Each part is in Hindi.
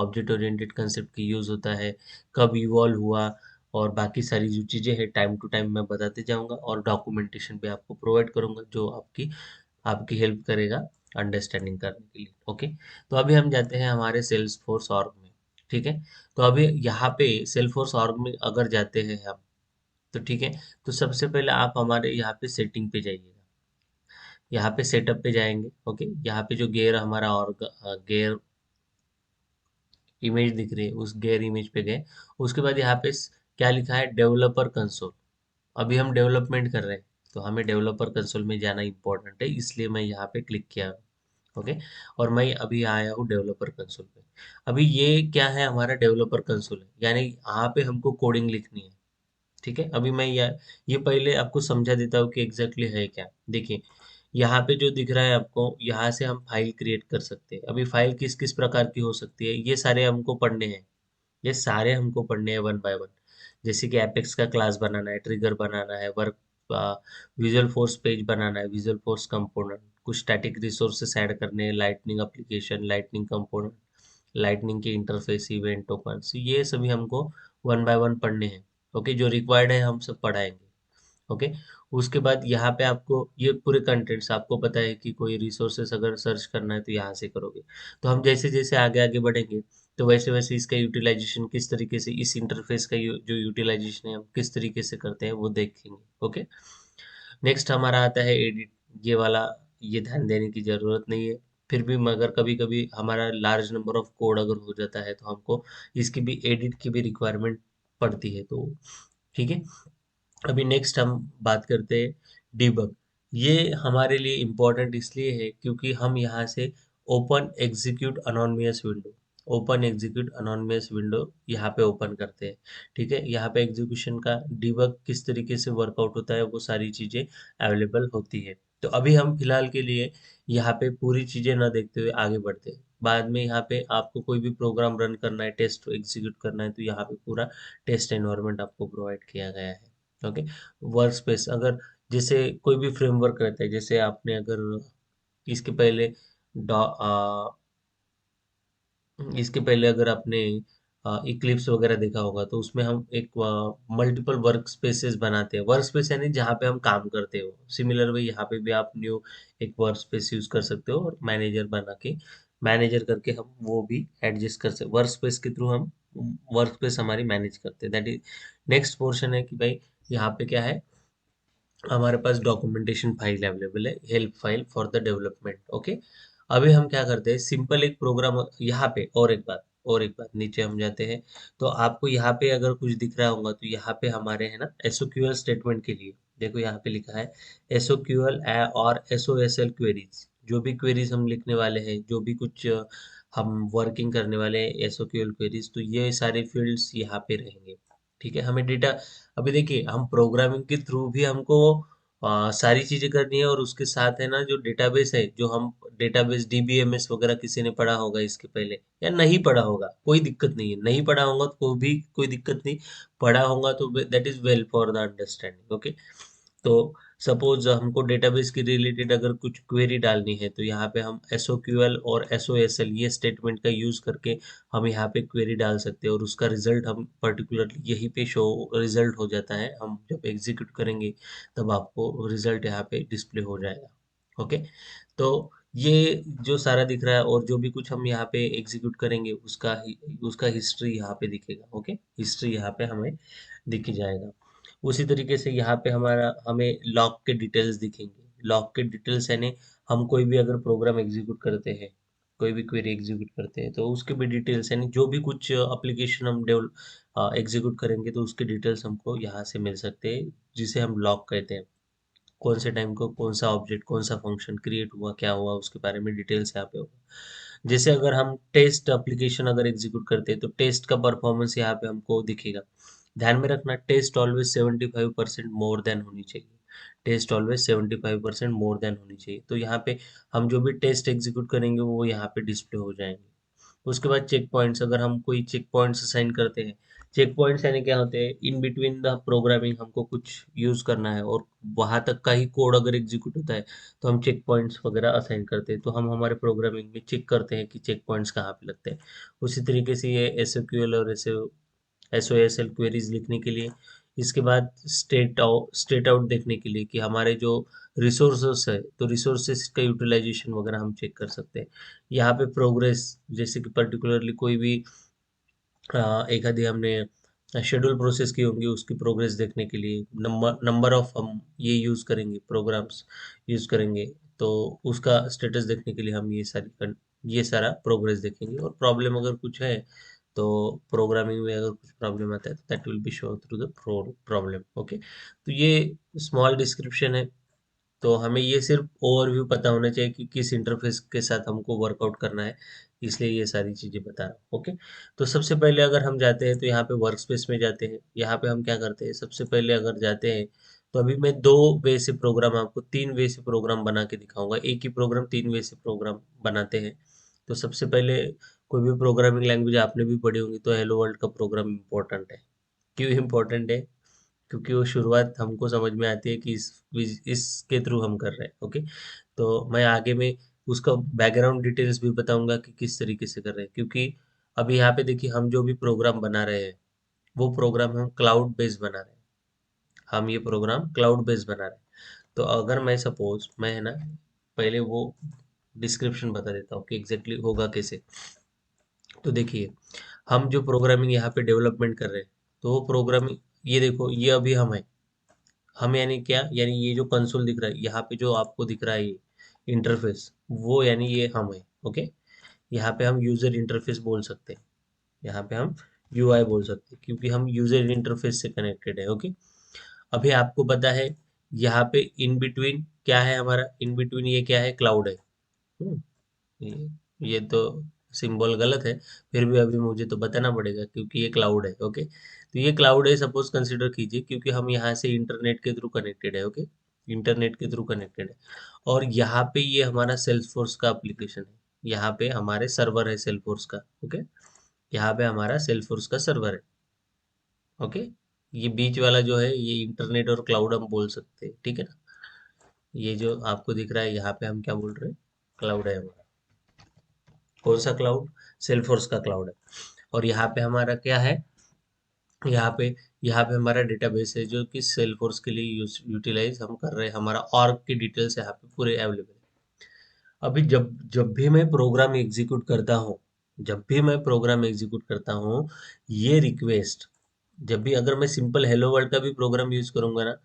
ऑब्जेक्ट ओरिएंटेड कंसेप्ट की यूज़ होता है, कब इवॉल्व हुआ, और बाकी सारी जो चीज़ें हैं टाइम टू टाइम मैं बताते जाऊँगा, और डॉक्यूमेंटेशन भी आपको प्रोवाइड करूँगा जो आपकी आपकी हेल्प करेगा अंडरस्टैंडिंग करने के लिए। ओके, तो अभी हम जाते हैं हमारे सेल्स फोर्स ऑर्ग में। ठीक है, तो अभी यहाँ पे सेल्स फोर्स ऑर्ग में अगर जाते हैं हम, तो ठीक है, तो सबसे पहले आप हमारे यहाँ पे सेटिंग पे जाइएगा, यहाँ पे सेटअप पे जाएंगे। ओके, यहाँ पे जो गेयर हमारा ऑर्ग गेयर इमेज दिख रही है, उस गेयर इमेज पे गए। उसके बाद यहाँ पे क्या लिखा है, डेवलपर कंसोल। अभी हम डेवलपमेंट कर रहे हैं, तो हमें डेवलपर कंसोल में जाना इम्पोर्टेंट है, इसलिए मैं यहाँ पे क्लिक किया। ओके, और मैं अभी आया हूँ डेवलपर कंसोल पे। अभी ये क्या है, हमारा डेवलपर कंसोल है, यानी यहाँ पे हमको कोडिंग लिखनी है। ठीक है, अभी मैं ये पहले आपको समझा देता हूँ कि एग्जैक्टली है क्या। देखिए, यहाँ पे जो दिख रहा है आपको, यहाँ से हम फाइल क्रिएट कर सकते हैं। अभी फाइल किस किस प्रकार की हो सकती है, ये सारे हमको पढ़ने हैं, ये सारे हमको पढ़ने हैं वन बाय वन। जैसे कि एपेक्स का क्लास बनाना है, ट्रिगर बनाना है, वर्क विजुअल फोर्स पेज बनाना है, विजुअल फोर्स कंपोनेंट, कुछ स्टैटिक रिसोर्सेस ऐड करने हैं, lightning application, lightning component, lightning के इंटरफेस, इवेंट टोकन्स, ये सभी हमको वन बाय वन पढ़ने हैं। ओके, जो रिक्वायर्ड है हम सब पढ़ाएंगे। ओके, उसके बाद यहाँ पे आपको ये पूरे कंटेंट्स, आपको पता है कि कोई रिसोर्सेस अगर सर्च करना है तो यहाँ से करोगे। तो हम जैसे जैसे आगे आगे बढ़ेंगे, तो वैसे वैसे इसका यूटिलाइजेशन किस तरीके से, इस इंटरफेस का जो यूटिलाइजेशन है हम किस तरीके से करते हैं वो देखेंगे। ओके, नेक्स्ट हमारा आता है एडिट। ये वाला, ये ध्यान देने की ज़रूरत नहीं है, फिर भी मगर कभी कभी हमारा लार्ज नंबर ऑफ कोड अगर हो जाता है तो हमको इसकी भी एडिट की भी रिक्वायरमेंट पड़ती है, तो ठीक है। अभी नेक्स्ट हम बात करते हैं डिबग। ये हमारे लिए इम्पोर्टेंट इसलिए है क्योंकि हम यहाँ से open execute anonymous window, open execute anonymous window यहाँ पे ओपन करते हैं। ठीक है, यहाँ पे एग्जीक्यूशन का डिबग किस तरीके से वर्कआउट होता है वो सारी चीज़ें अवेलेबल होती है। तो अभी हम फिलहाल के लिए यहाँ पे पूरी चीज़ें ना देखते हुए आगे बढ़ते हैं। बाद में यहाँ पे आपको कोई भी प्रोग्राम रन करना है, टेस्ट एग्जीक्यूट करना है, तो यहाँ पे पूरा टेस्ट एनवायरनमेंट आपको प्रोवाइड किया गया है। ओके, वर्क स्पेस, अगर जैसे कोई भी फ्रेमवर्क रहता है, जैसे आपने अगर इसके पहले इसके पहले अगर आपने इक्लिप्स वगैरह देखा होगा, तो उसमें हम एक मल्टीपल वर्क स्पेसेस बनाते हैं। वर्क स्पेस यानी जहाँ पे हम काम करते हो, सिमिलर वे यहाँ पे भी आप न्यू एक वर्क स्पेस यूज कर सकते हो, और मैनेजर बना के, मैनेजर करके हम वो भी एडजस्ट कर सकते, वर्क स्पेस के थ्रू हम वर्क स्पेस हमारी मैनेज करते हैं। दैट इज नेक्स्ट पोर्शन है कि भाई यहाँ पे क्या है, हमारे पास डॉक्यूमेंटेशन फाइल अवेलेबल है, help file for the development. Okay, अभी हम क्या करते हैं, सिंपल एक प्रोग्राम यहाँ पे, और एक बात नीचे हम जाते हैं, तो आपको यहाँ पे अगर कुछ दिख रहा होगा, तो यहाँ पे हमारे है ना एसओक्यूएल स्टेटमेंट के लिए, देखो यहाँ पे लिखा है एसओक्यूएल और एसओएसएल क्वेरीज। जो भी क्वेरीज हम लिखने वाले हैं, जो भी कुछ हम वर्किंग करने वाले हैं एसओक्यूएल क्वेरीज, तो ये सारे फील्ड्स यहाँ पे रहेंगे। ठीक है, हमें डेटा, अभी देखिए हम प्रोग्रामिंग के थ्रू भी हमको सारी चीजें करनी है, और उसके साथ है ना जो डेटाबेस है, जो हम डेटाबेस डीबीएमएस वगैरह किसी ने पढ़ा होगा इसके पहले, या नहीं पढ़ा होगा कोई दिक्कत नहीं है, नहीं पढ़ा होगा तो भी कोई दिक्कत नहीं, पढ़ा होगा तो that is well for the understanding. Okay, तो सपोज हमको डेटाबेस के रिलेटेड अगर कुछ क्वेरी डालनी है, तो यहाँ पे हम एसओक्यूएल और एसओएसएल ये स्टेटमेंट का यूज करके हम यहाँ पे क्वेरी डाल सकते हैं, और उसका रिजल्ट हम पर्टिकुलरली यहीं पे शो रिजल्ट हो जाता है। हम जब एग्जीक्यूट करेंगे तब आपको रिजल्ट यहाँ पे डिस्प्ले हो जाएगा। ओके, तो ये जो सारा दिख रहा है, और जो भी कुछ हम यहाँ पे एग्जीक्यूट करेंगे उसका हिस्ट्री यहाँ पे दिखेगा। ओके, हिस्ट्री यहाँ पे हमें दिख जाएगा। उसी तरीके से यहाँ पे हमारा हमें लॉग के डिटेल्स दिखेंगे। लॉग के डिटेल्स यानी हम कोई भी अगर प्रोग्राम एग्जीक्यूट करते हैं, कोई भी क्वेरी एग्जीक्यूट करते हैं, तो उसके भी डिटेल्स, यानी जो भी कुछ एप्लीकेशन हम डेवलप एग्जीक्यूट करेंगे तो उसके डिटेल्स हमको यहाँ से मिल सकते हैं, जिसे हम लॉग कहते हैं। कौन से टाइम को कौन सा ऑब्जेक्ट, कौन सा फंक्शन क्रिएट हुआ, क्या हुआ, उसके बारे में डिटेल्स यहाँ पे होगा। जैसे अगर हम टेस्ट एप्लीकेशन अगर एग्जीक्यूट करते हैं, तो टेस्ट का परफॉर्मेंस यहाँ पे हमको दिखेगा। ध्यान में रखना, टेस्ट ऑलवेज 75% मोर देन होनी चाहिए, टेस्ट ऑलवेज 75% मोर देन होनी चाहिए। तो यहाँ पे हम जो भी टेस्ट एग्जीक्यूट करेंगे वो यहाँ पे डिस्प्ले हो जाएंगे। उसके बाद चेक पॉइंट्स, अगर हम कोई चेक पॉइंट्स असाइन करते हैं, चेक पॉइंट्स यानी क्या होते हैं, इन बिटवीन द प्रोग्रामिंग हमको कुछ यूज करना है और वहां तक का ही कोड अगर एग्जीक्यूट होता है तो हम चेक पॉइंट्स वगैरह असाइन करते हैं, तो हम हमारे प्रोग्रामिंग में चेक करते हैं कि चेक पॉइंट्स कहाँ पे लगते हैं। उसी तरीके से ये एसक्यूएल और एसओएसएल क्वेरीज लिखने के लिए, इसके बाद स्टेट आउट देखने के लिए कि हमारे जो रिसोर्सेस है तो रिसोर्सेस का यूटिलाइजेशन वगैरह हम चेक कर सकते हैं। यहाँ पे प्रोग्रेस, जैसे कि पर्टिकुलरली कोई भी एक आधी हमने शेड्यूल प्रोसेस की होंगी, उसकी प्रोग्रेस देखने के लिए नंबर नंबर ऑफ हम ये यूज़ करेंगे, प्रोग्राम्स यूज़ करेंगे, तो उसका स्टेटस देखने के लिए हम ये सारा प्रोग्रेस देखेंगे। और प्रॉब्लम अगर कुछ है तो प्रोग्रामिंग में अगर कुछ प्रॉब्लम आता है तो that will be show through the problem. Okay, तो ये स्मॉल डिस्क्रिप्शन है। तो हमें ये सिर्फ ओवरव्यू पता होना चाहिए कि किस इंटरफेस के साथ हमको वर्कआउट करना है, इसलिए ये सारी चीज़ें बता रहा हूँ। ओके, तो सबसे पहले अगर हम जाते हैं तो यहाँ पे वर्क स्पेस में जाते हैं। यहाँ पे हम क्या करते हैं, सबसे पहले अगर जाते हैं तो अभी मैं दो वे से प्रोग्राम, आपको तीन वे से प्रोग्राम बना के दिखाऊंगा। एक ही प्रोग्राम तीन वे से प्रोग्राम बनाते हैं। तो सबसे पहले, कोई भी प्रोग्रामिंग लैंग्वेज आपने भी पढ़ी होगी तो हेलो वर्ल्ड का प्रोग्राम इम्पोर्टेंट है। क्यों इम्पोर्टेंट है? क्योंकि वो शुरुआत हमको समझ में आती है कि इसके थ्रू हम कर रहे हैं। ओके, तो मैं आगे में उसका बैकग्राउंड डिटेल्स भी बताऊंगा कि किस तरीके से कर रहे हैं, क्योंकि अभी यहाँ पे देखिए हम जो भी प्रोग्राम बना रहे हैं वो प्रोग्राम हम क्लाउड बेस्ड बना रहे हैं। हम ये प्रोग्राम क्लाउड बेस्ड बना रहे हैं। तो अगर मैं सपोज मैं है ना, पहले वो डिस्क्रिप्शन बता देता हूँ कि एग्जैक्टली होगा कैसे। तो देखिए, हम जो प्रोग्रामिंग यहाँ पे डेवलपमेंट कर रहे हैं तो वो प्रोग्रामिंग, ये देखो ये अभी हम यानी क्या, यानी ये जो कंसोल दिख रहा है यहाँ पे जो आपको दिख रहा है ये इंटरफेस, वो यानी ये हम है। ओके, यहाँ पे हम यूजर इंटरफेस बोल सकते हैं, यहाँ पे हम यूआई बोल सकते हैं क्योंकि हम यूजर इंटरफेस से कनेक्टेड है। ओके, अभी आपको पता है यहाँ पे इन बिटवीन क्या है, हमारा इन बिटवीन ये क्या है, क्लाउड है। हम्म, ये तो सिंबल गलत है, फिर भी अभी मुझे तो बताना पड़ेगा क्योंकि ये क्लाउड है। ओके, तो ये क्लाउड है, सपोज कंसिडर कीजिए, क्योंकि हम यहाँ से इंटरनेट के थ्रू कनेक्टेड है। ओके, इंटरनेट के थ्रू कनेक्टेड है, और यहाँ पे ये हमारा सेल्सफोर्स का एप्लीकेशन है। यहाँ पे हमारे सर्वर है सेल्सफोर्स का। ओके, यहाँ पे हमारा सेल्सफोर्स का सर्वर है। ओके, ये बीच वाला जो है ये इंटरनेट और क्लाउड हम बोल सकते हैं, ठीक है ना। ये जो आपको दिख रहा है यहाँ पे हम क्या बोल रहे हैं, क्लाउड है हमारा। कौन सा क्लाउड? सेल्सफोर्स का क्लाउड है। और यहाँ पे हमारा क्या है, यहाँ पे यहाँ पे हमारा डेटाबेस है जो कि सेल्सफोर्स के लिए यूटिलाइज हम कर रहे हैं। हमारा ऑर्ग की डिटेल्स यहाँ पे पूरे अवेलेबल है। अभी जब जब भी मैं प्रोग्राम एग्जीक्यूट करता हूँ, जब भी मैं प्रोग्राम एग्जीक्यूट करता हूँ, ये रिक्वेस्ट, जब भी अगर मैं सिंपल हेलो वर्ल्ड का भी प्रोग्राम यूज करूंगा ना,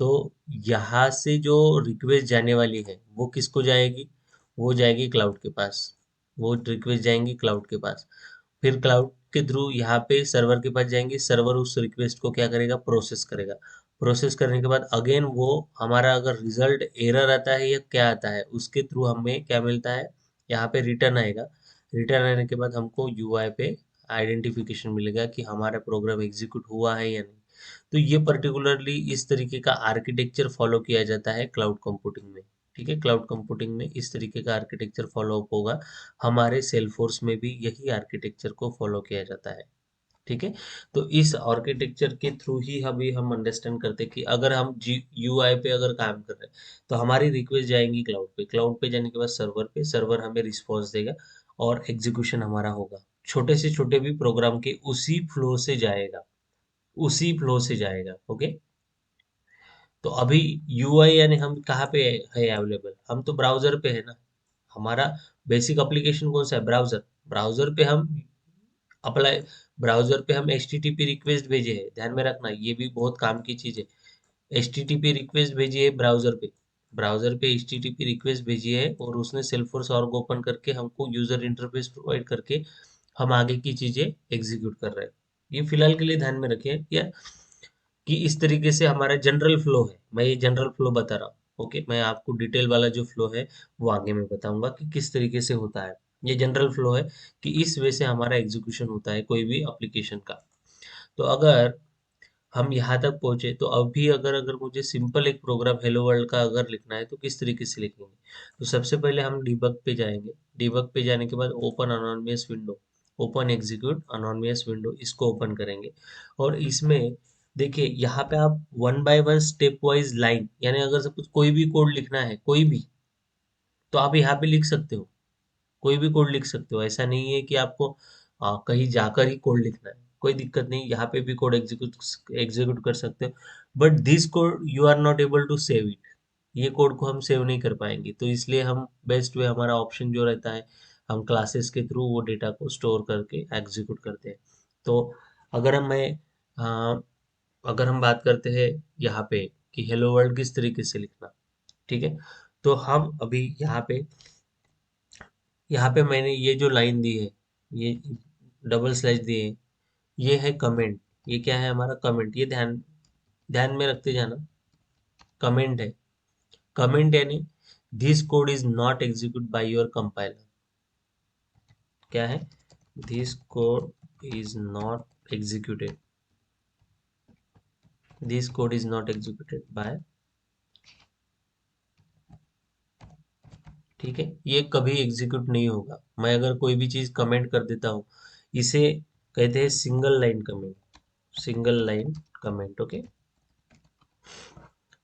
तो यहाँ से जो रिक्वेस्ट जाने वाली है वो किसको जाएगी, वो जाएगी क्लाउड के पास। वो रिक्वेस्ट जाएंगी क्लाउड के पास, फिर क्लाउड के थ्रू यहाँ पे सर्वर के पास जाएंगे, सर्वर उस रिक्वेस्ट को क्या करेगा, प्रोसेस करेगा। प्रोसेस करने के बाद अगेन वो हमारा अगर रिजल्ट एरर आता है या क्या आता है, उसके थ्रू हमें क्या मिलता है, यहाँ पे रिटर्न आएगा। रिटर्न आने के बाद हमको यूआई पे आइडेंटिफिकेशन मिलेगा कि हमारा प्रोग्राम एग्जीक्यूट हुआ है या नहीं। तो ये पर्टिकुलरली इस तरीके का आर्किटेक्चर फॉलो किया जाता है क्लाउड कंप्यूटिंग में। ठीक है, क्लाउड कंप्यूटिंग में इस तरीके का आर्किटेक्चर फॉलो अप होगा। हमारे सेलफोर्स में भी यही आर्किटेक्चर को फॉलो किया जाता है। ठीक है, तो इस आर्किटेक्चर के थ्रू ही हम अंडरस्टैंड करते हैं कि अगर हम जी यूआई पे अगर काम कर रहे हैं तो हमारी रिक्वेस्ट जाएंगी क्लाउड पे, क्लाउड पे जाने के बाद सर्वर पे, सर्वर हमें रिस्पॉन्स देगा और एग्जीक्यूशन हमारा होगा। छोटे से छोटे भी प्रोग्राम के उसी फ्लो से जाएगा, उसी फ्लो से जाएगा। ओके, तो अभी यूआई यानी हम कहाँ पे है अवेलेबल, हम तो ब्राउजर पे है ना। हमारा बेसिक एप्लीकेशन कौन सा है, ब्राउजर। ब्राउजर पे हम अप्लाई ब्राउजर पे हम H T T P request भेजे है, ध्यान में रखना ये भी बहुत काम की चीज है। H T T P request भेजी है ब्राउजर पे, ब्राउजर पे H T T P request भेजी है और उसने सेल्फोर्स ऑर्ग ओपन करके हमको यूजर इंटरफेस प्रोवाइड करके हम आगे की चीजें एग्जीक्यूट कर रहे हैं। ये फिलहाल के लिए ध्यान में रखिए या कि इस तरीके से हमारा जनरल फ्लो है, मैं ये जनरल फ्लो बता रहा हूँ। ओके, मैं आपको डिटेल वाला जो फ्लो है वो आगे मैं बताऊंगा कि किस तरीके से होता है। ये जनरल फ्लो है कि इस वे से हमारा एग्जीक्यूशन होता है कोई भी एप्लीकेशन का। तो अगर हम यहाँ तक पहुंचे तो अभी अगर अगर मुझे सिंपल एक प्रोग्राम हेलो वर्ल्ड का अगर लिखना है तो किस तरीके से लिखेंगे। तो सबसे पहले हम डिबग पे जाएंगे, डिबग पे जाने के बाद open anonymous window, open execute anonymous window, इसको ओपन करेंगे। और इसमें देखिए यहाँ पे आप one by one step wise line, यानी अगर सपोज कोई भी कोड लिखना है, कोई भी, तो आप यहाँ पे लिख सकते हो, कोई भी कोड लिख सकते हो। ऐसा नहीं है कि आपको कहीं जाकर ही कोड लिखना है, कोई दिक्कत नहीं, यहाँ पे भी कोड एग्जीक्यूट एग्जीक्यूट कर सकते हो। But this code you are not able to save it, ये कोड को हम सेव नहीं कर पाएंगे, तो इसलिए हम बेस्ट वे हमारा ऑप्शन जो रहता है, हम क्लासेस के थ्रू वो डेटा को स्टोर करके एग्जीक्यूट करते हैं। तो अगर हम मैं अ, अगर हम बात करते हैं यहाँ पे कि हेलो वर्ल्ड किस तरीके से लिखना, ठीक है, तो हम अभी यहाँ पे मैंने ये जो लाइन दी है, ये डबल स्लैश दिए है, ये है कमेंट, ये क्या है हमारा कमेंट, ये ध्यान ध्यान में रखते जाना, कमेंट है। कमेंट यानी this code is not execute by your compiler, क्या है, this code is not executed, this code is not executed by, ठीक है, ये कभी एग्जीक्यूट नहीं होगा। मैं अगर कोई भी चीज कमेंट कर देता हूँ, इसे कहते हैं single line comment, single line comment, okay.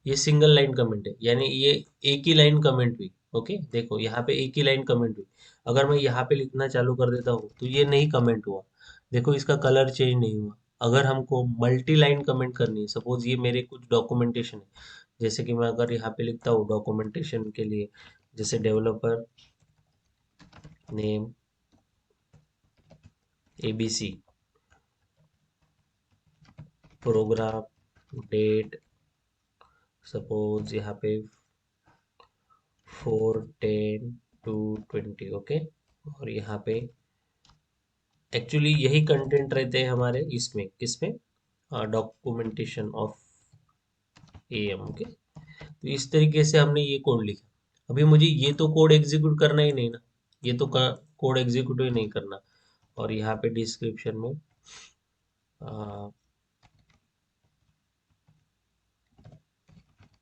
ये सिंगल लाइन कमेंट है, यानी ये एक ही लाइन कमेंट हुई, ओके। देखो यहाँ पे एक ही लाइन कमेंट हुई, अगर मैं यहाँ पे लिखना चालू कर देता हूँ तो ये नहीं कमेंट हुआ, देखो इसका कलर चेंज नहीं हुआ। अगर हमको मल्टी लाइन कमेंट करनी है, सपोज ये मेरे कुछ डॉक्यूमेंटेशन है, जैसे कि मैं अगर यहाँ पे लिखता हूँ डॉक्यूमेंटेशन के लिए, जैसे developer name ABC, program date, suppose यहाँ पे 4/10/20, ओके। और यहाँ पे एक्चुअली यही कंटेंट रहते हैं हमारे इसमें, किसमें, डॉक्यूमेंटेशन ऑफ एएम, ओके। तो इस तरीके से हमने ये कोड लिखा। अभी मुझे ये तो कोड एग्जीक्यूट करना ही नहीं ना, ये तो कोड एग्जीक्यूट ही नहीं करना। और यहाँ पे डिस्क्रिप्शन में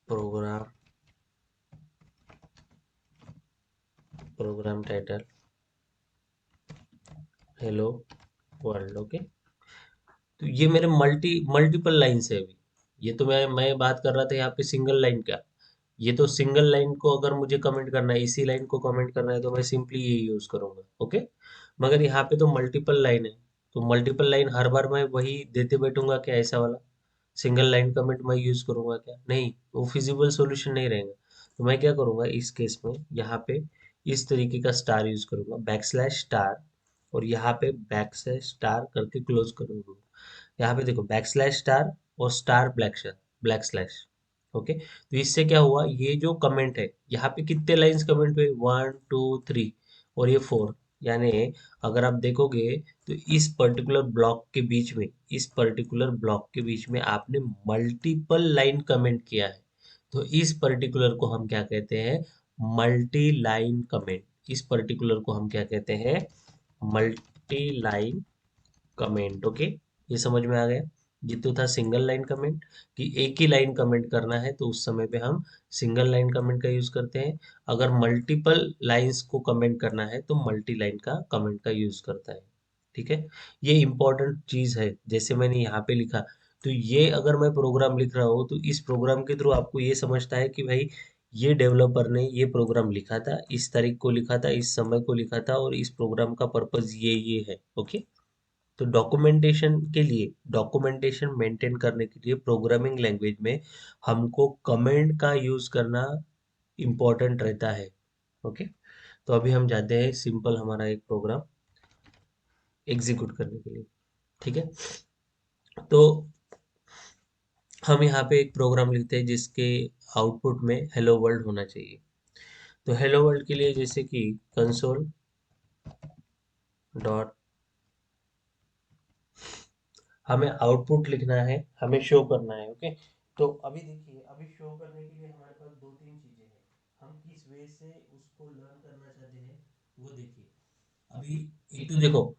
program program title hello world, okay. तो ये मेरे मल्टीपल लाइन्स है अभी, ये तो मैं बात कर रहा था यहाँ पे सिंगल लाइन का। ये तो सिंगल लाइन को अगर मुझे कमेंट करना है, इसी लाइन को कमेंट करना है, तो मैं सिंपली ये यूज करूंगा, ओके। मगर यहाँ पे तो मल्टीपल लाइन है, तो मल्टीपल लाइन हर बार मैं वही देते बैठूंगा क्या, ऐसा वाला सिंगल लाइन कमेंट मैं यूज करूंगा क्या, नहीं, वो फिजिबल सॉल्यूशन नहीं रहेगा। तो मैं क्या करूंगा इस केस में, यहाँ पे इस तरीके का स्टार यूज करूंगा, बैक स्लैश स्टार, और यहाँ पे बैक स्लैश स्टार करके क्लोज करूंगा। यहाँ पे देखो बैक स्लैश स्टार और स्टार ब्लैक स्लैश, ओके। तो इससे क्या हुआ, ये जो कमेंट है, यहाँ पे कितने लाइंस कमेंट हुए, 1 2 3, और ये 4, यानी अगर आप देखोगे तो इस पर्टिकुलर ब्लॉक के बीच में, इस पर्टिकुलर ब्लॉक के बीच में आपने मल्टीपल लाइन कमेंट किया है। तो इस पर्टिकुलर को हम क्या कहते हैं, मल्टी लाइन कमेंट, इस पर्टिकुलर को हम क्या कहते हैं, मल्टी लाइन कमेंट, ओके। ये समझ में आ गया। ये तो था सिंगल लाइन कमेंट, कि एक ही लाइन कमेंट करना है तो उस समय पे हम सिंगल लाइन कमेंट का यूज करते हैं। अगर मल्टीपल लाइंस को कमेंट करना है तो मल्टी लाइन का कमेंट का यूज करता है, ठीक है। ये इंपॉर्टेंट चीज है, जैसे मैंने यहाँ पे लिखा, तो ये अगर मैं प्रोग्राम लिख रहा हूँ तो इस प्रोग्राम के थ्रू आपको ये समझता है कि भाई ये डेवलपर ने ये प्रोग्राम लिखा था, इस तारीख को लिखा था, इस समय को लिखा था, और इस प्रोग्राम का पर्पज ये है, ओके। तो डॉक्यूमेंटेशन के लिए, डॉक्यूमेंटेशन मेंटेन करने के लिए प्रोग्रामिंग लैंग्वेज में हमको कमेंट का यूज करना इम्पोर्टेंट रहता है, ओके। तो अभी हम जाते हैं सिंपल हमारा एक प्रोग्राम एग्जीक्यूट करने के लिए, ठीक है। तो हम यहाँ पे एक प्रोग्राम लिखते हैं जिसके आउटपुट में हेलो वर्ल्ड होना चाहिए। तो हेलो वर्ल्ड के लिए जैसे कि कंसोल डॉट, हमें आउटपुट लिखना है, हमें शो करना है, ओके। तो अभी देखिए, अभी शो करने के लिए हमारे पास दो तीन चीजें हैं, हम किस वे से उसको लर्न करना चाहते हैं वो देखिए। अभी एक तो देखो,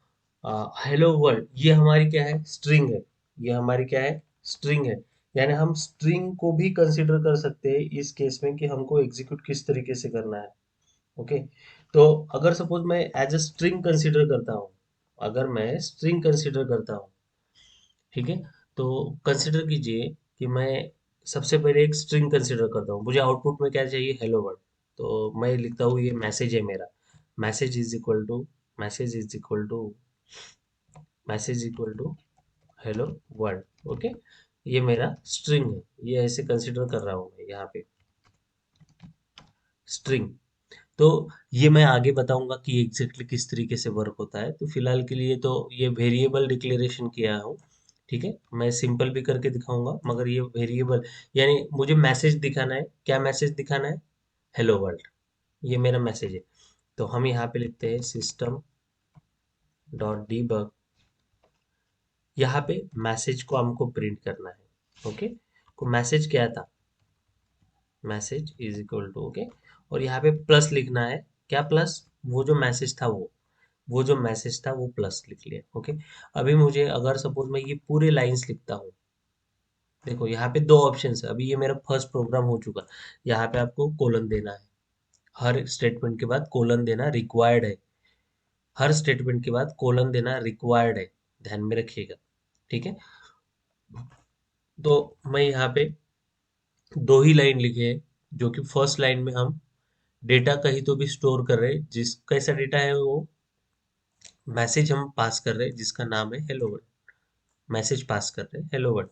हेलो वर्ल्ड ये हमारी क्या है, स्ट्रिंग है, ये हमारी क्या है, स्ट्रिंग है। यानी हम स्ट्रिंग को भी कंसिडर कर सकते हैं इस केस में कि हमको एग्जीक्यूट किस तरीके से करना है, ओके। तो अगर सपोज मैं एज अ स्ट्रिंग कंसिडर करता हूँ, अगर मैं स्ट्रिंग कंसिडर करता हूँ, ठीक है, तो कंसिडर कीजिए कि मैं सबसे पहले एक स्ट्रिंग कंसिडर करता हूँ, मुझे आउटपुट में क्या चाहिए, हेलो वर्ल्ड। तो मैं लिखता हूँ ये मैसेज है मेरा, message is equal to message is equal to message equal to hello world. Okay, ये मेरा स्ट्रिंग है, ये ऐसे कंसिडर कर रहा हूँ मैं यहाँ पे स्ट्रिंग। तो ये मैं आगे बताऊंगा कि एग्जैक्टली किस तरीके से वर्क होता है। तो फिलहाल के लिए तो ये वेरिएबल डिक्लेरेशन किया हूँ, ठीक है, मैं सिंपल भी करके दिखाऊंगा, मगर ये वेरिएबल यानी मुझे मैसेज दिखाना है, क्या मैसेज दिखाना है, हेलो वर्ल्ड, ये मेरा मैसेज है। तो हम यहाँ पे लिखते हैं सिस्टम डॉट डीबग, यहाँ पे मैसेज को हमको प्रिंट करना है। ओके, तो मैसेज क्या था, message is equal to, okay, और यहाँ पे प्लस लिखना है, क्या प्लस, वो जो मैसेज था वो जो मैसेज था वो प्लस लिख लिया। ओके, अभी मुझे अगर सपोज मैं ये पूरे लाइंस लिखता हूँ, देखो यहाँ पे दो ऑप्शन है, अभी ये मेरा फर्स्ट प्रोग्राम हो चुका, यहाँ पे आपको कोलन देना है, हर स्टेटमेंट के बाद कोलन देना रिक्वायर्ड है, हर स्टेटमेंट के बाद कोलन देना रिक्वायर्ड है, ध्यान में रखिएगा, ठीक है। तो मैं यहाँ पे दो ही लाइन लिखे हैं, जो कि फर्स्ट लाइन में हम डेटा कहीं तो भी स्टोर कर रहे हैं, जिस कैसा डेटा है वो मैसेज हम पास कर रहे हैं जिसका नाम है हेलो वर्ल्ड, मैसेज पास कर रहे हैं हेलो वर्ल्ड।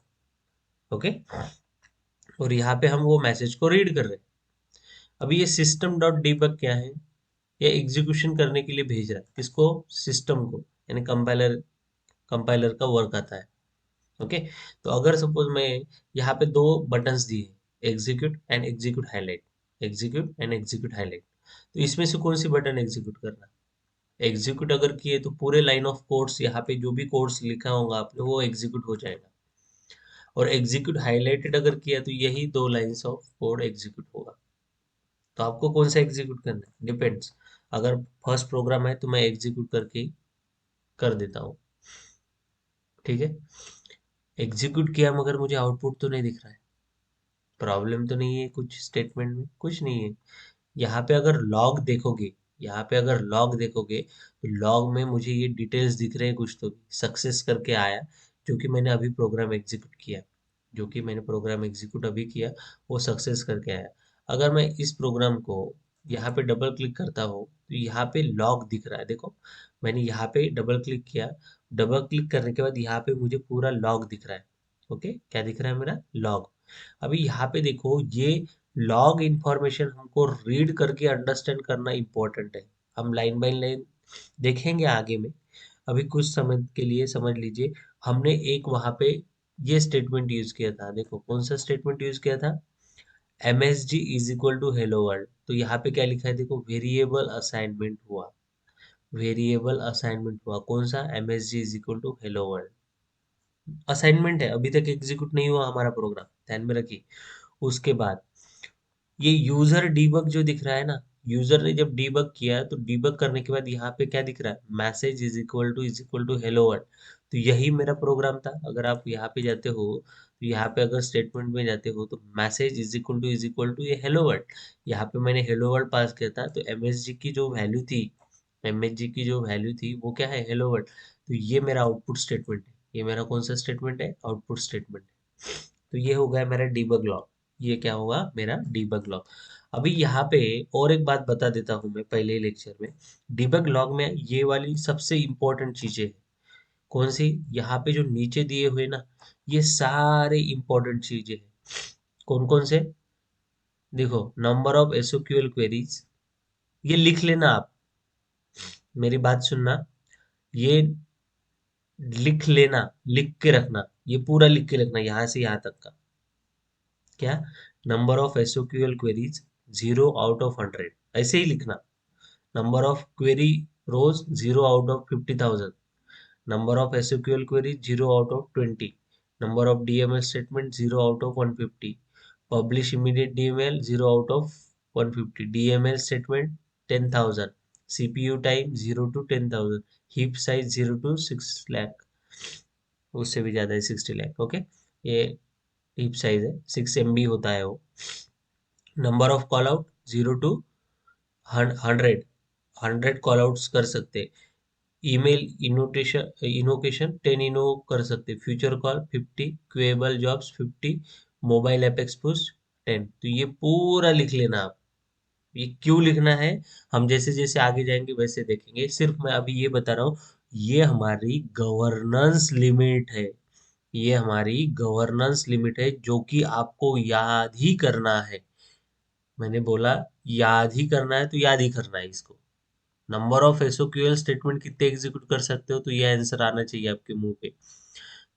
ओके, और यहाँ पे हम वो मैसेज को रीड कर रहे हैं। अभी ये सिस्टम डॉट डीबग क्या है, ये एग्जीक्यूशन करने के लिए भेज रहा है किसको, सिस्टम को, यानी कंपाइलर, कंपाइलर का वर्क आता है। ओके, तो अगर सपोज मैं यहाँ पे दो बटन्स दिए, execute and execute highlight, execute and execute highlight, तो इसमें से कौन सी बटन एग्जीक्यूट करना है, एग्जीक्यूट अगर किए तो पूरे लाइन ऑफ कोड्स, यहाँ पे जो भी कोड्स लिखा होगा आपने वो एग्जीक्यूट हो जाएगा, और एग्जीक्यूट हाईलाइटेड अगर किया तो यही दो लाइंस ऑफ कोड एग्जीक्यूट होगा। तो आपको कौन सा एग्जीक्यूट करना है, डिपेंड्स, अगर फर्स्ट प्रोग्राम है तो मैं एग्जीक्यूट करके ही कर देता हूँ, ठीक है। एग्जीक्यूट किया मगर मुझे आउटपुट तो नहीं दिख रहा है, प्रॉब्लम तो नहीं है कुछ स्टेटमेंट में, कुछ नहीं है। यहाँ पे अगर लॉग देखोगे, यहाँ पे अगर लॉग देखोगे तो लॉग में मुझे ये डिटेल्स दिख रहे हैं, कुछ तो भी सक्सेस करके आया, जो कि मैंने अभी प्रोग्राम एग्जीक्यूट किया, जो कि मैंने प्रोग्राम एग्जीक्यूट अभी किया, वो सक्सेस करके आया। अगर मैं इस प्रोग्राम को यहाँ पे डबल क्लिक करता हूँ तो यहाँ पे लॉग दिख रहा है, देखो मैंने यहाँ पे डबल क्लिक किया, डबल क्लिक करने के बाद यहाँ पे मुझे पूरा लॉग दिख रहा है। ओके, क्या दिख रहा है मेरा, लॉग। अभी यहाँ पे देखो ये लॉग इंफॉर्मेशन हमको रीड करके अंडरस्टैंड करना इम्पोर्टेंट है, हम लाइन बाय लाइन देखेंगे आगे में। अभी कुछ समय के लिए समझ लीजिए, हमने एक वहां पे ये स्टेटमेंट यूज किया था, देखो कौन सा स्टेटमेंट यूज किया था, M S G is equal to hello world. तो यहाँ पे क्या लिखा है, देखो वेरिएबल असाइनमेंट हुआ, वेरिएबल असाइनमेंट हुआ, कौन सा, M S G is equal to hello world, assignment है, अभी तक एग्जीक्यूट नहीं हुआ हमारा प्रोग्राम, ध्यान में रखिए। उसके बाद ये यूजर डीबग जो दिख रहा है ना, यूजर ने जब डीबग किया तो डीबग करने के बाद यहाँ पे क्या दिख रहा है, message is equal to hello world. तो यही मेरा प्रोग्राम था, अगर आप यहाँ पे जाते हो तो यहाँ पे अगर स्टेटमेंट में जाते हो तो मैसेज इज इक्वल टू ये हेलो वर्ल्ड, यहाँ पे मैंने हेलो वर्ल्ड पास किया था, तो एमएसजी की जो वैल्यू थी, एमएसजी की जो वैल्यू थी वो क्या है, हेलो वर्ल्ड। तो ये मेरा आउटपुट स्टेटमेंट है, ये मेरा कौन सा स्टेटमेंट है, आउटपुट स्टेटमेंट है। तो ये हो गया मेरा डीबग लॉग, ये क्या होगा मेरा डीबग लॉग। अभी यहाँ पे और एक बात बता देता हूँ मैं पहले ही लेक्चर में, डीबग लॉग में ये वाली सबसे इंपॉर्टेंट चीजें हैं, कौन सी, यहाँ पे जो नीचे दिए हुए ना, ये सारे इंपॉर्टेंट चीजें हैं, कौन कौन से, देखो नंबर ऑफ एसओक्यूएल क्वेरीज, ये लिख लेना आप, मेरी बात सुनना, ये लिख लेना, लिख के रखना, ये पूरा लिख के रखना यहाँ से यहाँ तक का, क्या, number of SOQL queries 0 out of 100, ऐसे ही लिखना, number of query rows 0 out of 50,000, number of SQL query 0 out of 20, number of DML statement 0 out of 150, publish immediate DML 0 out of 150, DML statement 10,000, CPU time 0 to 10,000, heap size 0 to 6 lakh, उससे भी ज्यादा है 60 लाख। ओके, ये हीप साइज है, 6 MB होता है वो। Number of callout 0 to 100, 100 callouts कर सकते हैं। ईमेल इनोकेशन 10 इनो कर सकते, future call 50, queueable jobs 50, mobile app expose 10। तो ये पूरा लिख लेना आप। ये क्यों लिखना है, हम जैसे जैसे आगे जाएंगे वैसे देखेंगे, सिर्फ मैं अभी ये बता रहा हूँ, ये हमारी गवर्नेंस लिमिट है। ये हमारी गवर्नेंस लिमिट है जो कि आपको याद ही करना है। मैंने बोला याद ही करना है, तो याद ही करना है इसको। नंबर ऑफ एसओक्यूएल स्टेटमेंट कितने एग्जीक्यूट कर सकते हो, तो ये आंसर आना चाहिए आपके मुंह पे।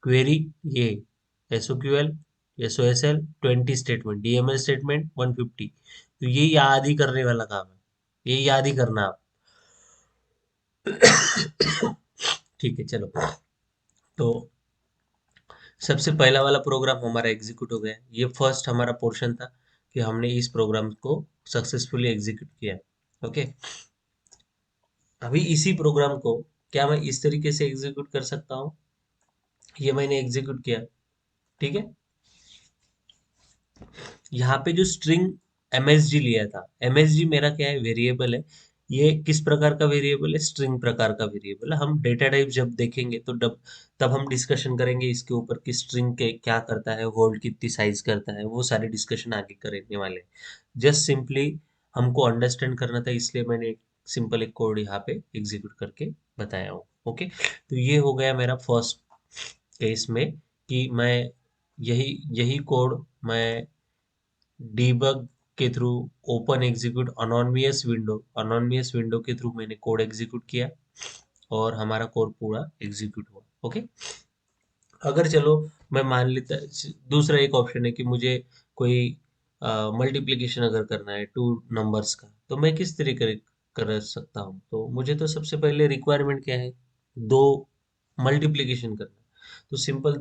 क्वेरी ये एसओक्यूएल एसओएसएल 20 स्टेटमेंट, डीएमएल स्टेटमेंट 150। तो ये याद ही करने वाला काम है, ये याद ही करना आप। ठीक है चलो। तो सबसे पहला वाला प्रोग्राम हमारा एग्जीक्यूट हो गया, ये फर्स्ट हमारा पोर्शन था कि हमने इस प्रोग्राम को सक्सेसफुली एग्जीक्यूट किया। ओके, अभी इसी प्रोग्राम को क्या मैं इस तरीके से एग्जीक्यूट कर सकता हूँ, ये मैंने एग्जीक्यूट किया, ठीक है। यहाँ पे जो स्ट्रिंग msg लिया था, msg मेरा क्या है, वेरिएबल है। ये किस प्रकार का वेरिएबल है, स्ट्रिंग प्रकार का वेरिएबल है। हम डेटा टाइप जब देखेंगे तो तब हम डिस्कशन करेंगे इसके ऊपर कि स्ट्रिंग के क्या करता है, होल्ड कितनी साइज करता है, वो सारे डिस्कशन आगे करने वाले हैं। जस्ट सिंपली हमको अंडरस्टैंड करना था, इसलिए मैंने सिंपल एक कोड यहाँ पे एग्जीक्यूट करके बताया हूँ। ओके, तो ये हो गया मेरा फर्स्ट केस में कि मैं यही यही कोड मैं डीबग के through, open execute anonymous window के थ्रू मैंने कोड एग्जीक्यूट किया और हमारा कोड पूरा एग्जीक्यूट हुआ। ओके, अगर चलो मैं मान लेता, दूसरा एक ऑप्शन है कि मुझे कोई मल्टीप्लिकेशन अगर करना है टू नंबर्स का, तो मैं किस तरीके कर सकता हूँ। तो मुझे तो सबसे पहले रिक्वायरमेंट क्या है, दो मल्टीप्लिकेशन करना। तो सिंपल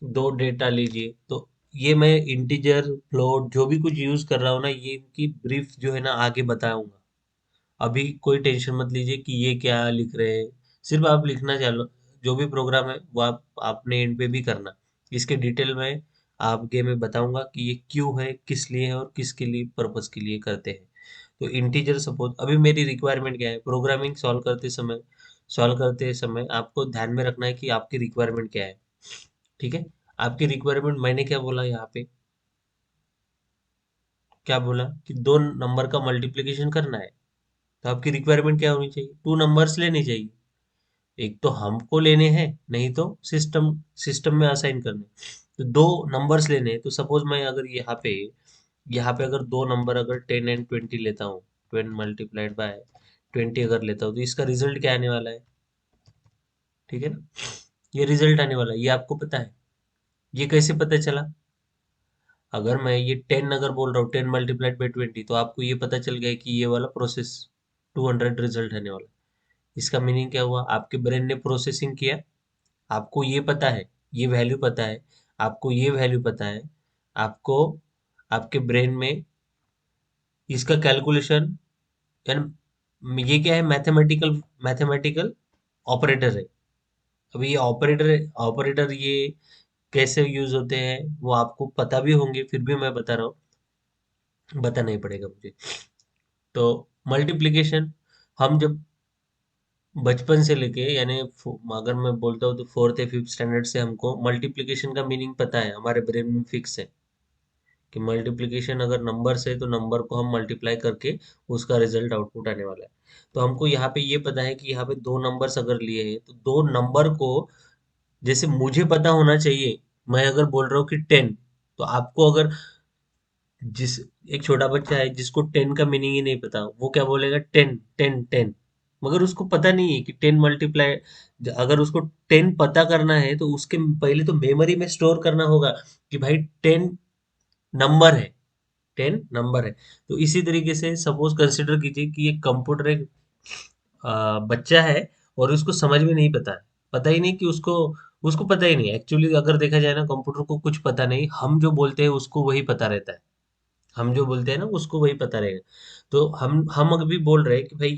दो डेटा लीजिए। तो ये मैं इंटीजर फ्लोट जो भी कुछ यूज कर रहा हूँ ना, ये इनकी ब्रीफ जो है ना आगे बताऊंगा। अभी कोई टेंशन मत लीजिए कि ये क्या लिख रहे हैं, सिर्फ आप लिखना चालो। जो भी प्रोग्राम है वो आप अपने एंड पे भी करना। इसके डिटेल में आगे मैं बताऊंगा कि ये क्यों है, किस लिए है और किसके लिए पर्पस के लिए करते हैं। तो इंटीजर सपोज, अभी मेरी रिक्वायरमेंट क्या है, प्रोग्रामिंग सॉल्व करते समय आपको ध्यान में रखना है कि आपकी रिक्वायरमेंट क्या है। ठीक है, आपकी रिक्वायरमेंट मैंने क्या बोला यहाँ पे, क्या बोला कि दो नंबर का मल्टीप्लिकेशन करना है। तो आपकी रिक्वायरमेंट क्या होनी चाहिए, टू नंबर्स लेने चाहिए। एक तो हमको लेने हैं, नहीं तो सिस्टम सिस्टम में असाइन करने। तो दो नंबर्स लेने हैं। तो सपोज मैं अगर यहाँ पे अगर दो नंबर अगर 10 एंड 20 लेता हूँ, 10 मल्टीप्लाइड बाय 20 अगर लेता हूँ, तो इसका रिजल्ट क्या आने वाला है, ठीक है ना। ये रिजल्ट आने वाला है, ये आपको पता है। ये कैसे पता चला, अगर मैं ये 10 अगर बोल रहा हूँ 10 मल्टीप्लाइड बाय 20, तो आपको ये पता चल गया कि ये वाला प्रोसेस 200 रिजल्ट आने वाला है। इसका मीनिंग क्या हुआ, आपके ब्रेन ने प्रोसेसिंग किया, आपको ये पता है, ये वैल्यू पता है, आपको ये वैल्यू पता है, आपको आपके ब्रेन में इसका कैलकुलेशन, यानी ये क्या है, मैथमेटिकल मैथमेटिकल ऑपरेटर है। अभी ये ऑपरेटर ये कैसे यूज होते हैं वो आपको पता भी होंगे, फिर भी मैं बता रहा हूँ, बताना ही पड़ेगा मुझे। तो मल्टीप्लिकेशन हम जब बचपन से लेके, यानी अगर मैं बोलता हूँ तो फोर्थ या फिफ्थ स्टैंडर्ड से हमको मल्टीप्लिकेशन का मीनिंग पता है, हमारे ब्रेन में फिक्स है कि मल्टीप्लिकेशन अगर नंबर से, तो नंबर को हम मल्टीप्लाई करके उसका रिजल्ट आउटपुट आने वाला है। तो हमको यहाँ पे ये पता है कि यहाँ पे दो नंबर्स अगर लिए हैं, तो दो नंबर को जैसे मुझे पता होना चाहिए, मैं अगर बोल रहा हूँ कि 10, तो आपको अगर जिस एक छोटा बच्चा है जिसको 10 का मीनिंग ही नहीं पता, वो क्या बोलेगा, 10 10 10। मगर उसको पता नहीं है कि 10 मल्टीप्लाई, अगर उसको 10 पता करना है तो उसके पहले तो मेमोरी में स्टोर करना होगा कि भाई 10 नंबर है, 10 नंबर है। तो इसी तरीके से सपोज कंसिडर कीजिए कि ये कंप्यूटर एक बच्चा है और उसको समझ में नहीं पता है, पता ही नहीं कि उसको उसको पता ही नहीं एक्चुअली। अगर देखा जाए ना, कंप्यूटर को कुछ पता नहीं, हम जो बोलते हैं उसको वही पता रहता है। हम जो बोलते हैं ना उसको वही पता रहेगा। तो हम अभी बोल रहे हैं कि भाई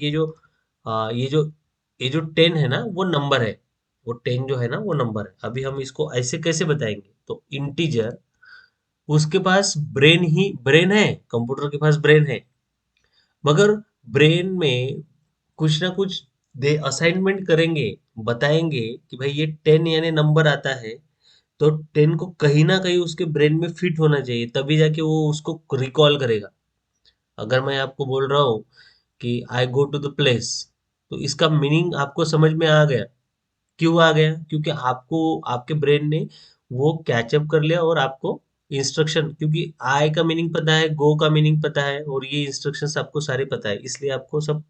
ये जो 10 है ना वो नंबर है, वो 10 जो है ना वो नंबर है। अभी हम इसको ऐसे कैसे बताएंगे, तो इंटीजर, उसके पास ब्रेन है, कंप्यूटर के पास ब्रेन है, मगर ब्रेन में कुछ ना कुछ दे असाइनमेंट करेंगे, बताएंगे कि भाई ये 10 यानी नंबर आता है, तो 10 को कहीं ना कहीं उसके ब्रेन में फिट होना चाहिए, तभी जाके वो उसको रिकॉल करेगा। अगर मैं आपको बोल रहा हूँ कि आई गो टू द प्लेस, तो इसका मीनिंग आपको समझ में आ गया। क्यों आ गया? क्योंकि आपको आपके ब्रेन ने वो कैचअप कर लिया, और आपको इंस्ट्रक्शन, क्योंकि आई का मीनिंग पता है, गो का मीनिंग पता है, और ये इंस्ट्रक्शंस आपको सारे पता है, इसलिए आपको सब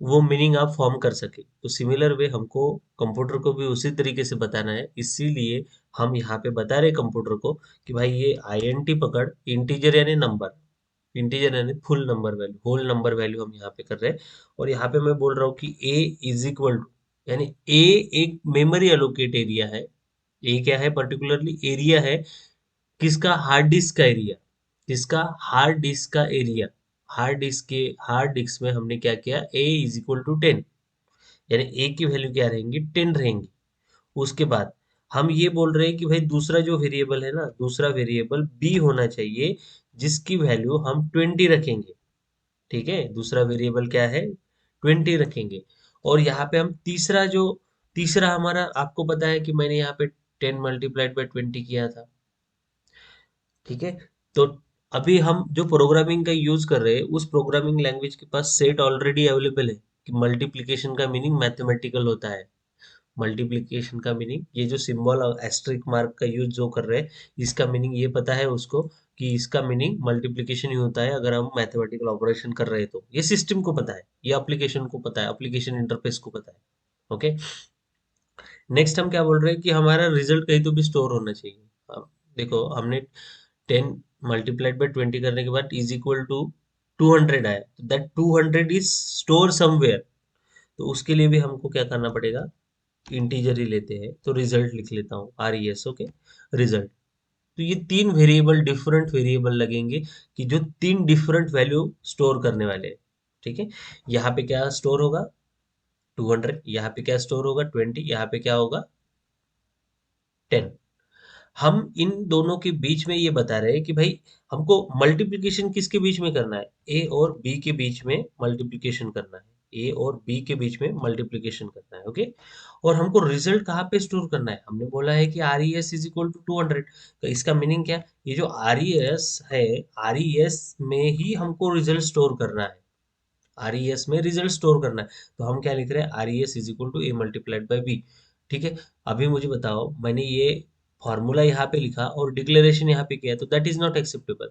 वो मीनिंग आप फॉर्म कर सके। तो सिमिलर वे हमको कंप्यूटर को भी उसी तरीके से बताना है, इसीलिए हम यहाँ पे बता रहे कंप्यूटर को कि भाई ये आईएनटी पकड़, इंटीजर यानी नंबर, इंटीजर यानी full number value, whole number value हम यहाँ पे कर रहे हैं। और यहाँ पे मैं बोल रहा हूँ कि ए इज इक्वल टू, यानी ए एक मेमोरी एलोकेट एरिया है। ए क्या है? पर्टिकुलरली एरिया है, किसका? हार्ड डिस्क का एरिया। किसका? हार्ड डिस्क का एरिया। हार्ड डिस्क में हमने क्या किया? ए इज इक्वल टू 10, यानी ए की वैल्यू क्या रहेंगी? 10 रहेंगी। उसके बाद हम ये बोल रहे हैं कि भाई दूसरा जो वेरिएबल है ना, दूसरा वेरिएबल बी होना चाहिए, जिसकी वैल्यू हम 20 रखेंगे। ठीक है, दूसरा वेरिएबल क्या है? 20 रखेंगे। और यहाँ पे हम तीसरा हमारा, आपको पता है कि मैंने यहाँ पे 10 मल्टीप्लाइड बाई 20 किया था। ठीक है, तो अभी हम जो प्रोग्रामिंग का यूज कर रहे हैं, उस प्रोग्रामिंग लैंग्वेज के पास सेट ऑलरेडी अवेलेबल है कि मल्टीप्लिकेशन का मीनिंग मैथमेटिकल होता है। मल्टीप्लिकेशन का मीनिंग, ये जो सिंबल और एस्ट्रिक मार्क का यूज जो कर रहे हैं, इसका मीनिंग ये पता है उसको कि इसका मीनिंग मल्टीप्लिकेशन ही होता है अगर हम मैथमेटिकल ऑपरेशन कर रहे हैं। तो ये सिस्टम को पता है, ये एप्लीकेशन को पता है, एप्लीकेशन इंटरफेस को पता है। ओके, नेक्स्ट हम क्या बोल रहे हैं कि हमारा रिजल्ट कहीं तो भी स्टोर होना चाहिए। अब देखो, हमने 10 मल्टीप्लाइड बाय 20 करने के बाद इज इक्वल टू 200 आया, तो दैट 200 इज स्टोर समवेयर। तो उसके लिए भी हमको क्या करना पड़ेगा? इंटीजर ही लेते हैं, तो रिजल्ट लिख लेता हूँ, are E S. Okay, result. तो ये तीन वेरिएबल, डिफरेंट वेरिएबल लगेंगे कि जो तीन डिफरेंट वैल्यू स्टोर करने वाले हैं। ठीक है, यहाँ पे क्या स्टोर होगा? 200। यहाँ पे क्या स्टोर होगा? 20। यहाँ पे क्या होगा? 10। हम इन दोनों के बीच में ये बता रहे हैं कि भाई हमको मल्टीप्लिकेशन किसके बीच में करना है? ए और बी के बीच में मल्टीप्लिकेशन करना है। ए और बी के बीच में मल्टीप्लिकेशन करना है। ओके, और हमको रिजल्ट कहाँ पे स्टोर करना है? हमने बोला है कि R E S is equal to 200। तो इसका मीनिंग क्या? ये जो आर ई एस है, आर ई एस में ही हमको रिजल्ट स्टोर करना है। आर ई एस में रिजल्ट स्टोर करना है। तो हम क्या लिख रहे हैं? R E S is equal to A multiplied by B. ठीक है, अभी मुझे बताओ, मैंने ये फॉर्मूला यहाँ पे लिखा और डिक्लेरेशन यहाँ पे किया, तो दैट इज नॉट एक्सेप्टेबल।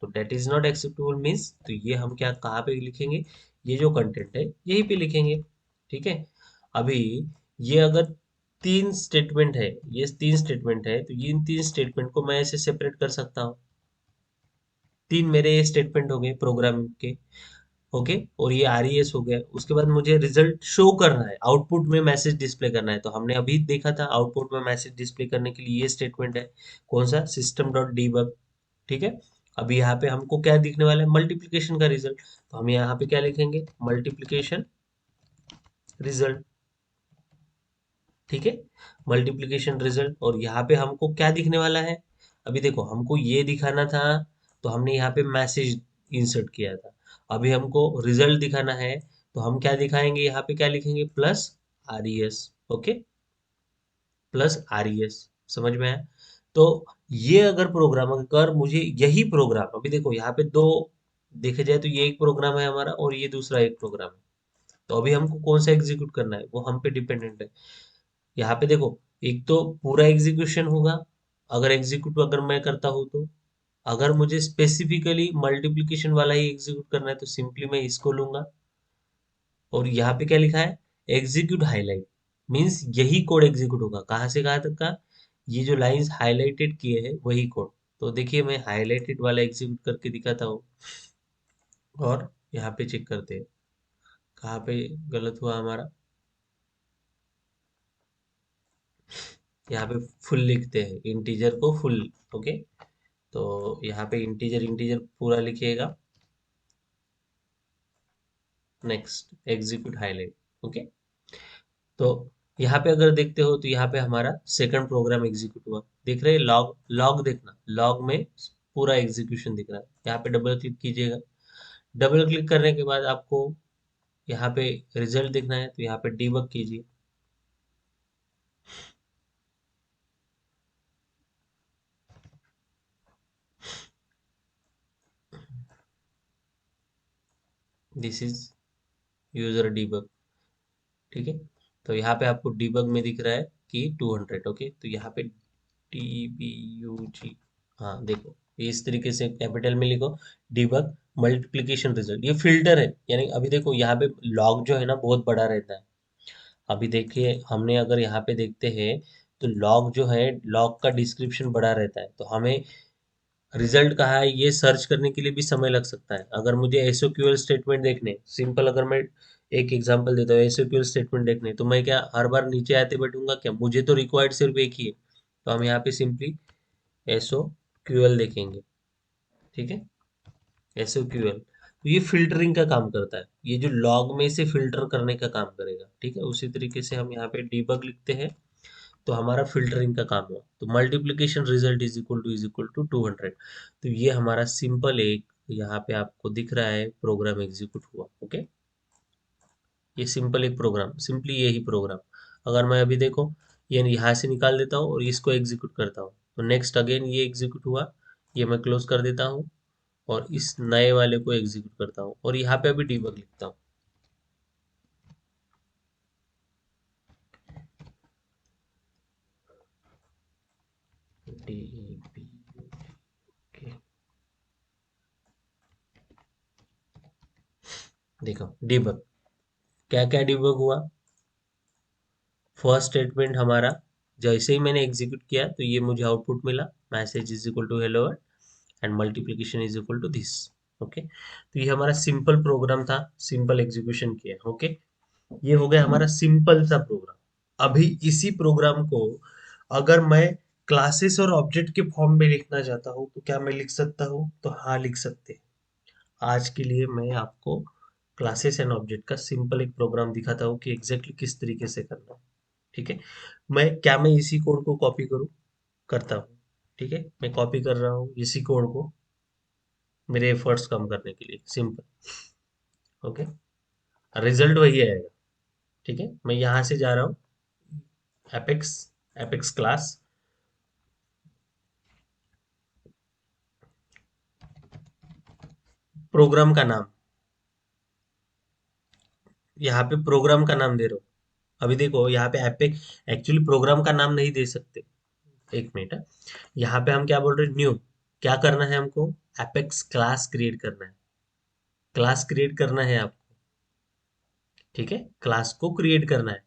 तो that is not acceptable means, तो ये हम क्या कहाँ पे लिखेंगे? ये जो कंटेंट है यहीं पे लिखेंगे। ठीक है, अभी ये अगर तीन स्टेटमेंट है, ये तीन स्टेटमेंट है, तो ये इन तीन स्टेटमेंट को मैं ऐसे सेपरेट कर सकता हूँ। तीन मेरे स्टेटमेंट हो गए प्रोग्राम के। ओके, और ये आर ई एस हो गया। उसके बाद मुझे रिजल्ट शो करना है, आउटपुट में मैसेज डिस्प्ले करना है। तो हमने अभी देखा था, आउटपुट में मैसेज डिस्प्ले करने के लिए ये स्टेटमेंट है, कौन सा? System dot debug. ठीक है, अभी यहाँ पे हमको क्या दिखने वाला है? मल्टीप्लिकेशन का रिजल्ट। तो हम यहाँ पे क्या लिखेंगे? Multiplication result. ठीक है, मल्टीप्लिकेशन रिजल्ट। और यहाँ पे हमको क्या दिखने वाला है? अभी देखो, हमको ये दिखाना था, तो हमने यहाँ पे मैसेज इंसर्ट किया था। अभी हमको रिजल्ट दिखाना है, तो हम क्या दिखाएंगे? यहाँ पे क्या लिखेंगे? Plus are E S. Okay, plus are E S. समझ में आया? तो ये अगर प्रोग्राम, अगर मुझे यही प्रोग्राम, अभी देखो यहाँ पे दो देखे जाए, तो ये एक प्रोग्राम है हमारा और ये दूसरा एक प्रोग्राम है। तो अभी हमको कौन सा एग्जीक्यूट करना है, वो हम पे डिपेंडेंट है। यहाँ पे देखो, एक तो पूरा एग्जीक्यूशन होगा, अगर मैं करता हूँ तो। अगर मुझे स्पेसिफिकली मल्टीप्लिकेशन वाला ही एग्जीक्यूट करना है, तो सिंपली मैं इसको लूंगा। और यहाँ पे क्या लिखा है? एग्जीक्यूट हाईलाइट, मीन्स यही कोड एग्जीक्यूट होगा। कहाँ से कहाँ तक का? ये जो लाइंस हाईलाइटेड किए हैं वही कोड। तो देखिए, मैं हाईलाइटेड वाला एग्जीक्यूट करके दिखाता हूँ, और यहाँ पे चेक करते हैं कहाँ पे गलत हुआ हमारा। यहाँ पे फुल लिखते हैं, इंटीजर को फुल। ओके, तो यहाँ पे इंटीजर इंटीजर पूरा लिखिएगा। Next, execute highlight. ओके, तो यहाँ पे अगर देखते हो, तो यहाँ पे हमारा सेकंड प्रोग्राम एग्जीक्यूट हुआ। देख रहे हैं? लॉग लॉग देखना, लॉग में पूरा एग्जीक्यूशन दिख रहा है। यहाँ पे डबल क्लिक कीजिएगा। डबल क्लिक करने के बाद आपको यहाँ पे रिजल्ट देखना है तो यहाँ पे डीबग कीजिए। This is user debug. ठीक है, तो यहाँ पे आपको डीबग में दिख रहा है कि 200। ओके, तो यहाँ पे DBUG, हाँ देखो, ये इस तरीके से कैपिटल में लिखो, डीबग मल्टीप्लिकेशन रिजल्ट, ये फिल्टर है। यानी अभी देखो यहाँ पे लॉग जो है ना बहुत बड़ा रहता है। अभी देखिए हमने अगर यहाँ पे देखते हैं तो लॉग जो है, लॉग का डिस्क्रिप्शन बड़ा रहता है, तो हमें रिजल्ट कहाँ है ये सर्च करने के लिए भी समय लग सकता है। अगर मुझे एसओक्यूएल स्टेटमेंट देखने, सिंपल अगर मैं एक एग्जांपल देता हूँ, एसओक्यूएल स्टेटमेंट देखने, तो मैं क्या हर बार नीचे आते बैठूंगा क्या? मुझे तो रिक्वायर्ड सिर्फ एक ही है, तो हम यहाँ पे सिंपली एसओक्यूएल देखेंगे। ठीक है, एसओक्यूएल, तो ये फिल्टरिंग का काम करता है, ये जो लॉग में से फिल्टर करने का काम करेगा। ठीक है, उसी तरीके से हम यहाँ पे डीबग लिखते हैं तो हमारा फिल्टरिंग का काम हुआ। तो multiplication result is equal to 200। तो ये हमारा सिंपल एक यहाँ पे आपको दिख रहा है प्रोग्राम एग्जीक्यूट हुआ। ओके, ये सिंपल एक प्रोग्राम, सिंपली यही प्रोग्राम, अगर मैं अभी देखो ये यहाँ से निकाल देता हूँ और इसको एग्जीक्यूट करता हूँ, तो नेक्स्ट अगेन ये एग्जीक्यूट हुआ, ये मैं क्लोज कर देता हूँ और इस नए वाले को एग्जीक्यूट करता हूँ और यहाँ पे अभी डीबग लिखता हूँ। DB, ओके, देखो डीबग, क्या क्या डीबग हुआ। फर्स्ट स्टेटमेंट हमारा जैसे ही मैंने एग्जीक्यूट किया तो ये मुझे आउटपुट मिला, message is equal to hello and multiplication is equal to this. Okay, तो ये हमारा सिंपल प्रोग्राम था, सिंपल एग्जीक्यूशन किया। ओके, ये हो गया हमारा सिंपल सा प्रोग्राम। अभी इसी प्रोग्राम को अगर मैं क्लासेस और ऑब्जेक्ट के फॉर्म में लिखना चाहता हूँ तो क्या मैं लिख सकता हूँ? तो हाँ, लिख सकते हैं। आज के लिए मैं आपको क्लासेस एंड ऑब्जेक्ट का सिंपल एक प्रोग्राम दिखाता हूँ कि एग्जैक्टली किस तरीके से करना है। ठीक है, मैं इसी कोड को कॉपी करूँ? करता हूँ। ठीक है, मैं कॉपी कर रहा हूँ इसी कोड को मेरे एफर्ट्स कम करने के लिए, सिंपल। ओके, रिजल्ट वही आएगा। ठीक है, मैं यहाँ से जा रहा हूँ एपेक्स, एपेक्स क्लास, प्रोग्राम का नाम, यहाँ पे प्रोग्राम का नाम दे रहा हूँ। अभी देखो यहाँ पे एपेक, एक्चुअली प्रोग्राम का नाम नहीं दे सकते। एक मिनट है। यहाँ पे हम क्या बोल रहे हैं? न्यू, क्या करना है हमको? एपेक्स क्लास क्रिएट करना है, क्लास क्रिएट करना है आपको। ठीक है, क्लास को क्रिएट करना है।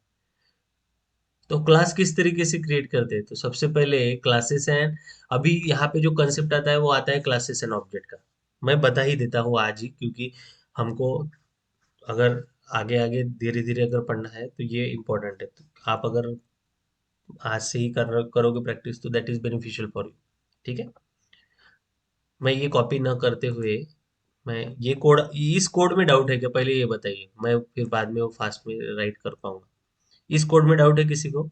तो क्लास किस तरीके से क्रिएट करते हैं? तो सबसे पहले क्लासेस एंड, अभी यहाँ पे जो कंसेप्ट आता है वो आता है क्लासेस एंड ऑब्जेक्ट का। मैं बता ही देता हूँ आज ही, क्योंकि हमको अगर आगे आगे धीरे धीरे अगर पढ़ना है तो ये इम्पोर्टेंट है। तो आप अगर आज से ही करोगे प्रैक्टिस तो that is beneficial for you. ठीक है, मैं ये कॉपी ना करते हुए, मैं ये कोड, इस कोड में डाउट है क्या पहले ये बताइए, मैं फिर बाद में वो फास्ट में राइट कर पाऊंगा। इस कोड में डाउट है किसी को?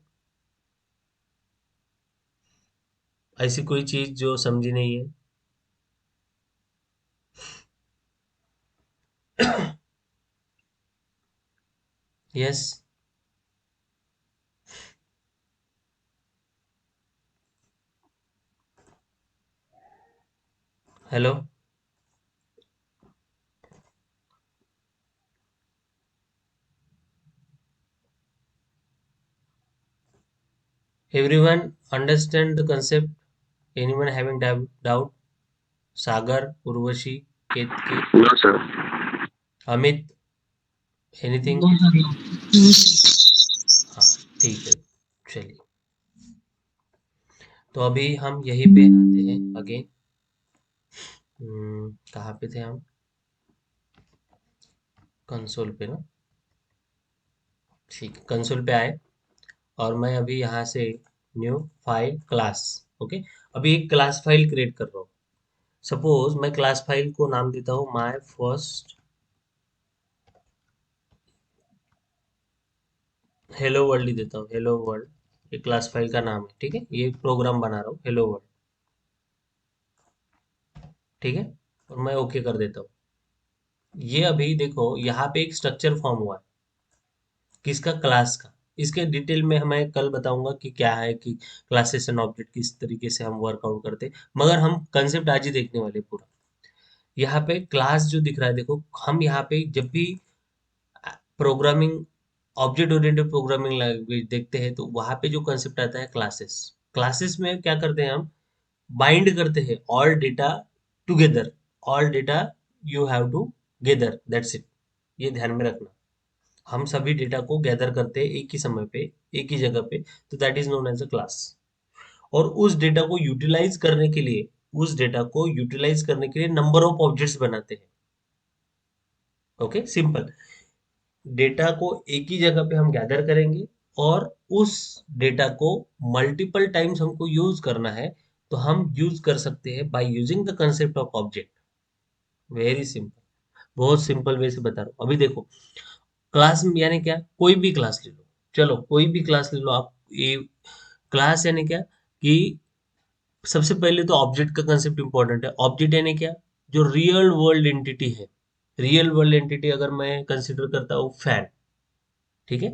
ऐसी कोई चीज जो समझी नहीं है? Yes, hello everyone, understand the concept? Anyone having doubt? Sagar, Urvashi, Ketaki, No, sir. Amit, anything? No, sir. हाँ, ठीक है, चलिए। तो अभी हम यहीं पे आते हैं अगेन। कहाँ पे थे हम? कंसोल पे ना? ठीक है, कंसोल पे आए और मैं अभी यहाँ से न्यू फाइल क्लास, ओके, अभी एक क्लास फाइल क्रिएट कर रहा हूँ। सपोज मैं क्लास फाइल को नाम देता हूँ माय फर्स्ट हेलो वर्ल्ड ही देता हूँ, हेलो वर्ल्ड, ये क्लास फाइल का नाम है। ठीक है, ये प्रोग्राम बना रहा हूँ हेलो वर्ल्ड। ठीक है, और मैं ओके कर देता हूँ। ये अभी देखो यहाँ पे एक स्ट्रक्चर फॉर्म हुआ है, किसका, क्लास का। इसके डिटेल में हमें कल बताऊंगा कि क्या है कि क्लासेस एंड ऑब्जेक्ट किस तरीके से हम वर्कआउट करते हैं, मगर हम कंसेप्ट आज ही देखने वाले पूरा। यहाँ पे क्लास जो दिख रहा है देखो, हम यहाँ पे जब भी programming, object oriented programming language देखते हैं तो वहां पे जो कंसेप्ट आता है क्लासेस। क्लासेस में क्या करते हैं हम, बाइंड करते हैं all data together, all data you have to gather, that's it. ये ध्यान में रखना, हम सभी डेटा को गैदर करते हैं एक ही समय पे, एक ही जगह पे, तो that is known as a class. और उस डेटा को यूटिलाइज करने के लिए, उस डेटा को यूटिलाइज करने के लिए नंबर ऑफ ऑब्जेक्ट्स बनाते हैं। Okay, simple. डेटा को एक ही जगह पे हम गैदर करेंगे, और उस डेटा को मल्टीपल टाइम्स हमको यूज करना है, तो हम यूज कर सकते हैं by using the concept of object. Very simple, बहुत सिंपल वे से बता रहा हूँ। अभी देखो, क्लास यानी क्या, कोई भी क्लास ले लो, चलो कोई भी क्लास ले लो आप। ये क्लास यानी क्या कि सबसे पहले तो ऑब्जेक्ट का कंसेप्ट इंपॉर्टेंट है। ऑब्जेक्ट यानी क्या, जो रियल वर्ल्ड एंटिटी है। रियल वर्ल्ड एंटिटी अगर मैं कंसिडर करता हूँ फैन, ठीक है,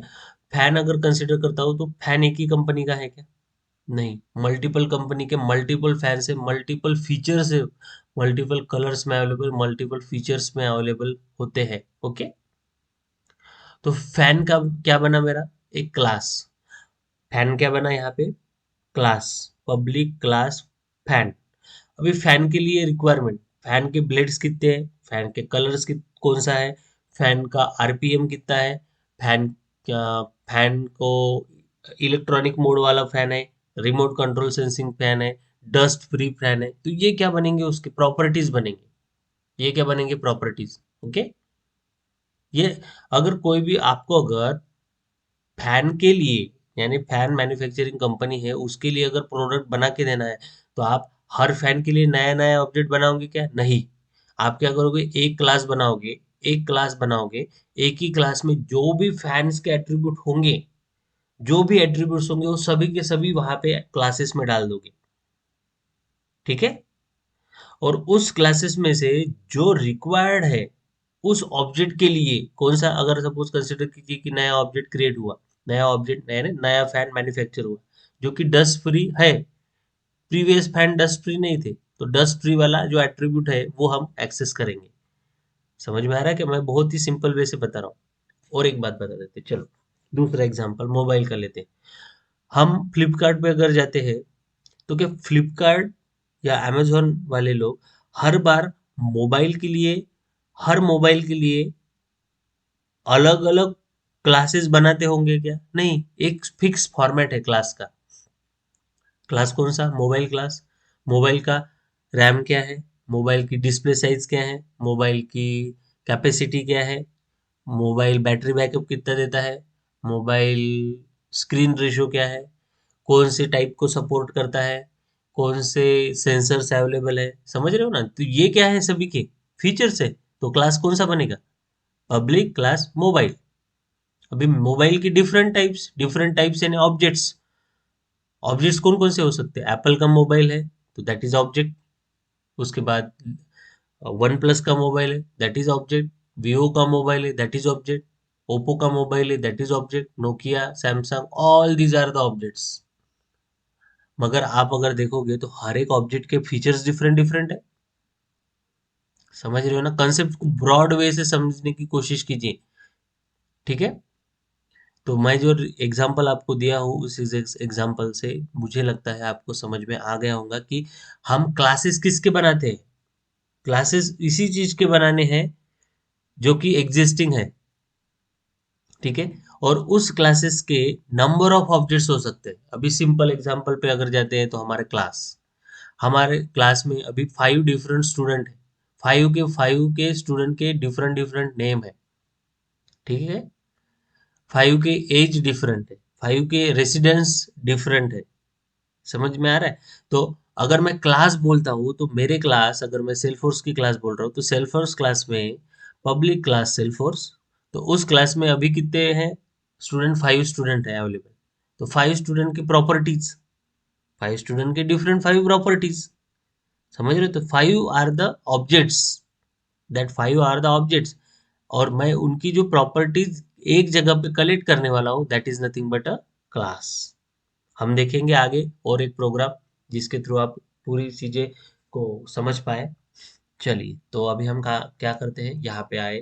फैन अगर कंसिडर करता हूँ तो फैन एक ही कंपनी का है क्या, नहीं, मल्टीपल कंपनी के मल्टीपल फैन से, मल्टीपल फीचर से, मल्टीपल कलर्स में अवेलेबल, मल्टीपल फीचर्स में अवेलेबल होते हैं। ओके, तो फैन का क्या बना मेरा, एक क्लास। फैन क्या बना यहाँ पे, क्लास, पब्लिक क्लास फैन। अभी फैन के लिए रिक्वायरमेंट, फैन के ब्लेड्स कितने हैं, फैन के कलर्स कौन सा है, फैन का आरपीएम कितना है, फैन क्या, फैन को इलेक्ट्रॉनिक मोड वाला फैन है, रिमोट कंट्रोल सेंसिंग फैन है, डस्ट फ्री फैन है, तो ये क्या बनेंगे, उसके प्रॉपर्टीज बनेंगे। ये क्या बनेंगे, प्रॉपर्टीज। ओके, ये अगर कोई भी आपको अगर फैन के लिए, यानी फैन मैन्युफैक्चरिंग कंपनी है उसके लिए अगर प्रोडक्ट बना के देना है, तो आप हर फैन के लिए नया नया ऑब्जेक्ट बनाओगे क्या, नहीं। आप क्या करोगे, एक क्लास बनाओगे, एक क्लास बनाओगे, एक ही क्लास में जो भी फैंस के एट्रीब्यूट होंगे, जो भी एट्रीब्यूट्स होंगे वो सभी के सभी वहां पे क्लासेस में डाल दोगे। ठीक है, और उस क्लासेस में से जो रिक्वायर्ड है उस ऑब्जेक्ट के लिए, कौन सा, अगर सपोज कंसिडर कीजिए कि नया ऑब्जेक्ट क्रिएट हुआ, नया ऑब्जेक्ट, नया नया फैन मैन्युफैक्चर हुआ जो कि डस्ट फ्री है, प्रीवियस फैन डस्ट फ्री नहीं थे, तो डस्ट फ्री वाला जो एट्रीब्यूट है वो हम एक्सेस करेंगे। समझ में आ रहा है कि मैं बहुत ही सिंपल वे से बता रहा हूँ। और एक बात बता देते, चलो दूसरा एग्जांपल मोबाइल का लेते हैं। हम फ्लिपकार्ट पे अगर जाते हैं, तो क्या फ्लिपकार्ट या अमेजोन वाले लोग हर बार मोबाइल के लिए, हर मोबाइल के लिए अलग अलग क्लासेस बनाते होंगे क्या, नहीं, एक फिक्स फॉर्मेट है क्लास का। क्लास कौन सा, मोबाइल क्लास। मोबाइल का रैम क्या है, मोबाइल की डिस्प्ले साइज क्या है, मोबाइल की कैपेसिटी क्या है, मोबाइल बैटरी बैकअप कितना देता है, मोबाइल स्क्रीन रेशियो क्या है, कौन से टाइप को सपोर्ट करता है, कौन से सेंसर्स अवेलेबल है, समझ रहे हो ना, तो ये क्या है, सभी के फीचर्स है। तो क्लास कौन सा बनेगा, पब्लिक क्लास मोबाइल। अभी मोबाइल की डिफरेंट टाइप्स यानी ऑब्जेक्ट्स। ऑब्जेक्ट्स कौन कौन से हो सकते हैं, एप्पल का मोबाइल है तो दैट इज ऑब्जेक्ट। उसके बाद वन प्लस का मोबाइल है, दैट इज ऑब्जेक्ट। वीवो का मोबाइल है, दैट इज ऑब्जेक्ट। ओप्पो का मोबाइल है, that is object. Nokia, Samsung, all these are the objects. मगर आप अगर देखोगे तो हर एक ऑब्जेक्ट के फीचर्स डिफरेंट डिफरेंट है। समझ रहे हो ना, कंसेप्ट को ब्रॉड वे से समझने की कोशिश कीजिए। ठीक है, तो मैं जो एग्जांपल आपको दिया हूँ उस एग्जांपल से मुझे लगता है आपको समझ में आ गया होगा कि हम क्लासेस किसके बनाते हैं। क्लासेस इसी चीज के बनाने हैं जो कि एग्जिस्टिंग है। ठीक है, और उस क्लासेस के नंबर ऑफ ऑब्जेक्ट्स हो सकते हैं। अभी सिंपल एग्जांपल पे अगर जाते हैं तो हमारे क्लास में अभी 5 डिफरेंट स्टूडेंट है। 5 के स्टूडेंट के डिफरेंट डिफरेंट नेम है। ठीक है, 5 के एज डिफरेंट है, 5 के रेसिडेंस डिफरेंट है। समझ में आ रहा है, तो अगर मैं क्लास बोलता हूँ तो मेरे क्लास, अगर मैं सेल्फोर्स की क्लास बोल रहा हूँ तो सेल्फोर्स क्लास में, पब्लिक क्लास सेल्फोर्स, तो उस क्लास में अभी कितने हैं स्टूडेंट, 5 स्टूडेंट है अवेलेबल। तो 5 स्टूडेंट की प्रॉपर्टीज, 5 स्टूडेंट के डिफरेंट 5 प्रॉपर्टीज। समझ रहे हो, तो 5 are the objects. That 5 are the objects, और मैं उनकी जो प्रॉपर्टीज एक जगह पे कलेक्ट करने वाला हूँ, that is nothing but a class. हम देखेंगे आगे और एक प्रोग्राम जिसके थ्रू आप पूरी चीजें को समझ पाए। चलिए, तो अभी हम क्या करते हैं, यहाँ पे आए।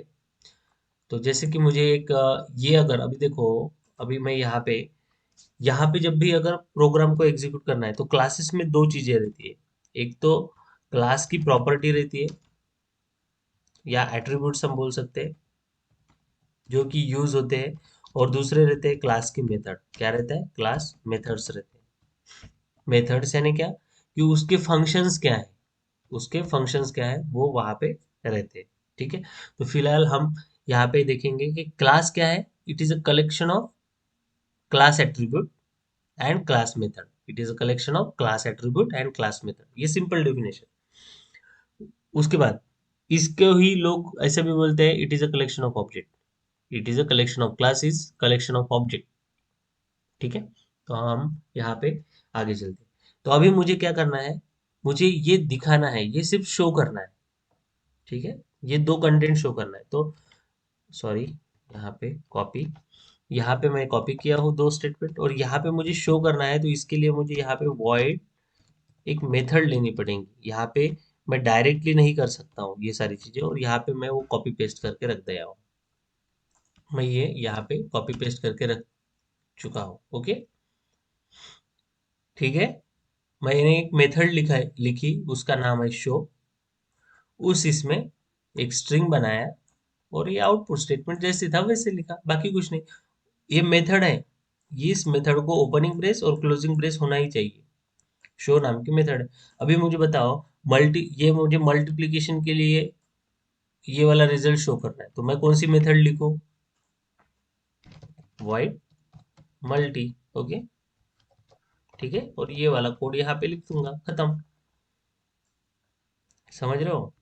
तो जैसे कि मुझे एक ये अगर अभी देखो, अभी मैं यहाँ पे जब भी अगर प्रोग्राम को एग्जीक्यूट करना है तो क्लासेस में दो चीजें रहती है। एक तो क्लास की प्रॉपर्टी रहती है, या एट्रीब्यूट्स हम बोल सकते हैं, जो कि यूज होते हैं। और दूसरे रहते हैं क्लास की मेथड। क्या रहता है? क्लास मेथड्स रहते हैं। मेथड्स यानी क्या, कि उसके फंक्शंस क्या है, उसके फंक्शंस क्या है वो वहां पे रहते हैं। ठीक है, तो फिलहाल हम यहाँ पे देखेंगे कि क्लास क्या है। It is a collection of class attribute and class method. It is a collection of class attribute and class method, ये सिंपल डेफिनेशन। उसके बाद इसको ही लोग ऐसे भी बोलते हैं, it is a collection of object. It is a collection of class is collection of object. ठीक है, तो हम यहाँ पे आगे चलते हैं। तो अभी मुझे क्या करना है, मुझे ये दिखाना है, ये सिर्फ शो करना है। ठीक है, ये दो कंटेंट शो करना है। तो सॉरी, यहाँ पे कॉपी, यहाँ पे मैं कॉपी किया हूँ दो स्टेटमेंट, और यहाँ पे मुझे शो करना है, तो इसके लिए मुझे यहाँ पे वॉइड एक मेथड लेनी पड़ेगी। यहाँ पे मैं डायरेक्टली नहीं कर सकता हूँ ये सारी चीजें, और यहाँ पे मैं वो कॉपी पेस्ट करके रख दिया हूँ। मैं ये यहाँ पे कॉपी पेस्ट करके रख चुका हूँ। ओके, ठीक है। मैंने एक मेथड लिखी, उसका नाम है शो। उस इसमें एक स्ट्रिंग बनाया, और ये आउटपुट स्टेटमेंट जैसे था वैसे लिखा, बाकी कुछ नहीं। ये मेथड है, ये इस मेथड को ओपनिंग ब्रेस और क्लोजिंग ब्रेस होना ही चाहिए। शो नाम की मेथड है। अभी मुझे बताओ, ये मुझे मल्टीप्लिकेशन के लिए ये वाला रिजल्ट शो करना है, तो मैं कौन सी मेथड लिखूं? Void multi. ओके, ठीक है, और ये वाला कोड यहाँ पे लिख दूंगा, खत्म। समझ रहे हो?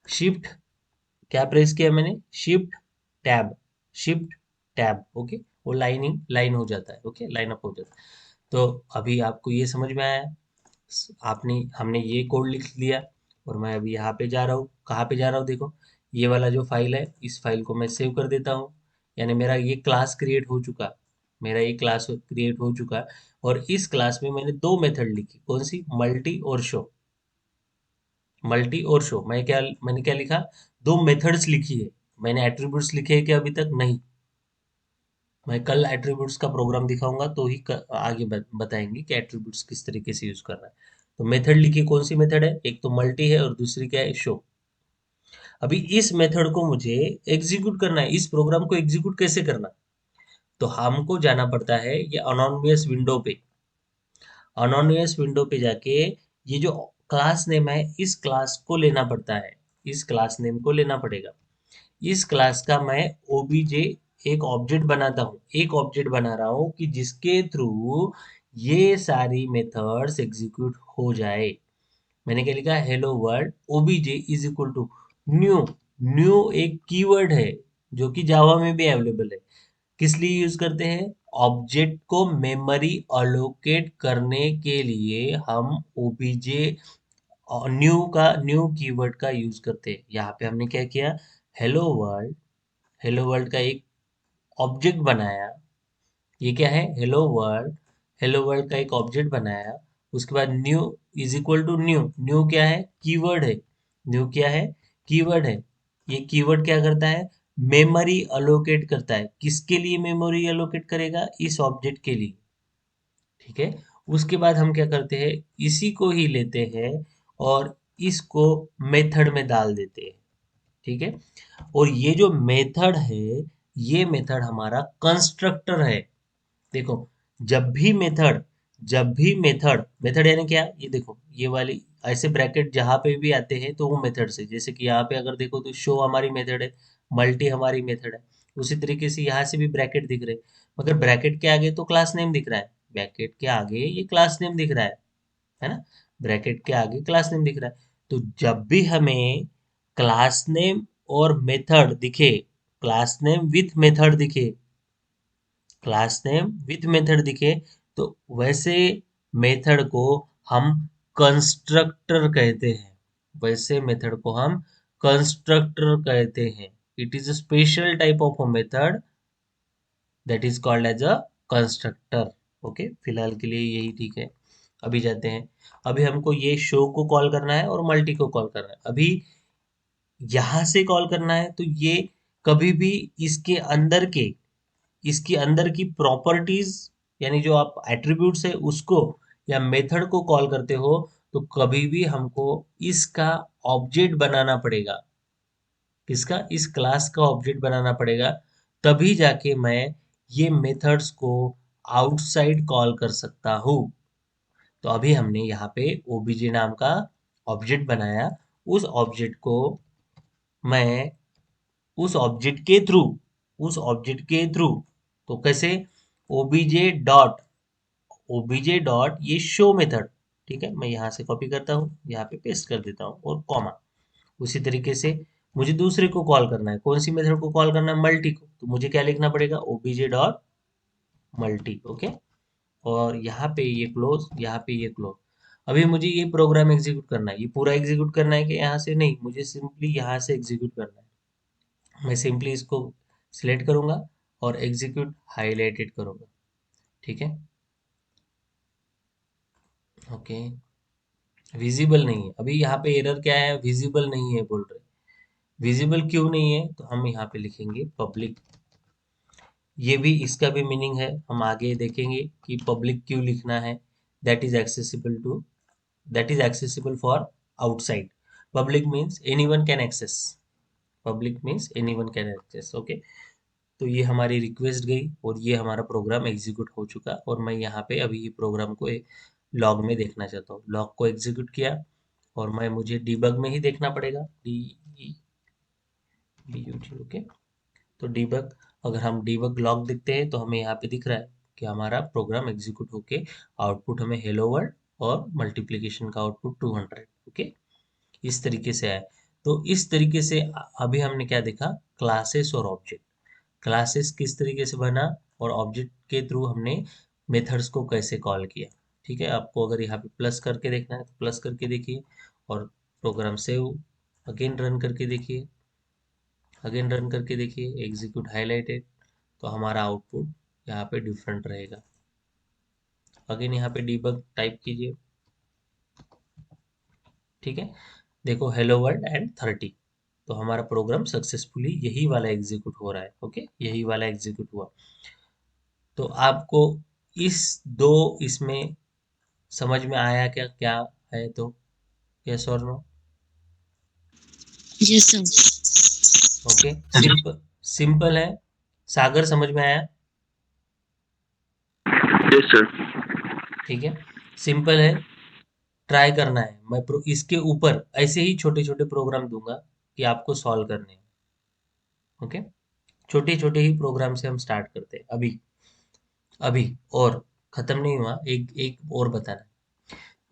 शिफ्ट क्या प्रेस किया मैंने? Shift tab, shift tab. Okay, वो लाइनिंग लाइन हो जाता है। ओके, लाइन अप हो जाता है। तो अभी आपको ये समझ में आया, आपने हमने ये कोड लिख लिया, और मैं अभी यहाँ पे जा रहा हूँ। कहाँ पे जा रहा हूँ? देखो, ये वाला जो फाइल है, इस फाइल को मैं सेव कर देता हूँ। यानी मेरा ये क्लास क्रिएट हो चुका, मेरा ये क्लास क्रिएट हो चुका। और इस क्लास में मैंने दो मेथड लिखी, कौन सी? मल्टी और शो। मल्टी और शो, मैंने क्या लिखा? दो मेथड्स लिखी है। मैंने एट्रीब्यूट्स लिखे हैं क्या अभी तक? नहीं। मैं कल एट्रीब्यूट्स का प्रोग्राम दिखाऊंगा, तो ही आगे बताएंगे कि एट्रीब्यूट्स किस तरीके से यूज करना है। तो मेथड लिखी, कौन सी मेथड है? एक तो मल्टी है और दूसरी क्या है? शो। अभी इस मेथड को मुझे एग्जीक्यूट करना है, इस प्रोग्राम को एग्जीक्यूट कैसे करना? तो हमको जाना पड़ता है ये अनोनिमस विंडो पे। अनोनिमस विंडो पे जाके ये जो क्लास नेम है, इस क्लास को लेना पड़ता है, इस क्लास नेम को लेना पड़ेगा। इस क्लास का मैं ओबीजे एक ऑब्जेक्ट बनाता हूँ, एक ऑब्जेक्ट बना रहा हूँ कि जिसके थ्रू ये सारी मेथड्स एग्जीक्यूट हो जाए। मैंने क्या लिखा? Hello world OBJ is equal to new. New एक कीवर्ड है जो कि जावा में भी अवेलेबल है। किस लिए यूज करते हैं? ऑब्जेक्ट को मेमोरी अलोकेट करने के लिए हम ओबीजे न्यू कीवर्ड का यूज करते हैं। यहाँ पे हमने क्या किया? हेलो वर्ल्ड, हेलो वर्ल्ड का एक ऑब्जेक्ट बनाया। ये क्या है? हेलो वर्ल्ड, हेलो वर्ल्ड का एक ऑब्जेक्ट बनाया। उसके बाद new is equal to new. New क्या है? कीवर्ड है। न्यू क्या है? कीवर्ड है। ये कीवर्ड क्या करता है? मेमोरी अलोकेट करता है। किसके लिए मेमोरी अलोकेट करेगा? इस ऑब्जेक्ट के लिए। ठीक है, उसके बाद हम क्या करते हैं, इसी को ही लेते हैं और इसको मेथड में डाल देते हैं। ठीक है, और ये जो मेथड है, ये मेथड हमारा कंस्ट्रक्टर है। देखो, जब भी मेथड मेथड यानी क्या, ये देखो, ये वाली ऐसे ब्रैकेट जहां पे भी आते हैं तो वो मेथड से, जैसे कि यहाँ पे अगर देखो तो शो हमारी मेथड है, मल्टी हमारी मेथड है। उसी तरीके से यहाँ से भी ब्रैकेट दिख रहे हैं, मगर ब्रैकेट के आगे तो क्लास नेम दिख रहा है। ब्रैकेट के आगे ये क्लास नेम दिख रहा है ना? ब्रैकेट के आगे क्लास नेम दिख रहा है। तो जब भी हमें क्लास नेम और मेथड दिखे, क्लास नेम विथ मेथड दिखे, क्लास नेम विथ मेथड दिखे, तो वैसे मेथड को हम कंस्ट्रक्टर कहते हैं, वैसे मेथड को हम कंस्ट्रक्टर कहते हैं। It is a special type of a method that is called as a constructor. Okay, फिलहाल के लिए यही ठीक है। अभी जाते हैं, अभी हमको ये शो को कॉल करना है और मल्टी को कॉल करना है। अभी यहां से कॉल करना है तो ये कभी भी इसके अंदर के इसकी अंदर की प्रॉपर्टीज, यानी जो आप एट्रीब्यूट्स है उसको या मेथड को कॉल करते हो, तो कभी भी हमको इसका ऑब्जेक्ट बनाना पड़ेगा। किसका? इस क्लास का ऑब्जेक्ट बनाना पड़ेगा, तभी जाके मैं ये मेथड्स को आउटसाइड कॉल कर सकता हूँ। तो अभी हमने यहाँ पे ओबीजे नाम का ऑब्जेक्ट बनाया, उस ऑब्जेक्ट को मैं उस ऑब्जेक्ट के थ्रू तो कैसे? ओबीजे डॉट ये शो मेथड, ठीक है, मैं यहाँ से कॉपी करता हूँ, यहाँ पे पेस्ट कर देता हूँ और कॉमा। उसी तरीके से मुझे दूसरे को कॉल करना है, कौन सी मेथड को कॉल करना है? मल्टी को, तो मुझे क्या लिखना पड़ेगा? OBJ dot multi. ओके, और यहाँ पे ये क्लोज, यहाँ पे ये क्लोज। अभी मुझे ये प्रोग्राम एग्जीक्यूट करना है, ये पूरा एग्जीक्यूट करना है कि यहाँ से? नहीं, मुझे सिंपली यहाँ से एग्जीक्यूट करना है। मैं सिंपली इसको सिलेक्ट करूंगा और एग्जीक्यूट हाईलाइटेड करूंगा, ठीक है। ओके, विजिबल नहीं है, अभी यहाँ पे एरर क्या है? विजिबल नहीं है बोल रहे। विजिबल क्यों नहीं है? तो हम यहाँ पे लिखेंगे पब्लिक। ये भी, इसका भी मीनिंग है, हम आगे देखेंगे कि पब्लिक क्यों लिखना है। That is accessible to that is accessible for outside. Public means anyone can access. Okay. तो ये हमारी रिक्वेस्ट गई और ये हमारा प्रोग्राम एग्जीक्यूट हो चुका, और मैं यहाँ पे अभी ये प्रोग्राम को लॉग में देखना चाहता हूँ। लॉग को एग्जीक्यूट किया और मैं मुझे डीबग में ही देखना पड़ेगा, D B U T. Okay, तो डीबग, अगर हम डीबग लॉग देखते हैं तो हमें यहाँ पे दिख रहा है कि हमारा प्रोग्राम एग्जीक्यूट होके आउटपुट हमें हेलो वर्ल्ड और मल्टीप्लिकेशन का आउटपुट 200। ओके, इस तरीके से आया। तो इस तरीके से अभी हमने क्या देखा? क्लासेस और ऑब्जेक्ट। क्लासेस किस तरीके से बना और ऑब्जेक्ट के थ्रू हमने मेथड्स को कैसे कॉल किया। ठीक है, आपको अगर यहाँ पे प्लस करके देखना है तो प्लस करके देखिए, और प्रोग्राम सेव अगेन रन करके देखिए, एग्जीक्यूट हाईलाइटेड, तो हमारा आउटपुट यहाँ पे डिफरेंट रहेगा। अगेन यहाँ पे डीबग टाइप कीजिए, ठीक है, देखो हेलो वर्ल्ड एंड 30, तो हमारा प्रोग्राम सक्सेसफुली यही वाला एग्जीक्यूट हो रहा है। ओके, यही वाला एग्जीक्यूट हुआ। तो आपको इस दो इसमें समझ में आया क्या क्या है? तो यस और no? Yes sir. Okay, simple simple है। सागर समझ में आया? Yes sir. ठीक है, सिंपल है। ट्राई करना है, मैं इसके ऊपर ऐसे ही छोटे छोटे प्रोग्राम दूंगा कि आपको सॉल्व करने हैं। ओके, छोटे छोटे ही प्रोग्राम से हम स्टार्ट करते हैं अभी। अभी और खत्म नहीं हुआ, एक एक और बताना है।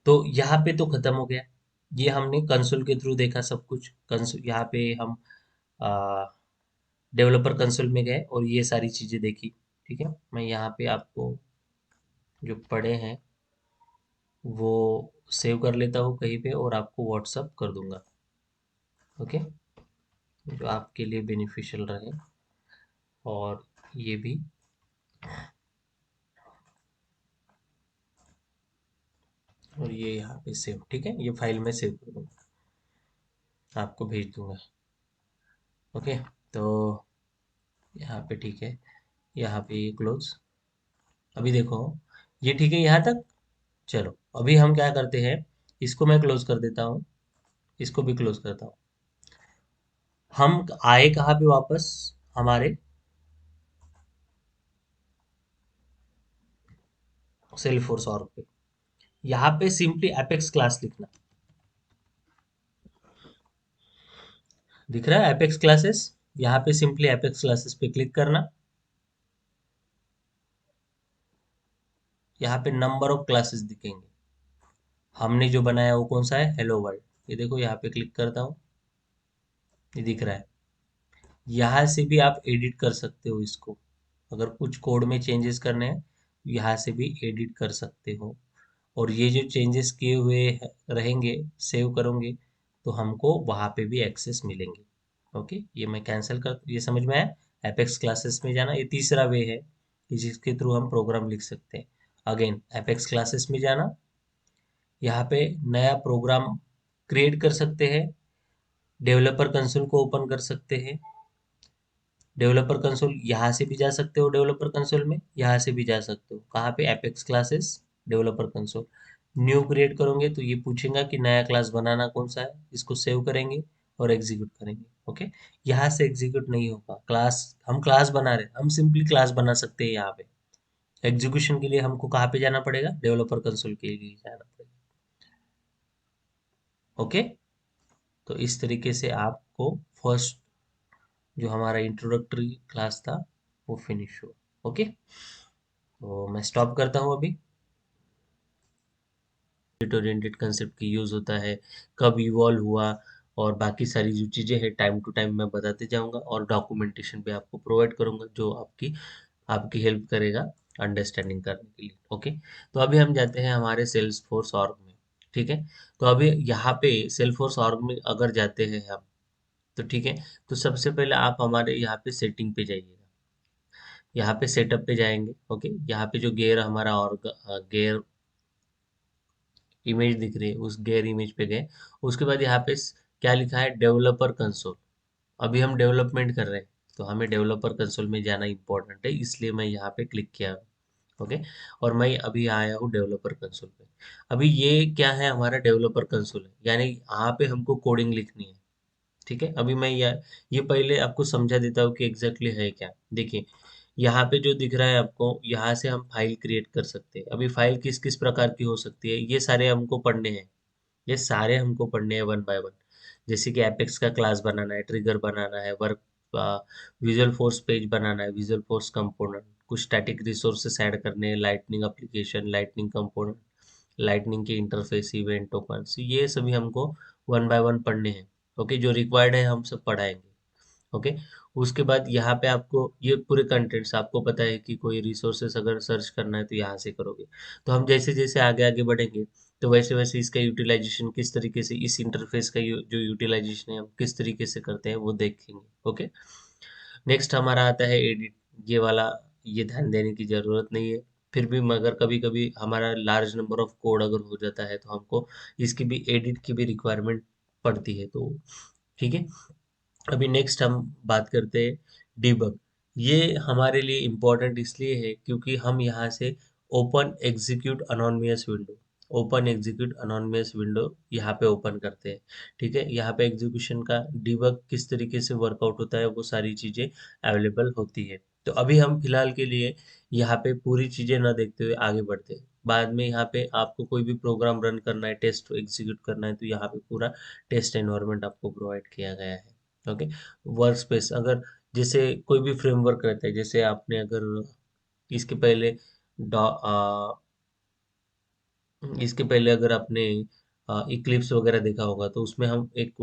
तो यहाँ पे तो खत्म हो गया, ये हमने कंसोल के थ्रू देखा सब कुछ। कंसोल, यहाँ पे हम डेवलपर कंसोल में गए और ये सारी चीजें देखी। ठीक है, मैं यहाँ पे आपको जो पढ़े हैं वो सेव कर लेता हूँ कहीं पे और आपको व्हाट्सअप कर दूंगा। ओके, जो आपके लिए बेनिफिशियल रहे। और ये भी, और ये यहाँ पे सेव, ठीक है, ये फाइल में सेव कर दूंगा, आपको भेज दूंगा। ओके, तो यहाँ पे ठीक है, यहाँ पे ये क्लोज। अभी देखो, ये ठीक है यहाँ तक। चलो, अभी हम क्या करते हैं, इसको मैं क्लोज कर देता हूँ, इसको भी क्लोज करता हूँ। हम आए कहाँ पे वापस? हमारे सेल फोर्स और पे। यहाँ पे सिंपली एपेक्स क्लास लिखना, दिख रहा है एपेक्स क्लासेस? यहाँ पे सिंपली एपेक्स क्लासेस पे क्लिक करना। यहाँ पे नंबर ऑफ क्लासेस दिखेंगे। हमने जो बनाया वो कौन सा है? Hello world. ये देखो, यहाँ पे क्लिक करता हूँ, ये दिख रहा है। यहाँ से भी आप एडिट कर सकते हो इसको, अगर कुछ कोड में चेंजेस करने हैं यहाँ से भी एडिट कर सकते हो। और ये जो चेंजेस किए हुए रहेंगे, सेव करोगे तो हमको वहाँ पे भी एक्सेस मिलेंगे। ओके, ये मैं कैंसिल कर, ये समझ में आया? एपेक्स क्लासेस में जाना, ये तीसरा वे है कि जिसके थ्रू हम प्रोग्राम लिख सकते हैं। अगेन एपेक्स क्लासेस में जाना, यहाँ पे नया प्रोग्राम क्रिएट कर सकते हैं, डेवलपर कंसोल को ओपन कर सकते हैं। डेवलपर कंसोल यहाँ से भी जा सकते हो, डेवलपर कंसोल में यहाँ से भी जा सकते हो। कहाँ पे? Apex classes, developer console. New create करोगे तो ये पूछेगा कि नया क्लास बनाना कौन सा है, इसको सेव करेंगे और एग्जीक्यूट करेंगे। ओके, यहाँ से एग्जीक्यूट नहीं होगा, क्लास हम क्लास बना रहे हैं, हम सिंपली क्लास बना सकते हैं। यहाँ पे एग्जीक्यूशन के लिए हमको कहाँ पे जाना पड़ेगा? डेवलपर कंसोल के लिए जाना पड़ेगा। ओके, तो इस तरीके से आपको फर्स्ट जो हमारा इंट्रोडक्टरी क्लास था वो फिनिश हुआ। ओके, तो मैं स्टॉप करता हूँ अभी। ऑब्जेक्ट ओरिएंटेड कंसेप्ट की यूज होता है, कब इवॉल्व हुआ, और बाकी सारी जो चीजें हैं टाइम टू टाइम मैं बताते जाऊंगा, और डॉक्यूमेंटेशन भी आपको प्रोवाइड करूंगा जो आपकी आपकी हेल्प करेगा अंडरस्टैंडिंग करने के लिए। ओके, तो अभी हम जाते हैं हमारे सेल्स फोर्स ऑर्ग में। ठीक है, तो अभी यहाँ पे सेल्स फोर्स ऑर्ग में अगर जाते हैं हम, तो ठीक है, तो सबसे पहले आप हमारे यहाँ पे सेटिंग पे जाइएगा। यहाँ पे सेटअप पे जाएंगे। ओके, यहाँ पे जो गेयर हमारा ऑर्ग गेयर इमेज दिख रही है, उस गेयर इमेज पे गए। उसके बाद यहाँ पे क्या लिखा है? Developer console. अभी हम डेवलपमेंट कर रहे हैं, तो हमें डेवलपर कंसोल में जाना इंपॉर्टेंट है, इसलिए मैं यहाँ पे क्लिक किया। ओके, और मैं अभी आया हूँ डेवलपर कंसोल पे। अभी ये क्या है? हमारा डेवलपर कंसोल है, यानी यहाँ पे हमको कोडिंग लिखनी है। ठीक है, अभी मैं ये पहले आपको समझा देता हूँ कि एग्जैक्टली है क्या। देखिए, यहाँ पे जो दिख रहा है आपको, यहाँ से हम फाइल क्रिएट कर सकते हैं। अभी फाइल किस किस प्रकार की हो सकती है, ये सारे हमको पढ़ने हैं। ये सारे हमको पढ़ने हैं वन बाय वन। जैसे कि एपेक्स का क्लास बनाना है, ट्रिगर बनाना है, वर्क विजुअल फोर्स पेज बनाना है, विजुअल फोर्स कंपोनेंट, कुछ स्टैटिक रिसोर्सेस ऐड करने हैं, lightning application, lightning component, lightning के इंटरफेस, इवेंट टोकन्स, ये सभी हमको वन बाय वन पढ़ने हैं। ओके, जो रिक्वायर्ड है हम सब पढ़ाएंगे। ओके, उसके बाद यहाँ पे आपको ये पूरे कंटेंट्स, आपको पता है कि कोई रिसोर्सेस अगर सर्च करना है तो यहाँ से करोगे। तो हम जैसे जैसे आगे आगे बढ़ेंगे, तो वैसे वैसे इसका यूटिलाइजेशन किस तरीके से, इस इंटरफेस का जो यूटिलाइजेशन है हम किस तरीके से करते हैं वो देखेंगे। ओके, नेक्स्ट हमारा आता है एडिट। ये वाला, ये ध्यान देने की जरूरत नहीं है। फिर भी मगर कभी कभी हमारा लार्ज नंबर ऑफ कोड अगर हो जाता है तो हमको इसकी भी एडिट की भी रिक्वायरमेंट पड़ती है, तो ठीक है। अभी नेक्स्ट हम बात करते हैं डिबग। ये हमारे लिए इम्पोर्टेंट इसलिए है क्योंकि हम यहाँ से ओपन एग्जीक्यूट अनोनिमस विंडो यहाँ पे ओपन करते हैं। ठीक है, यहाँ पे एग्जीक्यूशन का डिबग किस तरीके से वर्कआउट होता है वो सारी चीज़ें अवेलेबल होती है। तो अभी हम फिलहाल के लिए यहाँ पे पूरी चीज़ें ना देखते हुए आगे बढ़ते हैं। बाद में यहाँ पे आपको कोई भी प्रोग्राम रन करना है, टेस्ट एग्जीक्यूट करना है, तो यहाँ पे पूरा टेस्ट एनवायरनमेंट आपको प्रोवाइड किया गया है। ओके, वर्क स्पेस, अगर जैसे कोई भी फ्रेमवर्क रहता है, जैसे आपने अगर इसके पहले इसके पहले अगर आपने इक्लिप्स वगैरह देखा होगा, तो उसमें हम एक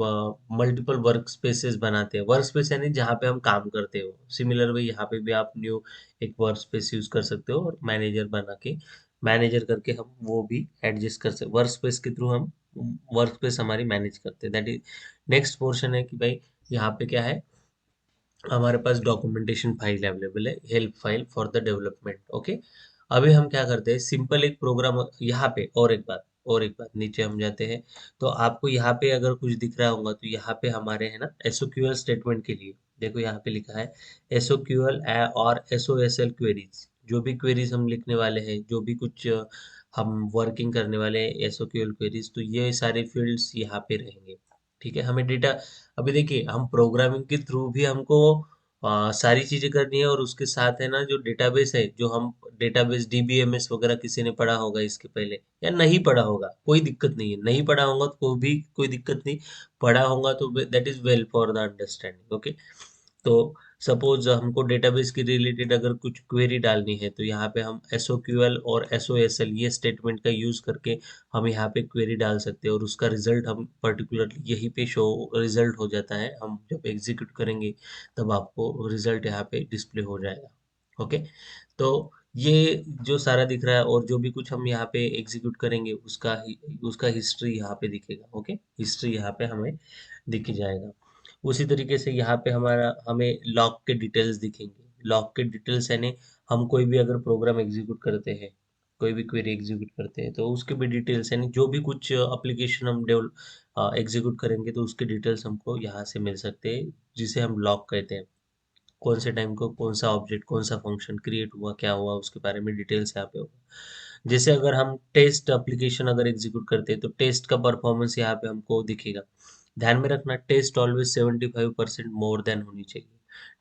मल्टीपल वर्क स्पेसेस बनाते हैं। वर्क स्पेस यानी जहाँ पे हम काम करते हो, सिमिलर वे यहाँ पे भी आप न्यू एक वर्क स्पेस यूज कर सकते हो, और मैनेजर बना के, मैनेजर करके हम वो भी एडजस्ट कर सकते, वर्क स्पेस के थ्रू हम वर्क स्पेस हमारी मैनेज करते हैं। दैट इज नेक्स्ट पोर्शन है कि भाई यहाँ पे क्या है, हमारे पास डॉक्यूमेंटेशन फाइल अवेलेबल है, help file for the development. Okay, अभी हम क्या करते हैं, सिंपल एक प्रोग्राम यहाँ पे, और एक बात नीचे हम जाते हैं, तो आपको यहाँ पे अगर कुछ दिख रहा होगा, तो यहाँ पे हमारे है ना एसओक्यूएल स्टेटमेंट के लिए, देखो यहाँ पे लिखा है एसओक्यूएल और एसओएसएल क्वेरीज। जो भी क्वेरीज हम लिखने वाले हैं, जो भी कुछ हम वर्किंग करने वाले हैं एसओक्यूएल क्वेरीज, तो ये सारे फील्ड्स यहाँ पे रहेंगे। ठीक है, हमें डेटा, अभी देखिए हम प्रोग्रामिंग के थ्रू भी हमको सारी चीजें करनी है, और उसके साथ है ना जो डेटाबेस है, जो हम डेटाबेस डीबीएमएस वगैरह किसी ने पढ़ा होगा इसके पहले, या नहीं पढ़ा होगा कोई दिक्कत नहीं है, नहीं पढ़ा होगा तो कोई दिक्कत नहीं, पढ़ा होगा तो that is well for the understanding. Okay, तो सपोज हमको डेटाबेस के रिलेटेड अगर कुछ क्वेरी डालनी है, तो यहाँ पे हम एसओक्यूएल और एसओएसएल ये स्टेटमेंट का यूज करके हम यहाँ पे क्वेरी डाल सकते हैं, और उसका रिजल्ट हम पर्टिकुलरली यहीं पे शो रिजल्ट हो जाता है। हम जब एग्जीक्यूट करेंगे तब आपको रिजल्ट यहाँ पे डिस्प्ले हो जाएगा। ओके, तो ये जो सारा दिख रहा है और जो भी कुछ हम यहाँ पे एग्जीक्यूट करेंगे उसका हिस्ट्री यहाँ पे दिखेगा। ओके, हिस्ट्री यहाँ पे हमें दिख जाएगा। उसी तरीके से यहाँ पे हमारा हमें लॉग के डिटेल्स दिखेंगे। लॉग के डिटेल्स यानी हम कोई भी अगर प्रोग्राम एग्जीक्यूट करते हैं, कोई भी क्वेरी एग्जीक्यूट करते हैं तो उसके भी डिटेल्स यानी जो भी कुछ एप्लीकेशन हम डेवलप एग्जीक्यूट करेंगे तो उसके डिटेल्स हमको यहाँ से मिल सकते हैं, जिसे हम लॉग कहते हैं। कौन से टाइम को कौन सा ऑब्जेक्ट कौन सा फंक्शन क्रिएट हुआ, क्या हुआ, उसके बारे में डिटेल्स यहाँ पे होगा। जैसे अगर हम टेस्ट एप्लीकेशन अगर एग्जीक्यूट करते हैं तो टेस्ट का परफॉर्मेंस यहाँ पे हमको दिखेगा। ध्यान में रखना, टेस्ट ऑलवेज 75% मोर देन होनी चाहिए।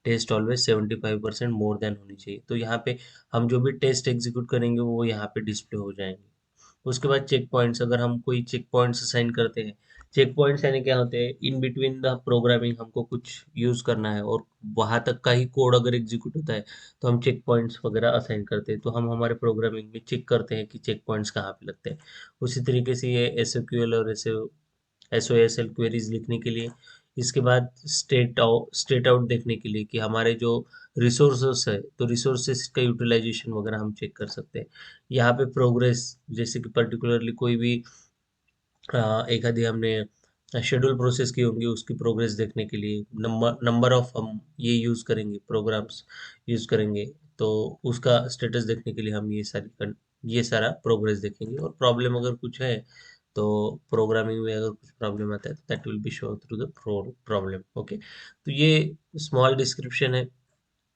टेस्ट ऑलवेज 75% मोर देन होनी चाहिए। तो यहाँ पे हम जो भी टेस्ट एग्जीक्यूट करेंगे वो यहाँ पे डिस्प्ले हो जाएंगे। उसके बाद चेक पॉइंट्स, अगर हम कोई चेक पॉइंट्स असाइन करते हैं, चेक पॉइंट्स यानी क्या होते हैं, इन बिटवीन द प्रोग्रामिंग हमको कुछ यूज करना है और वहां तक का ही कोड अगर एग्जीक्यूट होता है तो हम चेक पॉइंट्स वगैरह असाइन करते हैं। तो हम हमारे प्रोग्रामिंग में चेक करते हैं कि चेक पॉइंट्स कहाँ पे लगते हैं। उसी तरीके से ये एसक्यूएल और एसओएसएल क्वेरीज लिखने के लिए। इसके बाद स्टेट आउट देखने के लिए कि हमारे जो रिसोर्सेस है तो रिसोर्सेस का यूटिलाइजेशन वगैरह हम चेक कर सकते हैं। यहाँ पे प्रोग्रेस, जैसे कि पर्टिकुलरली कोई भी एक आधी हमने शेड्यूल प्रोसेस की होंगी उसकी प्रोग्रेस देखने के लिए, नंबर नंबर ऑफ हम ये यूज़ करेंगे, प्रोग्राम्स यूज़ करेंगे तो उसका स्टेटस देखने के लिए हम ये सारा प्रोग्रेस देखेंगे। और प्रॉब्लम अगर कुछ है तो प्रोग्रामिंग में अगर कुछ प्रॉब्लम आता है तो that will be show through the problem. Okay, तो ये स्मॉल डिस्क्रिप्शन है।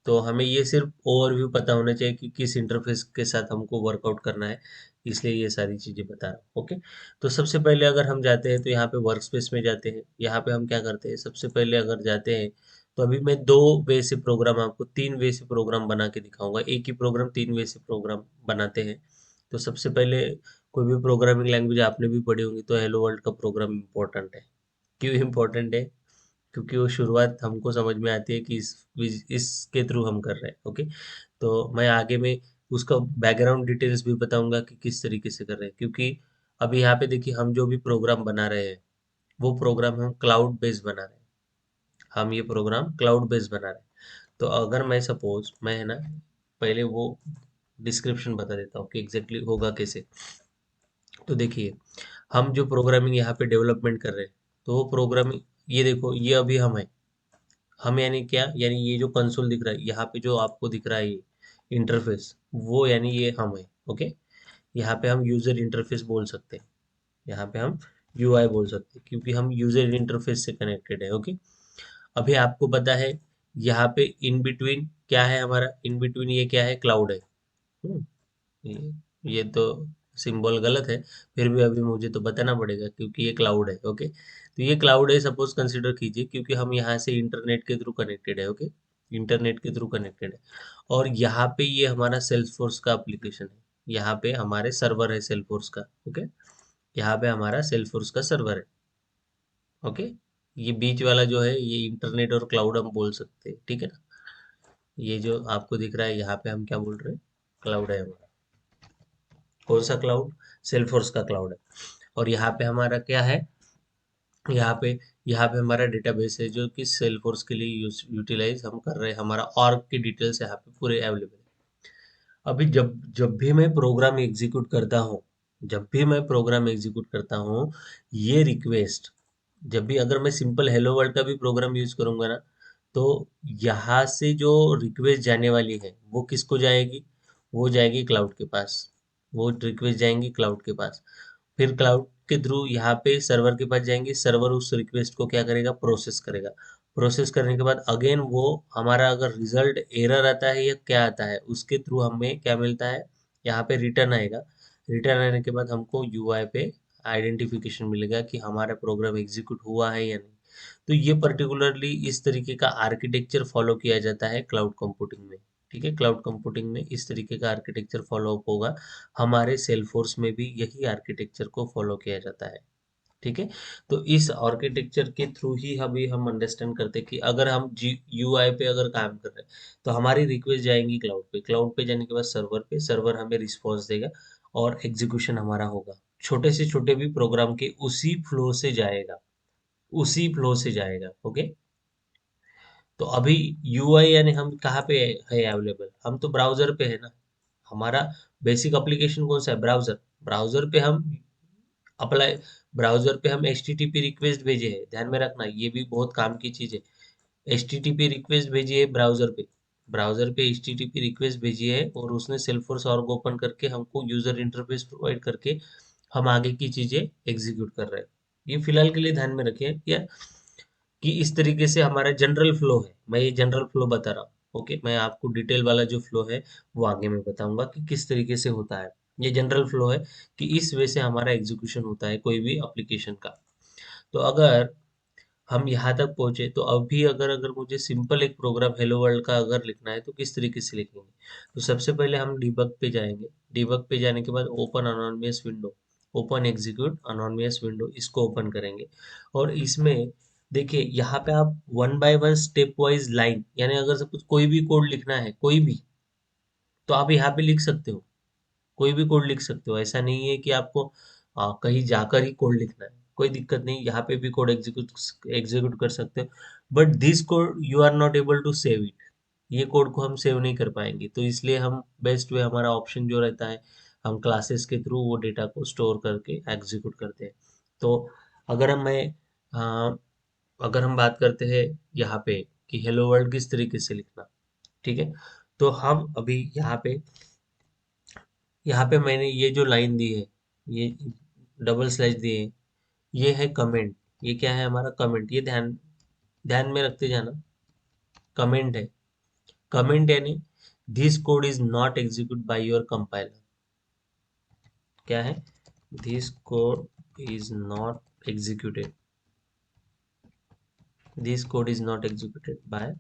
तो हमें ये सिर्फ ओवरव्यू पता होना चाहिए कि किस इंटरफेस के साथ हमको वर्कआउट करना है, इसलिए ये सारी चीजें बता रहा हूँ। ओके, तो सबसे पहले अगर हम जाते हैं तो यहाँ पे वर्क स्पेस में जाते हैं। यहाँ पे हम क्या करते हैं, सबसे पहले अगर जाते हैं तो अभी मैं दो वे से प्रोग्राम, आपको तीन वे से प्रोग्राम बना के दिखाऊंगा। एक ही प्रोग्राम तीन वे से प्रोग्राम बनाते हैं। तो सबसे पहले, कोई भी प्रोग्रामिंग लैंग्वेज आपने भी पढ़ी होंगी तो हेलो वर्ल्ड का प्रोग्राम इम्पोर्टेंट है। क्यों इम्पोर्टेंट है? क्योंकि वो शुरुआत हमको समझ में आती है कि इसके थ्रू हम कर रहे हैं। ओके, तो मैं आगे में उसका बैकग्राउंड डिटेल्स भी बताऊंगा कि किस तरीके से कर रहे हैं। क्योंकि अभी यहाँ पे देखिए, हम जो भी प्रोग्राम बना रहे हैं वो प्रोग्राम हम क्लाउड बेस्ड बना रहे हैं। हम ये प्रोग्राम क्लाउड बेस्ड बना रहे हैं। तो अगर मैं सपोज मैं है ना, पहले वो डिस्क्रिप्शन बता देता हूँ कि एग्जैक्टली होगा कैसे। तो देखिए, हम जो प्रोग्रामिंग यहाँ पे डेवलपमेंट कर रहे हैं तो वो प्रोग्रामिंग, ये देखो ये अभी हम यानी क्या, यानी ये जो कंसोल दिख रहा है यहाँ पे जो आपको दिख रहा है ये इंटरफेस, वो यानी ये हम है। ओके, यहाँ पे हम यूजर इंटरफेस बोल सकते हैं, यहाँ पे हम यूआई बोल सकते हैं क्योंकि हम यूजर इंटरफेस से कनेक्टेड है। ओके, अभी आपको पता है यहाँ पे इन बिटवीन क्या है, हमारा इन बिटवीन ये क्या है, क्लाउड है। हम्म, ये तो सिंबल गलत है, फिर भी अभी मुझे तो बताना पड़ेगा क्योंकि ये क्लाउड है। ओके, तो ये क्लाउड है, सपोज कंसिडर कीजिए, क्योंकि हम यहाँ से इंटरनेट के थ्रू कनेक्टेड है। ओके, इंटरनेट के थ्रू कनेक्टेड है। और यहाँ पे ये हमारा सेल्सफोर्स का एप्लीकेशन है। यहाँ पे हमारे सर्वर है सेल्सफोर्स का। ओके, यहाँ पे हमारा सेल्सफोर्स का सर्वर है। ओके, ये बीच वाला जो है ये इंटरनेट और क्लाउड हम बोल सकते हैं, ठीक है ना। ये जो आपको दिख रहा है यहाँ पे हम क्या बोल रहे हैं, क्लाउड है हमारा। कौन सा क्लाउड? सेल्सफोर्स का क्लाउड है। और यहाँ पे हमारा क्या है, यहाँ पे यहाँ पे हमारा डेटाबेस है जो कि सेल्सफोर्स के लिए यूटिलाइज हम कर रहे हैं। हमारा ऑर्ग की डिटेल्स यहाँ पे पूरे अवेलेबल है। अभी जब जब भी मैं प्रोग्राम एग्जीक्यूट करता हूँ, जब भी मैं प्रोग्राम एग्जीक्यूट करता हूँ, ये रिक्वेस्ट, जब भी अगर मैं सिंपल हेलो वर्ल्ड का भी प्रोग्राम यूज करूंगा ना, तो यहाँ से जो रिक्वेस्ट जाने वाली है वो किसको जाएगी, वो जाएगी क्लाउड के पास। वो रिक्वेस्ट जाएंगी क्लाउड के पास, फिर क्लाउड के थ्रू यहाँ पे सर्वर के पास जाएंगे। सर्वर उस रिक्वेस्ट को क्या करेगा, प्रोसेस करेगा। प्रोसेस करने के बाद अगेन वो हमारा अगर रिजल्ट एरर आता है या क्या आता है उसके थ्रू हमें क्या मिलता है, यहाँ पे रिटर्न आएगा। रिटर्न आने के बाद हमको यूआई पे आइडेंटिफिकेशन मिलेगा कि हमारा प्रोग्राम एग्जीक्यूट हुआ है या नहीं। तो ये पर्टिकुलरली इस तरीके का आर्किटेक्चर फॉलो किया जाता है क्लाउड कंप्यूटिंग में। ठीक है, क्लाउड कंप्यूटिंग में इस तरीके का आर्किटेक्चर फॉलो अप होगा। हमारे सेलफोर्स में भी यही आर्किटेक्चर को फॉलो किया जाता है। ठीक है, तो इस आर्किटेक्चर के थ्रू ही अभी हम अंडरस्टैंड करते हैं कि अगर हम जी यूआई पे अगर काम कर रहे हैं तो हमारी रिक्वेस्ट जाएंगी क्लाउड पे। क्लाउड पे जाने के बाद सर्वर पे, सर्वर हमें रिस्पॉन्स देगा और एग्जीक्यूशन हमारा होगा। छोटे से छोटे भी प्रोग्राम के उसी फ्लो से जाएगा, उसी फ्लो से जाएगा। ओके, तो अभी यूआई यानी हम कहाँ पे है अवेलेबल, हम तो ब्राउजर पे है ना। हमारा बेसिक एप्लीकेशन कौन सा है? ब्राउजर। ब्राउजर पे हम अप्लाई ब्राउजर पे हम HTTP रिक्वेस्ट भेजे है, ध्यान में रखना, ये भी बहुत काम की चीज है। HTTP रिक्वेस्ट भेजी है ब्राउजर पे, ब्राउजर पे HTTP रिक्वेस्ट भेजी है और उसने सेल्फोर्स ऑर्ग ओपन करके हमको यूजर इंटरफेस प्रोवाइड करके हम आगे की चीजें एग्जीक्यूट कर रहे हैं। ये फिलहाल के लिए ध्यान में रखिए या कि इस तरीके से हमारा जनरल फ्लो है, मैं ये जनरल फ्लो बता रहा हूँ। ओके, मैं आपको डिटेल वाला जो फ्लो है वो आगे मैं बताऊंगा कि किस तरीके से होता है। ये जनरल फ्लो है कि इस वे से हमारा एग्जीक्यूशन होता है कोई भी एप्लीकेशन का। तो अगर हम यहाँ तक पहुंचे तो अभी अगर अगर मुझे सिंपल एक प्रोग्राम हेलो वर्ल्ड का अगर लिखना है तो किस तरीके से लिखेंगे? तो सबसे पहले हम डिबग पे जाएंगे। डिबग पे जाने के बाद open anonymous window, open execute anonymous window, इसको ओपन करेंगे। और इसमें देखिए यहाँ पे आप one by one step wise line, यानी अगर सपोज कोई भी कोड लिखना है कोई भी, तो आप यहाँ पे लिख सकते हो, कोई भी कोड लिख सकते हो। ऐसा नहीं है कि आपको कहीं जाकर ही कोड लिखना है, कोई दिक्कत नहीं, यहाँ पे भी कोड एग्जीक्यूट एग्जीक्यूट कर सकते हो। But this code you are not able to save it, ये कोड को हम सेव नहीं कर पाएंगे, तो इसलिए हम बेस्ट वे हमारा ऑप्शन जो रहता है, हम क्लासेस के थ्रू वो डेटा को स्टोर करके एग्जीक्यूट करते हैं। तो अगर हम मैं अ, अगर हम बात करते हैं यहाँ पे कि हेलो वर्ल्ड किस तरीके से लिखना, ठीक है, तो हम अभी यहाँ पे मैंने ये जो लाइन दी है, ये डबल स्लैश दिए है, ये है कमेंट। ये क्या है? हमारा कमेंट। ये ध्यान ध्यान में रखते जाना, कमेंट है। कमेंट यानी this code is not execute by your compiler. क्या है? This code is not executed, this code is not executed by,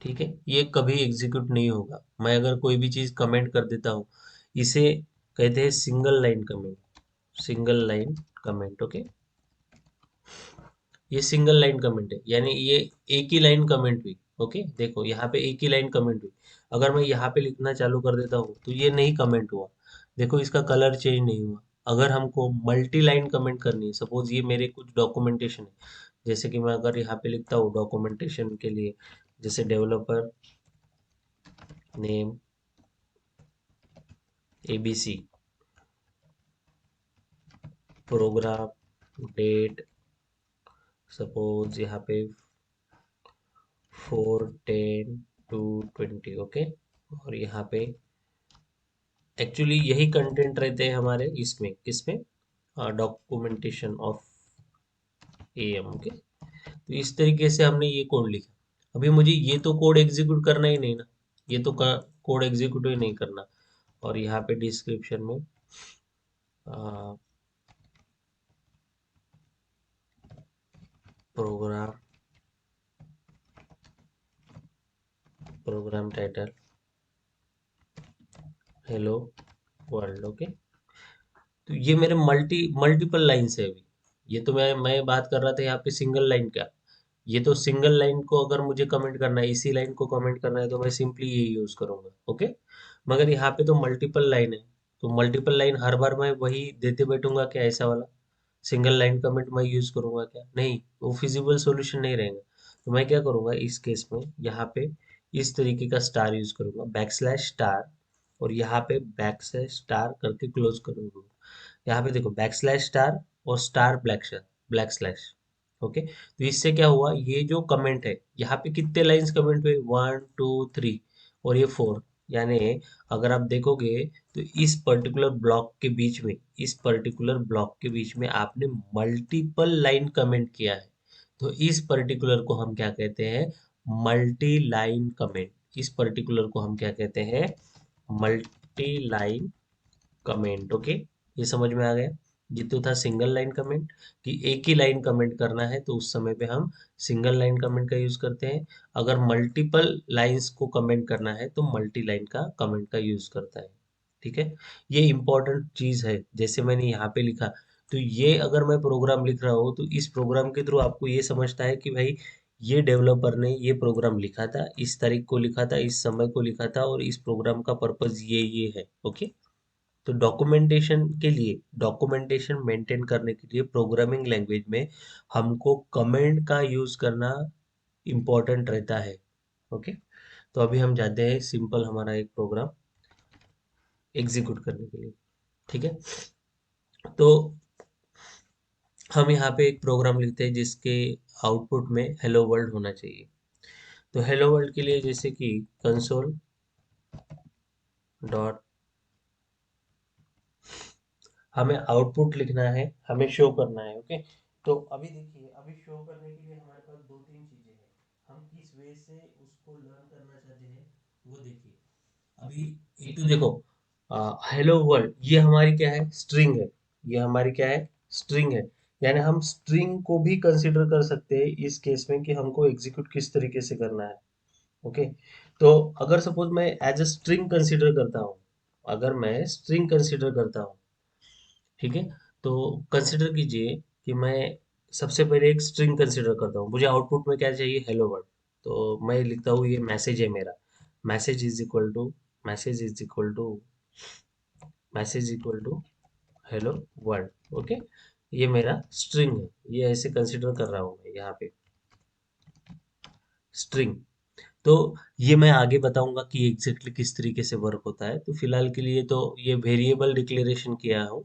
ठीक है, ये कभी एग्जीक्यूट नहीं होगा। मैं अगर कोई भी चीज कमेंट कर देता हूँ, इसे कहते हैं single line comment, single line comment. Okay, ये सिंगल लाइन कमेंट है, यानी ये एक ही लाइन कमेंट हुई। ओके, देखो यहाँ पे एक ही लाइन कमेंट हुई। अगर मैं यहाँ पे लिखना चालू कर देता हूँ तो ये नहीं कमेंट हुआ, देखो इसका कलर चेंज नहीं हुआ। अगर हमको मल्टी लाइन कमेंट करनी है, सपोज ये मेरे कुछ डॉक्यूमेंटेशन है, जैसे कि मैं अगर यहाँ पे लिखता हूँ डॉक्यूमेंटेशन के लिए, जैसे developer name ABC, program date, suppose यहाँ पे 4/10/20। ओके, और यहाँ पे एक्चुअली यही कंटेंट रहते हैं हमारे इसमें, किसमें? Documentation of AM। ओके, तो इस तरीके से हमने ये कोड लिखा। अभी मुझे ये तो कोड एग्जीक्यूट करना ही नहीं ना, ये तो कोड एग्जीक्यूट ही नहीं करना। और यहाँ पे डिस्क्रिप्शन में program, program title hello world. Okay, तो ये मेरे मल्टीपल लाइन है अभी। ये तो मैं बात कर रहा था यहाँ पे सिंगल लाइन का। ये तो सिंगल लाइन को अगर मुझे कमेंट करना है, इसी लाइन को कमेंट करना है, तो मैं सिंपली ये यूज करूंगा। ओके, मगर यहाँ पे तो मल्टीपल लाइन है, तो मल्टीपल लाइन हर बार मैं वही देते बैठूंगा क्या? ऐसा वाला सिंगल लाइन कमेंट मैं यूज करूंगा क्या? नहीं, वो फिजिबल सॉल्यूशन नहीं रहेगा। तो मैं क्या करूंगा इस केस में, यहाँ पे इस तरीके का स्टार यूज करूंगा, बैकस्लैश स्टार, और यहाँ पे बैकस्लैश स्टार करके क्लोज करूंगा। यहाँ पे देखो बैकस्लैश स्टार और स्टार ब्लैक स्लैश। ओके, तो इससे क्या हुआ, ये जो कमेंट है यहाँ पे कितने लाइंस कमेंट हुए? 1 2 3 और ये 4, यानी अगर आप देखोगे तो इस पर्टिकुलर ब्लॉक के बीच में, इस पर्टिकुलर ब्लॉक के बीच में आपने मल्टीपल लाइन कमेंट किया है। तो इस पर्टिकुलर को हम क्या कहते हैं? Multi line comment. इस पर्टिकुलर को हम क्या कहते हैं? Multi line comment. ओके, ये समझ में आ गया? ये तो था सिंगल लाइन कमेंट, कि एक ही लाइन कमेंट करना है तो उस समय पे हम सिंगल लाइन कमेंट का यूज करते हैं। अगर मल्टीपल लाइंस को कमेंट करना है तो मल्टी लाइन का कमेंट का यूज करता है। ठीक है, ये इंपॉर्टेंट चीज है। जैसे मैंने यहाँ पे लिखा, तो ये अगर मैं प्रोग्राम लिख रहा हूँ तो इस प्रोग्राम के थ्रू आपको ये समझता है कि भाई ये डेवलपर ने ये प्रोग्राम लिखा था, इस तारीख को लिखा था, इस समय को लिखा था, और इस प्रोग्राम का पर्पज ये है। ओके, तो डॉक्यूमेंटेशन के लिए, डॉक्यूमेंटेशन मेंटेन करने के लिए प्रोग्रामिंग लैंग्वेज में हमको कमेंट का यूज करना इम्पोर्टेंट रहता है। ओके, तो अभी हम जाते हैं सिंपल हमारा एक प्रोग्राम एग्जीक्यूट करने के लिए। ठीक है, तो हम यहाँ पे एक प्रोग्राम लिखते हैं जिसके आउटपुट में हेलो वर्ल्ड होना चाहिए। तो हेलो वर्ल्ड के लिए जैसे कि कंसोल डॉट, हमें आउटपुट लिखना है, हमें शो करना है। ओके, तो अभी देखिए, अभी शो करने के लिए हमारे पास दो तीन चीजें हैं। हम किस वे से उसको लर्न करना चाहते हैं वो देखिए। अभी एक तो देखो, हेलो वर्ल्ड ये हमारी क्या है, स्ट्रिंग है। ये हमारी क्या है, स्ट्रिंग है। यानी हम स्ट्रिंग को भी कंसिडर कर सकते हैं इस केस में कि हमको एग्जीक्यूट किस तरीके से करना है। ओके, तो अगर सपोज मैं एज अ स्ट्रिंग कंसिडर करता हूँ, अगर मैं स्ट्रिंग कंसिडर करता हूँ, ठीक है, तो कंसिडर कीजिए कि मैं सबसे पहले एक स्ट्रिंग कंसिडर करता हूँ। मुझे आउटपुट में क्या चाहिए, हेलो वर्ल्ड। तो मैं लिखता हूँ ये मैसेज है मेरा, message is equal to, message is equal to, message equal to hello world. Okay, ये मेरा स्ट्रिंग है, ये ऐसे कंसिडर कर रहा हूँ मैं यहाँ पे स्ट्रिंग। तो ये मैं आगे बताऊंगा कि एग्जैक्टली किस तरीके से वर्क होता है। तो फिलहाल के लिए तो ये वेरिएबल डिक्लेरेशन किया हूँ।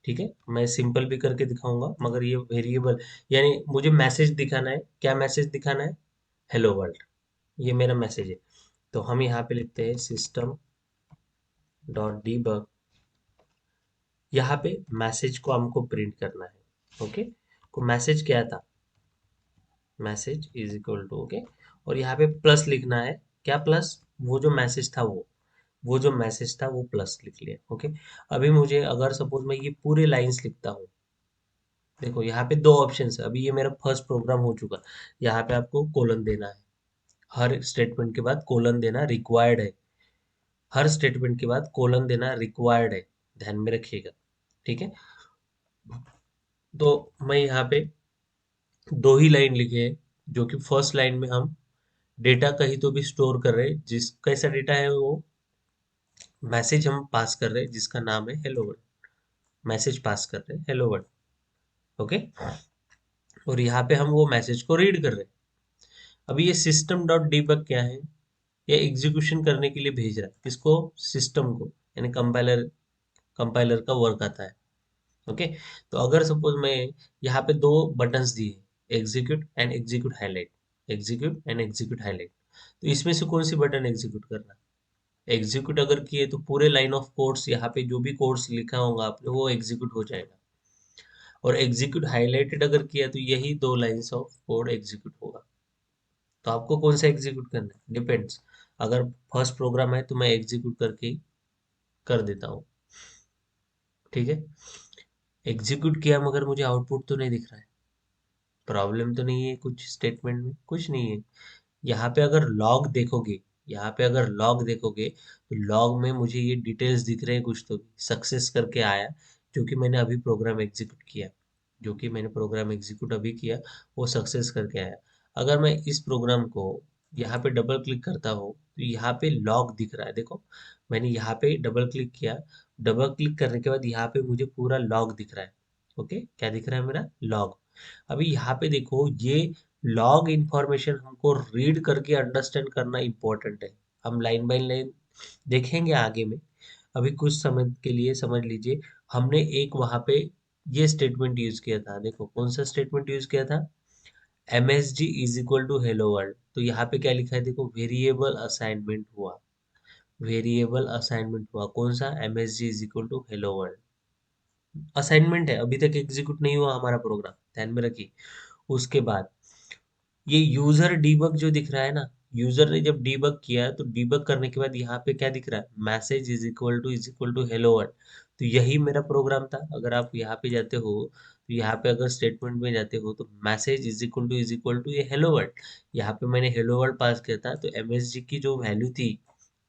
ठीक है, मैं सिंपल भी करके दिखाऊंगा, मगर ये वेरिएबल यानी मुझे मैसेज दिखाना है। क्या मैसेज दिखाना है, हेलो वर्ल्ड, ये मेरा मैसेज है। तो हम यहाँ पे लिखते हैं सिस्टम डॉट डीबग, यहाँ पे मैसेज को हमको प्रिंट करना है। ओके, तो मैसेज क्या था, message is equal to, okay, और यहाँ पे प्लस लिखना है। क्या प्लस, वो जो मैसेज था वो जो मैसेज था वो प्लस लिख लिया। ओके, अभी मुझे अगर सपोज मैं ये पूरे लाइंस लिखता हूँ, देखो यहाँ पे दो ऑप्शन है। अभी ये मेरा फर्स्ट प्रोग्राम हो चुका, यहाँ पे आपको कोलन देना है। हर स्टेटमेंट के बाद कोलन देना रिक्वायर्ड है, हर स्टेटमेंट के बाद कोलन देना रिक्वायर्ड है, ध्यान में रखिएगा। ठीक है, तो मैं यहाँ पे दो ही लाइन लिखे हैं, जो कि फर्स्ट लाइन में हम डेटा कहीं तो भी स्टोर कर रहे हैं, जिस कैसा डेटा है वो मैसेज हम पास कर रहे हैं जिसका नाम है हेलो वर्ल्ड, मैसेज पास कर रहे हैं हेलो वर्ल्ड। ओके, और यहाँ पे हम वो मैसेज को रीड कर रहे हैं। अभी ये सिस्टम डॉट डीबग क्या है, ये एग्जीक्यूशन करने के लिए भेज रहा है किसको, सिस्टम को, यानी कंपाइलर, कंपाइलर का वर्क आता है। ओके, तो अगर सपोज मैं यहाँ पे दो बटन्स दिए, execute and execute highlight, execute and execute highlight, तो इसमें से कौन सी बटन एग्जीक्यूट करना, एग्जीक्यूट अगर किए तो पूरे लाइन ऑफ कोड्स, यहाँ पे जो भी कोड्स लिखा होगा आपने वो एग्जीक्यूट हो जाएगा। और एग्जीक्यूट हाईलाइटेड अगर किया तो यही दो लाइंस ऑफ कोड एग्जीक्यूट होगा। तो आपको कौन सा एग्जीक्यूट करना है, डिपेंड्स। अगर फर्स्ट प्रोग्राम है तो मैं एग्जीक्यूट करके ही कर देता हूँ। ठीक है, एग्जीक्यूट किया मगर मुझे आउटपुट तो नहीं दिख रहा है, प्रॉब्लम तो नहीं है कुछ स्टेटमेंट में, कुछ नहीं है। यहाँ पे अगर लॉग देखोगे, यहाँ पे अगर लॉग देखोगे तो लॉग में मुझे ये डिटेल्स दिख रहे हैं, कुछ तो सक्सेस करके आया, जो कि मैंने अभी प्रोग्राम एग्जीक्यूट किया, जो कि मैंने प्रोग्राम एग्जीक्यूट अभी किया, वो सक्सेस करके आया। अगर मैं इस प्रोग्राम को यहाँ पे डबल क्लिक करता हूँ तो यहाँ पे लॉग दिख रहा है, देखो मैंने यहाँ पे डबल क्लिक किया, डबल क्लिक करने के बाद यहाँ पे मुझे पूरा लॉग दिख रहा है। ओके, क्या दिख रहा है, मेरा लॉग। अभी यहाँ पे देखो, ये लॉग इंफॉर्मेशन हमको रीड करके अंडरस्टैंड करना इम्पोर्टेंट है। हम लाइन बाय लाइन देखेंगे आगे में, अभी कुछ समय के लिए समझ लीजिए। हमने एक वहां पे ये स्टेटमेंट यूज किया था, देखो कौन सा स्टेटमेंट यूज किया था, M S G is equal to hello world. तो यहाँ पे क्या लिखा है, देखो वेरिएबल असाइनमेंट हुआ, वेरिएबल असाइनमेंट हुआ, कौन सा, M S G is equal to hello world, assignment है, अभी तक एग्जीक्यूट नहीं हुआ हमारा प्रोग्राम, ध्यान में रखिए। उसके बाद ये यूजर डीबग जो दिख रहा है ना, यूजर ने जब डीबग किया तो डीबग करने के बाद यहाँ पे क्या दिख रहा है, message is equal to hello world. तो यही मेरा प्रोग्राम था। अगर आप यहाँ पे जाते हो तो यहाँ पे अगर स्टेटमेंट में जाते हो तो मैसेज इज इक्वल टू ये हेलो वर्ल्ड, यहाँ पे मैंने हेलो वर्ल्ड पास किया था, तो एमएसजी की जो वैल्यू थी,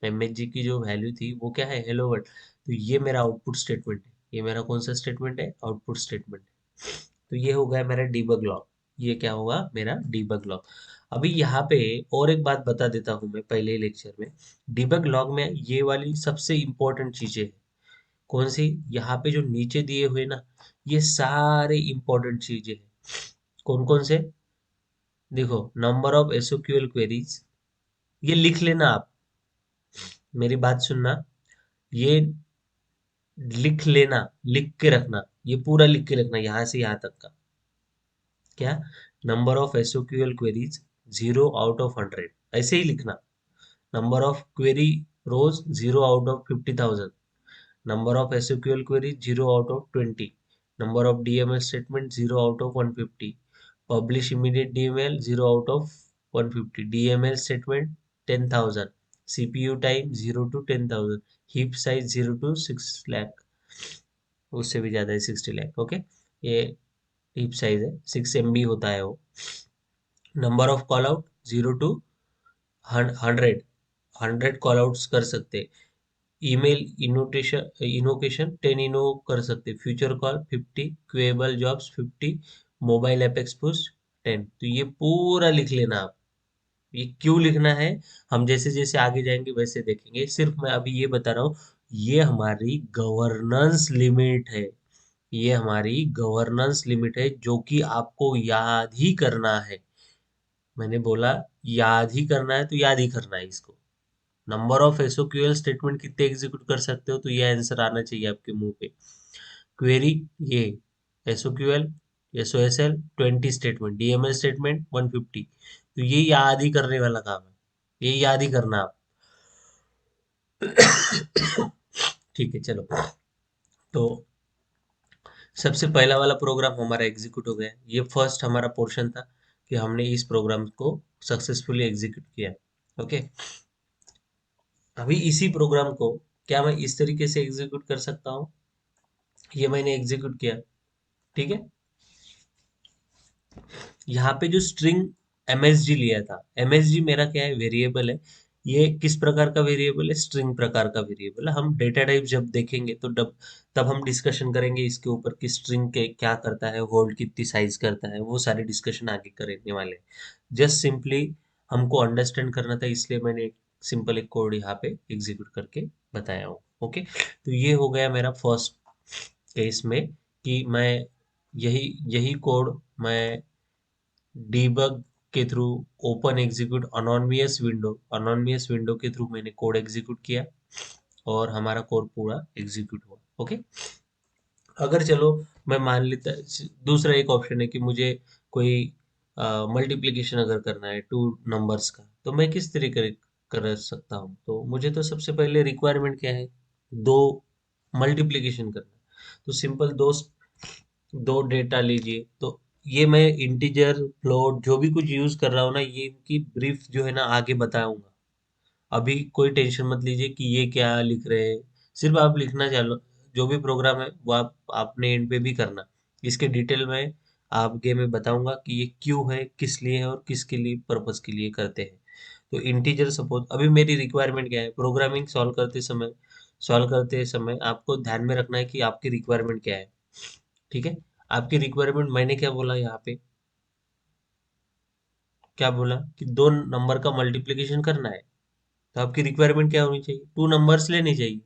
एमएसजी की जो वैल्यू थी वो क्या है, हेलो वर्ल्ड। तो ये मेरा आउटपुट स्टेटमेंट है, ये मेरा कौन सा स्टेटमेंट है, आउटपुट स्टेटमेंट है। तो ये हो गया मेरा डीबग लॉग, ये क्या होगा, मेरा डीबग लॉग। अभी यहाँ पे और एक बात बता देता हूँ मैं पहले ही लेक्चर में, डीबग लॉग में ये वाली सबसे इंपॉर्टेंट चीजें हैं। कौन सी, यहाँ पे जो नीचे दिए हुए ना, ये सारे इंपॉर्टेंट चीजें हैं। कौन कौन से, देखो नंबर ऑफ एसओक्यूएल क्वेरीज, ये लिख लेना आप, मेरी बात सुनना, ये लिख लेना, लिख के रखना, ये पूरा लिख के रखना यहाँ से यहाँ तक का। क्या? Number of SOQL queries 0 out of 100, ऐसे ही लिखना। Number of query rows 0 out of 50,000, number of SQL queries 0 out of 20, number of DML statements 0 out of 150, publish immediate DML 0 out of 150, DML statement 10,000, CPU time 0 to 10,000, heap size 0 to 6 lakh, उससे भी ज़्यादा है 60 लाख। ओके, ये हीप साइज है, 6 MB होता है वो। Number of callout 0 to 100, 100 callouts कर सकते। ईमेल इनोकेशन 10 इनो कर सकते। Future call 50, queueable jobs 50, mobile apex push 10। तो ये पूरा लिख लेना आप। ये क्यों लिखना है, हम जैसे जैसे आगे जाएंगे वैसे देखेंगे। सिर्फ मैं अभी ये बता रहा हूँ, ये हमारी गवर्नेंस लिमिट है। ये हमारी गवर्नेंस लिमिट है जो कि आपको याद ही करना है। मैंने बोला याद ही करना है, तो याद ही करना है इसको। नंबर ऑफ एसओक्यूएल स्टेटमेंट कितने एग्जीक्यूट कर सकते हो, तो ये आंसर आना चाहिए आपके मुंह पे। क्वेरी ये एसओक्यूएल एसओएसएल 20 स्टेटमेंट, डीएमएल स्टेटमेंट 150। तो ये याद ही करने वाला काम है, ये याद ही करना आप। ठीक है, चलो। तो सबसे पहला वाला प्रोग्राम हमारा एग्जीक्यूट हो गया। ये फर्स्ट हमारा पोर्शन था कि हमने इस प्रोग्राम को सक्सेसफुली एग्जीक्यूट किया। ओके, अभी इसी प्रोग्राम को क्या मैं इस तरीके से एग्जीक्यूट कर सकता हूँ? ये मैंने एग्जीक्यूट किया, ठीक है। यहाँ पे जो स्ट्रिंग एमएसजी लिया था, एमएसजी मेरा क्या है, वेरिएबल है। ये किस प्रकार का वेरिएबल है? स्ट्रिंग प्रकार का वेरिएबल है। हम डेटा टाइप जब देखेंगे तो तब हम डिस्कशन करेंगे इसके ऊपर कि स्ट्रिंग के क्या करता है, होल्ड कितनी साइज करता है, वो सारे डिस्कशन आगे करने वाले। जस्ट सिंपली हमको अंडरस्टैंड करना था, इसलिए मैंने एक सिंपल एक कोड यहाँ पे एग्जीक्यूट करके बताया हूँ। ओके, तो ये हो गया मेरा फर्स्ट केस में कि मैं यही यही कोड मैं डीबग के through, open execute anonymous window के थ्रू मैंने कोड एग्जीक्यूट किया और हमारा कोड पूरा एग्जीक्यूट हुआ। ओके, अगर चलो मैं मान लेता, दूसरा एक ऑप्शन है कि मुझे कोई मल्टीप्लिकेशन अगर करना है टू नंबर्स का, तो मैं किस तरीके कर सकता हूँ? तो मुझे तो सबसे पहले रिक्वायरमेंट क्या है, दो मल्टीप्लिकेशन करना है। तो सिंपल दो दो डेटा लीजिए। तो ये मैं इंटीजर फ्लोट जो भी कुछ यूज कर रहा हूँ ना, ये इनकी ब्रीफ जो है ना आगे बताऊंगा। अभी कोई टेंशन मत लीजिए कि ये क्या लिख रहे हैं। सिर्फ आप लिखना चालो, जो भी प्रोग्राम है वो आप आपने एंड पे भी करना। इसके डिटेल में आगे मैं बताऊंगा कि ये क्यों है, किस लिए है और किसके लिए पर्पस के लिए करते हैं। तो इंटीजर सपोज अभी मेरी रिक्वायरमेंट क्या है, प्रोग्रामिंग सॉल्व करते समय आपको ध्यान में रखना है कि आपकी रिक्वायरमेंट क्या है। ठीक है, आपकी रिक्वायरमेंट मैंने क्या बोला यहाँ पे, क्या बोला कि दो नंबर का मल्टीप्लिकेशन करना है। तो आपकी रिक्वायरमेंट क्या होनी चाहिए, टू नंबर्स लेने चाहिए।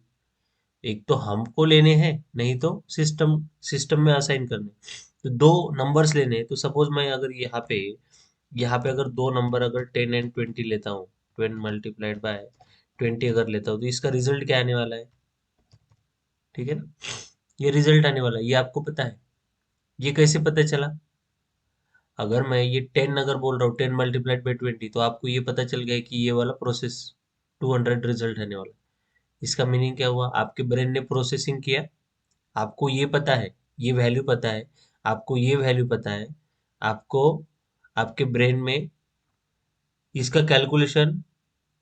एक तो हमको लेने हैं, नहीं तो सिस्टम सिस्टम में असाइन करने। तो दो नंबर्स लेने हैं। तो सपोज मैं अगर यहाँ पे अगर दो नंबर अगर 10 and 20 लेता हूँ, 10 × 20 अगर लेता हूँ, तो इसका रिजल्ट क्या आने वाला है? ठीक है ना, ये रिजल्ट आने वाला है, ये आपको पता है। ये कैसे पता चला? अगर मैं ये 10 अगर बोल रहा हूँ, 10 × 20, तो आपको ये पता चल गया कि ये वाला प्रोसेस 200 रिजल्ट आने वाला है। इसका मीनिंग क्या हुआ, आपके ब्रेन ने प्रोसेसिंग किया, आपको ये पता है, ये वैल्यू पता है, आपको ये वैल्यू पता है, आपको आपके ब्रेन में इसका कैलकुलेशन,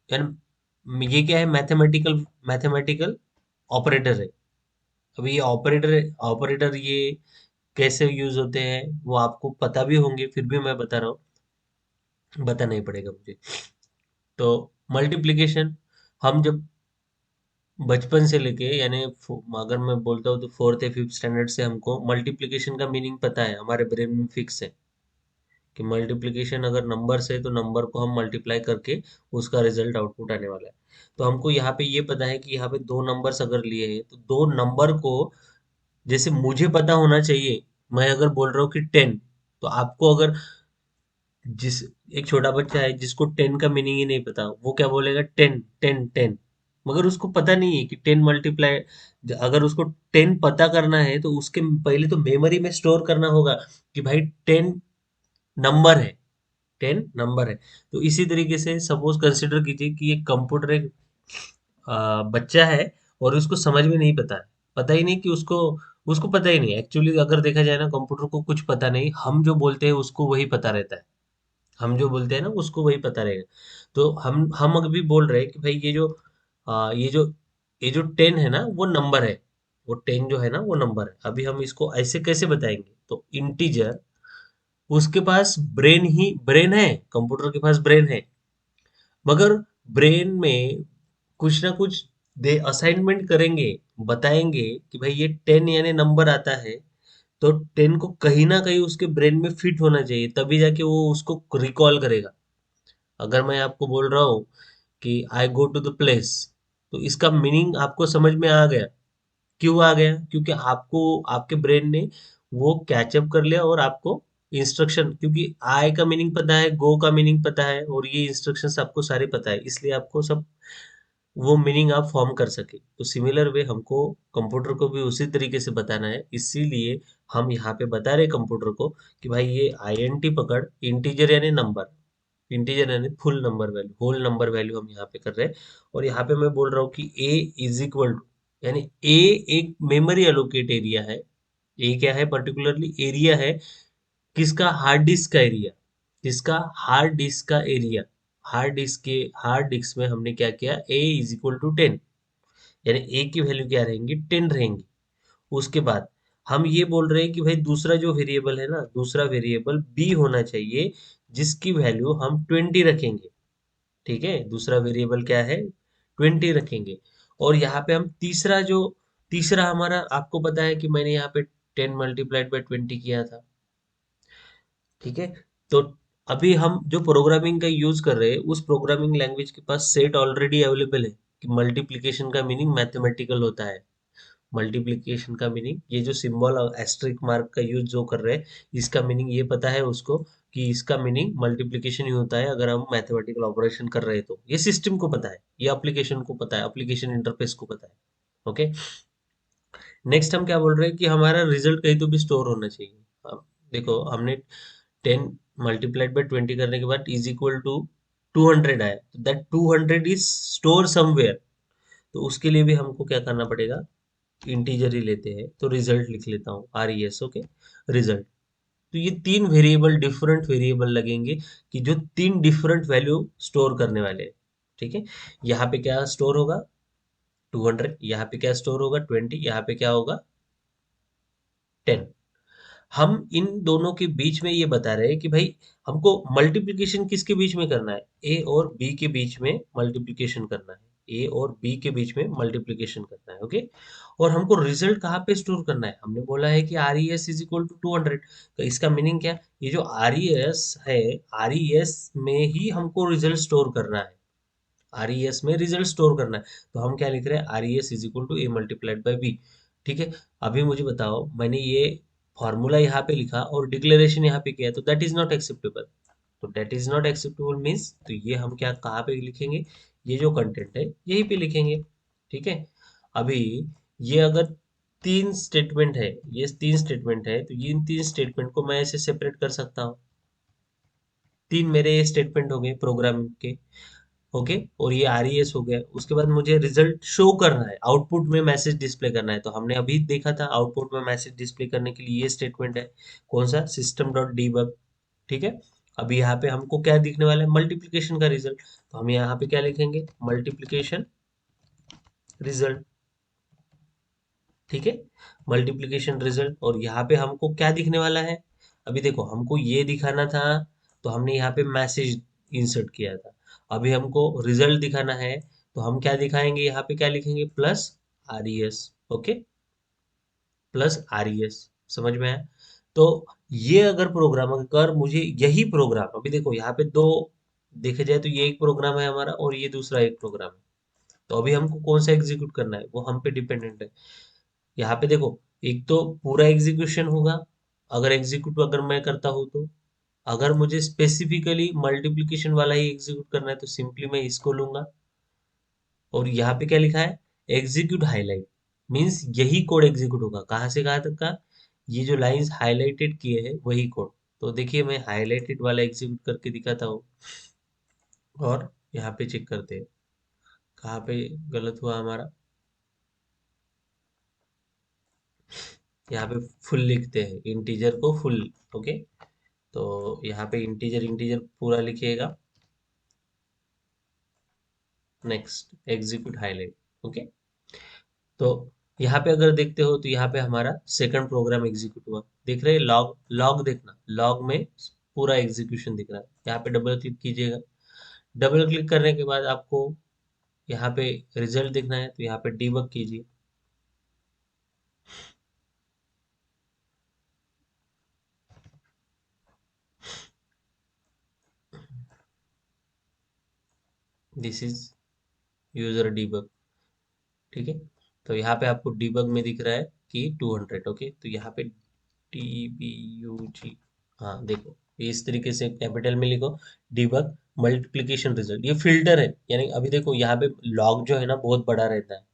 यानी ये क्या है, मैथमेटिकल मैथमेटिकल ऑपरेटर है। अभी ये ऑपरेटर ये कैसे यूज होते हैं वो आपको पता भी होंगे, फिर भी मैं बता रहा हूँ, बताना ही पड़ेगा मुझे। तो मल्टीप्लिकेशन हम जब बचपन से लेके, यानी अगर मैं बोलता हूँ तो फोर्थ या फिफ्थ स्टैंडर्ड से हमको मल्टीप्लिकेशन का मीनिंग पता है, हमारे ब्रेन में फिक्स है कि मल्टीप्लिकेशन अगर नंबर से, तो नंबर को हम मल्टीप्लाई करके उसका रिजल्ट आउटपुट आने वाला है। तो हमको यहाँ पे ये पता है कि यहाँ पे दो नंबर्स अगर लिए हैं, तो दो नंबर को जैसे मुझे पता होना चाहिए। मैं अगर बोल रहा हूँ कि 10, तो आपको अगर जिस एक छोटा बच्चा है जिसको 10 का मीनिंग ही नहीं पता, वो क्या बोलेगा, 10 10 10। मगर उसको पता नहीं है कि 10 मल्टीप्लाई, अगर उसको 10 पता करना है तो उसके पहले तो मेमोरी में स्टोर करना होगा कि भाई 10 नंबर है, 10 नंबर है। तो इसी तरीके से सपोज कंसिडर कीजिए कि एक कंप्यूटर एक बच्चा है और उसको समझ में नहीं पता है, पता ही नहीं कि उसको उसको पता ही नहीं एक्चुअली। अगर देखा जाए ना, कंप्यूटर को कुछ पता नहीं, हम जो बोलते हैं उसको वही पता रहता है, हम जो बोलते हैं ना उसको वही पता रहेगा। तो हम अभी बोल रहे हैं कि भाई ये जो 10 है ना वो नंबर है, वो 10 जो है ना वो नंबर है। अभी हम इसको ऐसे कैसे बताएंगे, तो इंटीजर, उसके पास ब्रेन है, कंप्यूटर के पास ब्रेन है, मगर ब्रेन में कुछ ना कुछ दे असाइनमेंट करेंगे, बताएंगे कि भाई ये 10 यानी नंबर आता है, तो 10 को कहीं ना कहीं उसके ब्रेन में फिट होना चाहिए, तभी जाके वो उसको रिकॉल करेगा। अगर मैं आपको बोल रहा हूँ कि आई गो टू द प्लेस, तो इसका मीनिंग आपको समझ में आ गया। क्यों आ गया? क्योंकि आपको आपके ब्रेन ने वो कैचअप कर लिया और आपको इंस्ट्रक्शन, क्योंकि आई का मीनिंग पता है, गो का मीनिंग पता है, और ये इंस्ट्रक्शंस आपको सारे पता है, इसलिए आपको सब वो मीनिंग आप फॉर्म कर सके। तो सिमिलर वे हमको कंप्यूटर को भी उसी तरीके से बताना है, इसीलिए हम यहाँ पे बता रहे कंप्यूटर को कि भाई ये आईएनटी पकड़, इंटीजर यानी नंबर, इंटीजर यानी full number value, whole number value हम यहाँ पे कर रहे हैं। और यहाँ पे मैं बोल रहा हूँ कि ए इज इक्वल टू, यानी ए एक मेमोरी एलोकेट एरिया है। ए क्या है? पर्टिकुलरली एरिया है, किसका? हार्ड डिस्क का एरिया। किसका? हार्ड डिस्क का एरिया। हार्ड डिस्क में हमने क्या किया? ए इज इक्वल टू 10, यानी ए की वैल्यू क्या रहेंगी? 10 रहेंगी। उसके बाद हम ये बोल रहे हैं कि भाई दूसरा जो वेरिएबल है ना, दूसरा वेरिएबल बी होना चाहिए, जिसकी वैल्यू हम 20 रखेंगे। ठीक है, दूसरा वेरिएबल क्या है? 20 रखेंगे। और यहाँ पे हम तीसरा हमारा, आपको पता है कि मैंने यहाँ पे 10 × 20 किया था। ठीक है, तो अभी हम जो प्रोग्रामिंग का यूज कर रहे हैं, उस प्रोग्रामिंग लैंग्वेज के पास सेट ऑलरेडी अवेलेबल है कि मल्टीप्लिकेशन का मीनिंग मैथमेटिकल होता है। मल्टीप्लिकेशन का मीनिंग, ये जो सिंबल और एस्ट्रिक मार्क का यूज जो कर रहे हैं, इसका मीनिंग ये पता है उसको कि इसका मीनिंग मल्टीप्लिकेशन ही होता है अगर हम मैथमेटिकल ऑपरेशन कर रहे हैं। तो ये सिस्टम को पता है, ये एप्लीकेशन को पता है, एप्लीकेशन इंटरफेस को पता है। ओके, नेक्स्ट हम क्या बोल रहे हैं कि हमारा रिजल्ट कहीं तो भी स्टोर होना चाहिए। अब देखो, हमने 10 × 20 करने के बाद इज इक्वल टू 200 आया, तो दैट 200 इज स्टोर समवेयर। तो उसके लिए भी हमको क्या करना पड़ेगा? इंटीजर ही लेते हैं, तो रिजल्ट लिख लेता हूँ, are E S. Okay, result. तो ये तीन वेरिएबल, डिफरेंट वेरिएबल लगेंगे कि जो तीन डिफरेंट वैल्यू स्टोर करने वाले हैं। ठीक है, यहाँ पे क्या स्टोर होगा? 200। यहाँ पे क्या स्टोर होगा? 20। यहाँ पे क्या होगा? 10। हम इन दोनों के बीच में ये बता रहे हैं कि भाई हमको मल्टीप्लिकेशन किसके बीच में करना है? ए और बी के बीच में मल्टीप्लिकेशन करना है, ए और बी के बीच में मल्टीप्लिकेशन करना है। ओके, और हमको रिजल्ट कहाँ पे स्टोर करना है? हमने बोला है कि R E S is equal to 200। तो इसका मीनिंग क्या? ये जो आर ई एस है, आर ई एस में ही हमको रिजल्ट स्टोर करना है, आर ई एस में रिजल्ट स्टोर करना है। तो हम क्या लिख रहे हैं? R E S is equal to A multiplied by B. ठीक है, अभी मुझे बताओ, मैंने ये फॉर्मूला यहाँ पे लिखा और डिक्लेरेशन यहाँ पे किया, तो दैट इज नॉट एक्सेप्टेबल। तो that is not acceptable means, तो ये हम क्या कहाँ पे लिखेंगे? ये जो कंटेंट है यहीं पे लिखेंगे। ठीक है, अभी ये अगर तीन स्टेटमेंट है, ये तीन स्टेटमेंट है, तो ये इन तीन स्टेटमेंट को मैं ऐसे सेपरेट कर सकता हूँ। तीन मेरे स्टेटमेंट हो गए प्रोग्रामिंग के। ओके, और ये आर ई एस हो गया। उसके बाद मुझे रिजल्ट शो करना है, आउटपुट में मैसेज डिस्प्ले करना है। तो हमने अभी देखा था आउटपुट में मैसेज डिस्प्ले करने के लिए ये स्टेटमेंट है, कौन सा? System dot debug. ठीक है, अभी यहाँ पे हमको क्या दिखने वाला है? मल्टीप्लिकेशन का रिजल्ट। तो हम यहाँ पे क्या लिखेंगे? Multiplication result. ठीक है, मल्टीप्लिकेशन रिजल्ट। और यहाँ पे हमको क्या दिखने वाला है? अभी देखो, हमको ये दिखाना था, तो हमने यहाँ पे मैसेज इंसर्ट किया था। अभी हमको रिजल्ट दिखाना है, तो हम क्या दिखाएंगे? यहाँ पे क्या लिखेंगे? Plus are E S. Okay, plus are E S. समझ में आया? तो ये अगर प्रोग्राम, अगर मुझे यही प्रोग्राम, अभी देखो यहाँ पे दो देखे जाए तो ये एक प्रोग्राम है हमारा और ये दूसरा एक प्रोग्राम है। तो अभी हमको कौन सा एग्जीक्यूट करना है वो हम पे डिपेंडेंट है। यहाँ पे देखो, एक तो पूरा एग्जीक्यूशन होगा, अगर एग्जीक्यूट अगर मैं करता हूँ तो। अगर मुझे स्पेसिफिकली मल्टीप्लिकेशन वाला ही एग्जीक्यूट करना है तो सिंपली मैं इसको लूंगा। और यहाँ पे क्या लिखा है, एग्जीक्यूट हाईलाइट, मीन्स यही कोड एग्जीक्यूट होगा, कहाँ से कहाँ तक का, ये जो लाइंस हाईलाइटेड किए हैं वही कोड। तो देखिए मैं हाईलाइटेड वाला एग्जीक्यूट करके दिखाता हूँ, और यहाँ पे चेक करते हैं कहाँ पे गलत हुआ हमारा। यहाँ पे फुल लिखते हैं, इंटीजर को फुल। ओके, तो यहाँ पे इंटीजर इंटीजर पूरा लिखिएगा। Next execute highlight. ओके, तो यहाँ पे अगर देखते हो तो यहाँ पे हमारा सेकंड प्रोग्राम एग्जीक्यूट हुआ, देख रहे हैं, लॉग लॉग देखना, लॉग में पूरा एग्जीक्यूशन दिख रहा है। यहाँ पे डबल क्लिक कीजिएगा, डबल क्लिक करने के बाद आपको यहाँ पे रिजल्ट देखना है, तो यहाँ पे डीबग कीजिए। This is user debug. ठीक है, तो यहाँ पे आपको डीबग में दिख रहा है कि 200। ओके, तो यहाँ पे DBUG, हाँ देखो, ये इस तरीके से कैपिटल में लिखो, डीबग मल्टीप्लिकेशन रिजल्ट, ये फिल्टर है। यानी अभी देखो यहाँ पे लॉग जो है ना बहुत बड़ा रहता है।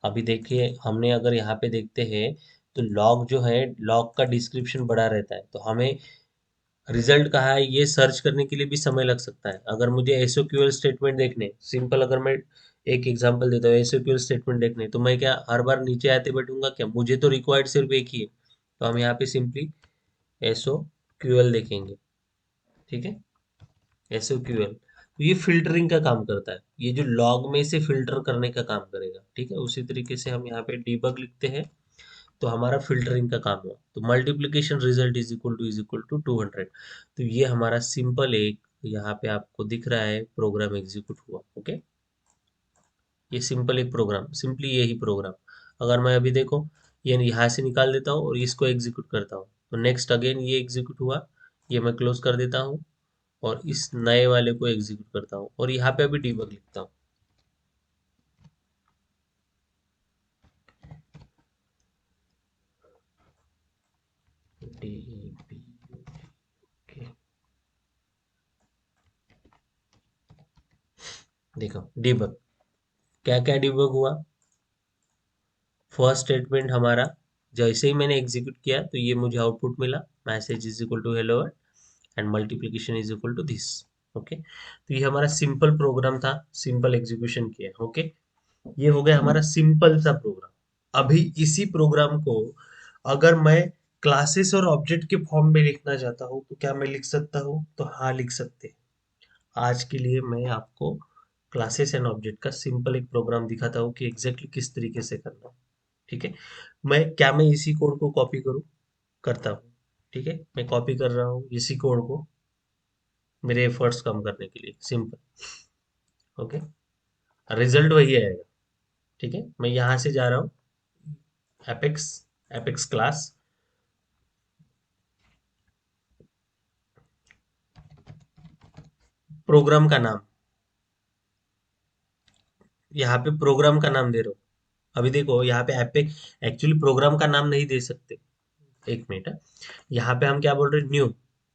अभी देखिए हमने अगर यहाँ पे देखते हैं तो लॉग जो है, लॉग का डिस्क्रिप्शन बड़ा रहता है, तो हमें रिजल्ट कहाँ है ये सर्च करने के लिए भी समय लग सकता है। अगर मुझे एसओक्यूएल स्टेटमेंट देखने, सिंपल अगर मैं एक एग्जांपल देता हूँ, एसओक्यूएल स्टेटमेंट देखने, तो मैं क्या हर बार नीचे आते बैठूंगा क्या, मुझे तो रिक्वायर्ड सिर्फ एक ही है। तो हम यहाँ पे सिंपली एसओक्यूएल देखेंगे। ठीक है, एसओक्यूएल, तो ये फिल्टरिंग का काम करता है, ये जो लॉग में से फिल्टर करने का काम करेगा। ठीक है, उसी तरीके से हम यहाँ पे डीबग लिखते हैं, तो हमारा फिल्टरिंग का काम हुआ। तो multiplication result is equal to 200। तो ये हमारा सिंपल एक, यहाँ पे आपको दिख रहा है प्रोग्राम एग्जीक्यूट हुआ। ओके, ये सिंपल एक प्रोग्राम, सिंपली यही प्रोग्राम, अगर मैं अभी देखो ये यहाँ से निकाल देता हूँ और इसको एग्जीक्यूट करता हूँ, तो नेक्स्ट अगेन ये एग्जीक्यूट हुआ, ये मैं क्लोज कर देता हूँ, और इस नए वाले को एग्जीक्यूट करता हूँ, और यहाँ पे अभी डीबग लिखता हूँ। DBUG, देखो डीबग, क्या क्या डिबग हुआ। फर्स्ट स्टेटमेंट हमारा, जैसे ही मैंने एग्जीक्यूट किया तो ये मुझे आउटपुट मिला, message is equal to hello and multiplication is equal to this. Okay, तो ये हमारा सिंपल प्रोग्राम था, सिंपल एग्जीक्यूशन किया। ओके, ये हो गया हमारा सिंपल सा प्रोग्राम। अभी इसी प्रोग्राम को अगर मैं क्लासेस और ऑब्जेक्ट के फॉर्म में लिखना चाहता हूँ तो क्या मैं लिख सकता हूँ, तो हाँ लिख सकते हैं। आज के लिए मैं आपको क्लासेस एंड ऑब्जेक्ट का सिंपल एक प्रोग्राम दिखाता हूँ कि एग्जैक्टली किस तरीके से करना है। ठीक है, मैं इसी कोड को कॉपी करूँ, करता हूँ। ठीक है, मैं कॉपी कर रहा हूँ इसी कोड को, मेरे एफर्ट्स कम करने के लिए, सिंपल। ओके, रिजल्ट वही आएगा। ठीक है, मैं यहाँ से जा रहा हूँ, एपेक्स, एपेक्स क्लास, प्रोग्राम का नाम, यहाँ पे प्रोग्राम का नाम दे रहा हूँ। अभी देखो यहाँ पे एपेक्स, एक्चुअली प्रोग्राम का नाम नहीं दे सकते। एक मिनट है। यहाँ पे हम क्या बोल रहे हैं, न्यू,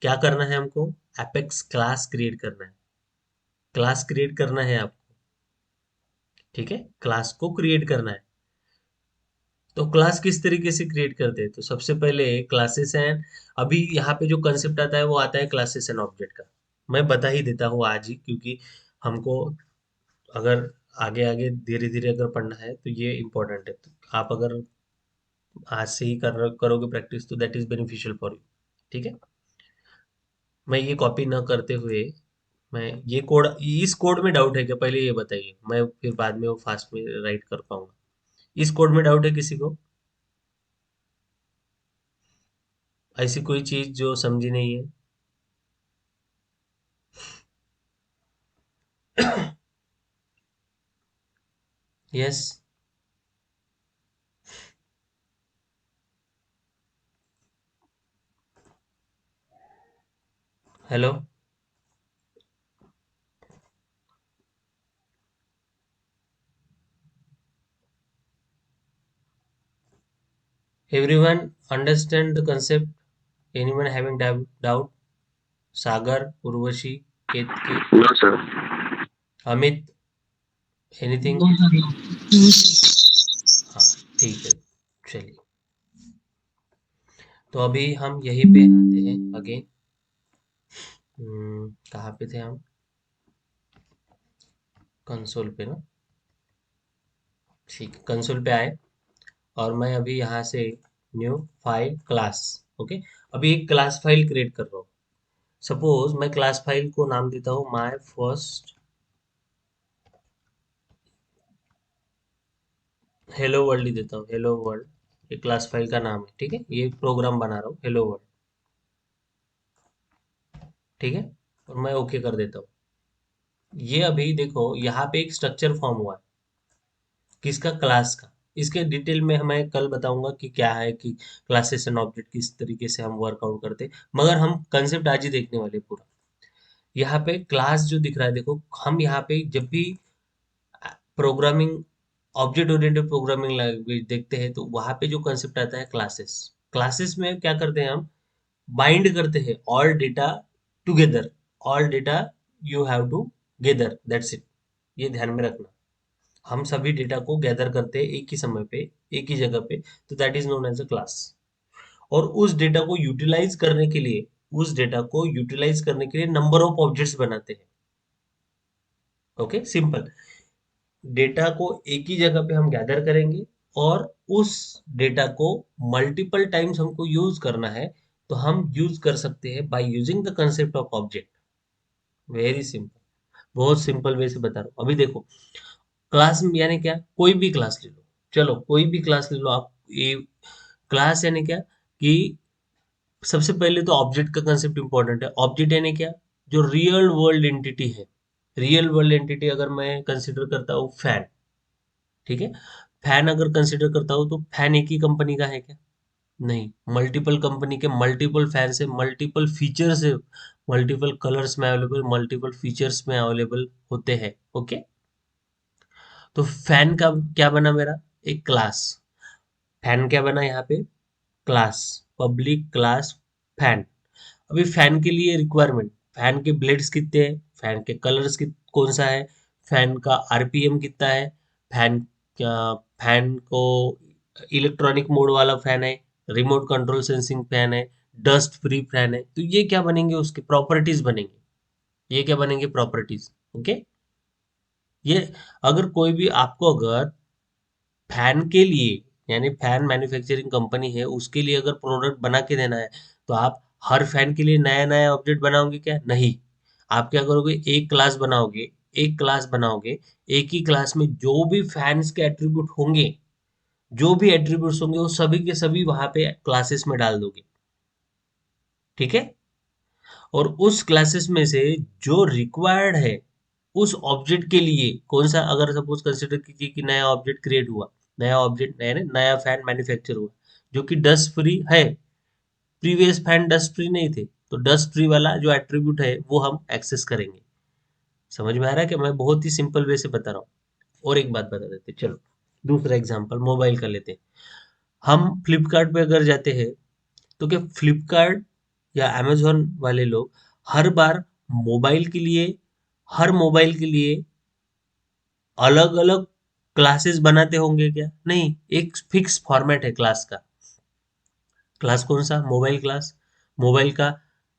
क्या करना है हमको, एपेक्स क्लास क्रिएट करना है, क्लास क्रिएट करना है आपको। ठीक है, क्लास को क्रिएट करना है। तो क्लास किस तरीके से क्रिएट करते हैं, तो सबसे पहले क्लासेस एंड, अभी यहाँ पे जो कंसेप्ट आता है वो आता है क्लासेस एंड ऑब्जेक्ट का। मैं बता ही देता हूँ आज ही, क्योंकि हमको अगर आगे आगे धीरे धीरे अगर पढ़ना है तो ये इम्पोर्टेंट है। तो आप अगर आज से ही करोगे प्रैक्टिस तो that is beneficial for you. ठीक है, मैं ये कॉपी ना करते हुए, मैं ये कोड, इस कोड में डाउट है क्या पहले ये बताइए, मैं फिर बाद में वो फास्ट में राइट कर पाऊंगा। इस कोड में डाउट है किसी को, ऐसी कोई चीज जो समझी नहीं है। Yes, hello everyone, understand the concept, anyone having doubt, Sagar, Urvashi, Ketaki, No, sir. Amit, anything? No, sir, no. No, sir. हाँ, ठीक है, चलिए। तो अभी हम यहीं पे आते हैं अगेन। कहाँ पे थे हम? कंसोल पे ना? ठीक, कंसोल पे आए और मैं अभी यहाँ से न्यू फाइल क्लास, ओके, अभी एक क्लास फाइल क्रिएट कर रहा हूँ। सपोज मैं क्लास फाइल को नाम देता हूँ माय फर्स्ट हेलो वर्ल्ड ही देता हूँ, हेलो वर्ल्ड। ये क्लास फाइल का नाम है, ठीक है, ये प्रोग्राम बना रहा हूँ हेलो वर्ल्ड, ठीक है, और मैं ओके कर देता हूँ। ये अभी देखो यहाँ पे एक स्ट्रक्चर फॉर्म हुआ है, किसका? क्लास का। इसके डिटेल में मैं कल बताऊंगा कि क्या है, कि क्लासेस एंड ऑब्जेक्ट किस तरीके से हम वर्कआउट करते हैं, मगर हम कंसेप्ट आज ही देखने वाले पूरा। यहाँ पे क्लास जो दिख रहा है देखो, हम यहाँ पे जब भी programming, object oriented programming language देखते हैं तो वहां पे जो कंसेप्ट आता है क्लासेस। क्लासेस में क्या करते हैं हम? बाइंड करते हैं all data together, all data you have to gather, that's it. ये ध्यान में रखना, हम सभी डेटा को गैदर करते हैं एक ही समय पे, एक ही जगह पे, तो that is known as a class. और उस डेटा को यूटिलाइज करने के लिए, उस डेटा को यूटिलाइज करने के लिए नंबर ऑफ ऑब्जेक्ट्स बनाते हैं। Okay, simple. डेटा को एक ही जगह पे हम गैदर करेंगे और उस डेटा को मल्टीपल टाइम्स हमको यूज करना है, तो हम यूज कर सकते हैं by using the concept of object. Very simple, बहुत सिंपल वे से बता रहा हूँ। अभी देखो, क्लास यानी क्या? कोई भी क्लास ले लो, चलो कोई भी क्लास ले लो आप। ये क्लास यानी क्या कि सबसे पहले तो ऑब्जेक्ट का कंसेप्ट इंपॉर्टेंट है। ऑब्जेक्ट यानी क्या? जो रियल वर्ल्ड एंटिटी है। रियल वर्ल्ड एंटिटी अगर मैं कंसिडर करता हूँ फैन, ठीक है, फैन अगर कंसिडर करता हूँ तो फैन एक ही कंपनी का है क्या? नहीं, मल्टीपल कंपनी के मल्टीपल फैन से, मल्टीपल फीचर्स है, मल्टीपल कलर्स में अवेलेबल, मल्टीपल फीचर्स में अवेलेबल होते हैं। ओके, तो फैन का क्या बना मेरा? एक क्लास। फैन क्या बना यहाँ पे? Class, public class fan. अभी फैन के लिए रिक्वायरमेंट, फैन के ब्लेड्स कितने हैं, फैन के कलर्स कौन सा है, फैन का आरपीएम कितना है, फैन क्या, फैन को इलेक्ट्रॉनिक मोड वाला फैन है, रिमोट कंट्रोल सेंसिंग फैन है, डस्ट फ्री फैन है, तो ये क्या बनेंगे? उसके प्रॉपर्टीज बनेंगे। ये क्या बनेंगे? प्रॉपर्टीज। ओके, ये अगर कोई भी आपको अगर फैन के लिए, यानी फैन मैन्युफैक्चरिंग कंपनी है उसके लिए अगर प्रोडक्ट बना के देना है, तो आप हर फैन के लिए नया नया ऑब्जेक्ट बनाओगे क्या? नहीं। आप क्या करोगे? एक क्लास बनाओगे, एक क्लास बनाओगे, एक ही क्लास में जो भी फैंस के एट्रीब्यूट होंगे, जो भी एट्रीब्यूट्स होंगे वो सभी के सभी वहां पे क्लासेस में डाल दोगे, ठीक है। और उस क्लासेस में से जो रिक्वायर्ड है उस ऑब्जेक्ट के लिए, कौन सा, अगर सपोज कंसिडर कीजिए कि नया ऑब्जेक्ट क्रिएट हुआ, नया ऑब्जेक्ट, नया नया फैन मैन्युफैक्चर हुआ जो कि डस्ट फ्री है, प्रीवियस फैन डस्ट फ्री नहीं थे, तो डस्ट फ्री वाला जो एट्रीब्यूट है वो हम एक्सेस करेंगे। समझ में आ रहा है कि मैं बहुत ही सिंपल वे से बता रहा हूँ? और एक बात बता देते, चलो दूसरा एग्जांपल मोबाइल का लेते हैं। हम फ्लिपकार्ट पे अगर जाते हैं तो क्या फ्लिपकार्ट या अमेजोन वाले लोग हर बार मोबाइल के लिए, हर मोबाइल के लिए अलग अलग क्लासेस बनाते होंगे क्या? नहीं, एक फिक्स फॉर्मेट है क्लास का। क्लास कौन सा? Mobile class. मोबाइल का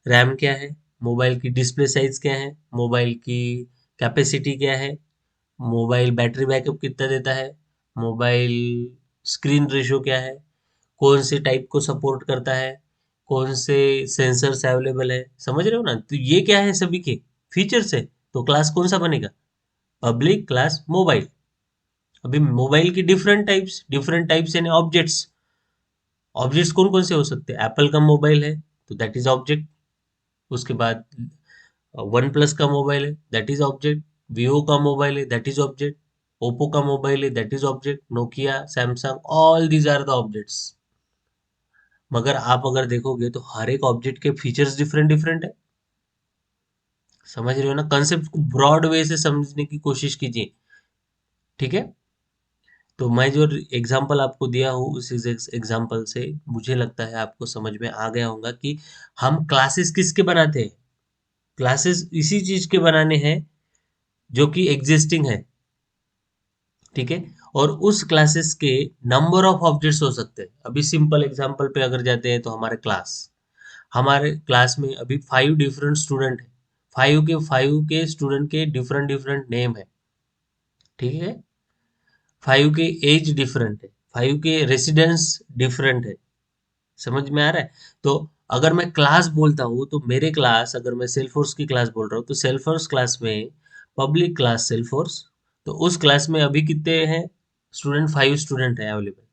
रैम क्या है, मोबाइल की डिस्प्ले साइज क्या है, मोबाइल की कैपेसिटी क्या है, मोबाइल बैटरी बैकअप कितना देता है, मोबाइल स्क्रीन रेशो क्या है, कौन से टाइप को सपोर्ट करता है, कौन से सेंसर्स अवेलेबल है, समझ रहे हो ना? तो ये क्या है? सभी के फीचर्स है। तो क्लास कौन सा बनेगा? Public class mobile. अभी मोबाइल की डिफरेंट टाइप्स यानी ऑब्जेक्ट्स। ऑब्जेक्ट्स कौन कौन से हो सकते हैं? एप्पल का मोबाइल है तो दैट इज ऑब्जेक्ट। उसके बाद वन प्लस का मोबाइल है, दैट इज ऑब्जेक्ट। वीवो का मोबाइल है, दैट इज ऑब्जेक्ट। ओप्पो का मोबाइल है, that is object. Nokia, Samsung, all these are the objects. मगर आप अगर देखोगे तो हर एक ऑब्जेक्ट के फीचर्स डिफरेंट डिफरेंट है। समझ रहे हो ना? कंसेप्ट को ब्रॉड वे से समझने की कोशिश कीजिए, ठीक है। तो मैं जो एग्जांपल आपको दिया हूँ उस एग्जांपल से मुझे लगता है आपको समझ में आ गया होगा कि हम क्लासेस किसके बनाते हैं। क्लासेस इसी चीज के बनाने हैं जो कि एग्जिस्टिंग है। ठीक है। और उस क्लासेस के नंबर ऑफ ऑब्जेक्ट्स हो सकते हैं। अभी सिंपल एग्जांपल पे अगर जाते हैं तो हमारे क्लास में अभी 5 डिफरेंट स्टूडेंट है। 5 के स्टूडेंट के डिफरेंट डिफरेंट नेम है। ठीक है। 5 के एज डिफरेंट है। 5 के रेसिडेंस डिफरेंट है। समझ में आ रहा है? तो अगर मैं क्लास बोलता हूँ तो मेरे क्लास, अगर मैं सेल्फोर्स की क्लास बोल रहा हूँ तो सेल्फोर्स क्लास में पब्लिक क्लास सेल्फोर्स, तो उस क्लास में अभी कितने हैं स्टूडेंट? 5 स्टूडेंट है अवेलेबल।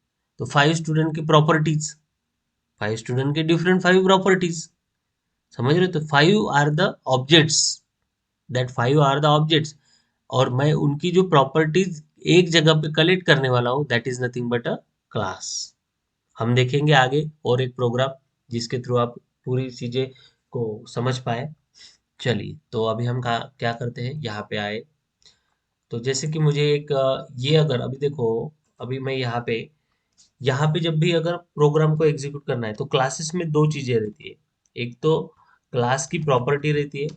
तो 5 स्टूडेंट की प्रॉपर्टीज, 5 स्टूडेंट के डिफरेंट 5 प्रॉपर्टीज। समझ रहे हो? तो 5 are the objects, that 5 are the objects. और मैं उनकी जो प्रॉपर्टीज एक जगह पे कलेक्ट करने वाला हूँ, that is nothing but a class. हम देखेंगे आगे और एक प्रोग्राम जिसके थ्रू आप पूरी चीजें को समझ पाए। चलिए, तो अभी हम क्या करते हैं, यहाँ पे आए। तो जैसे कि मुझे एक ये अगर अभी देखो, अभी मैं यहाँ पे जब भी अगर प्रोग्राम को एग्जीक्यूट करना है तो क्लासेस में दो चीजें रहती है। एक तो क्लास की प्रॉपर्टी रहती है,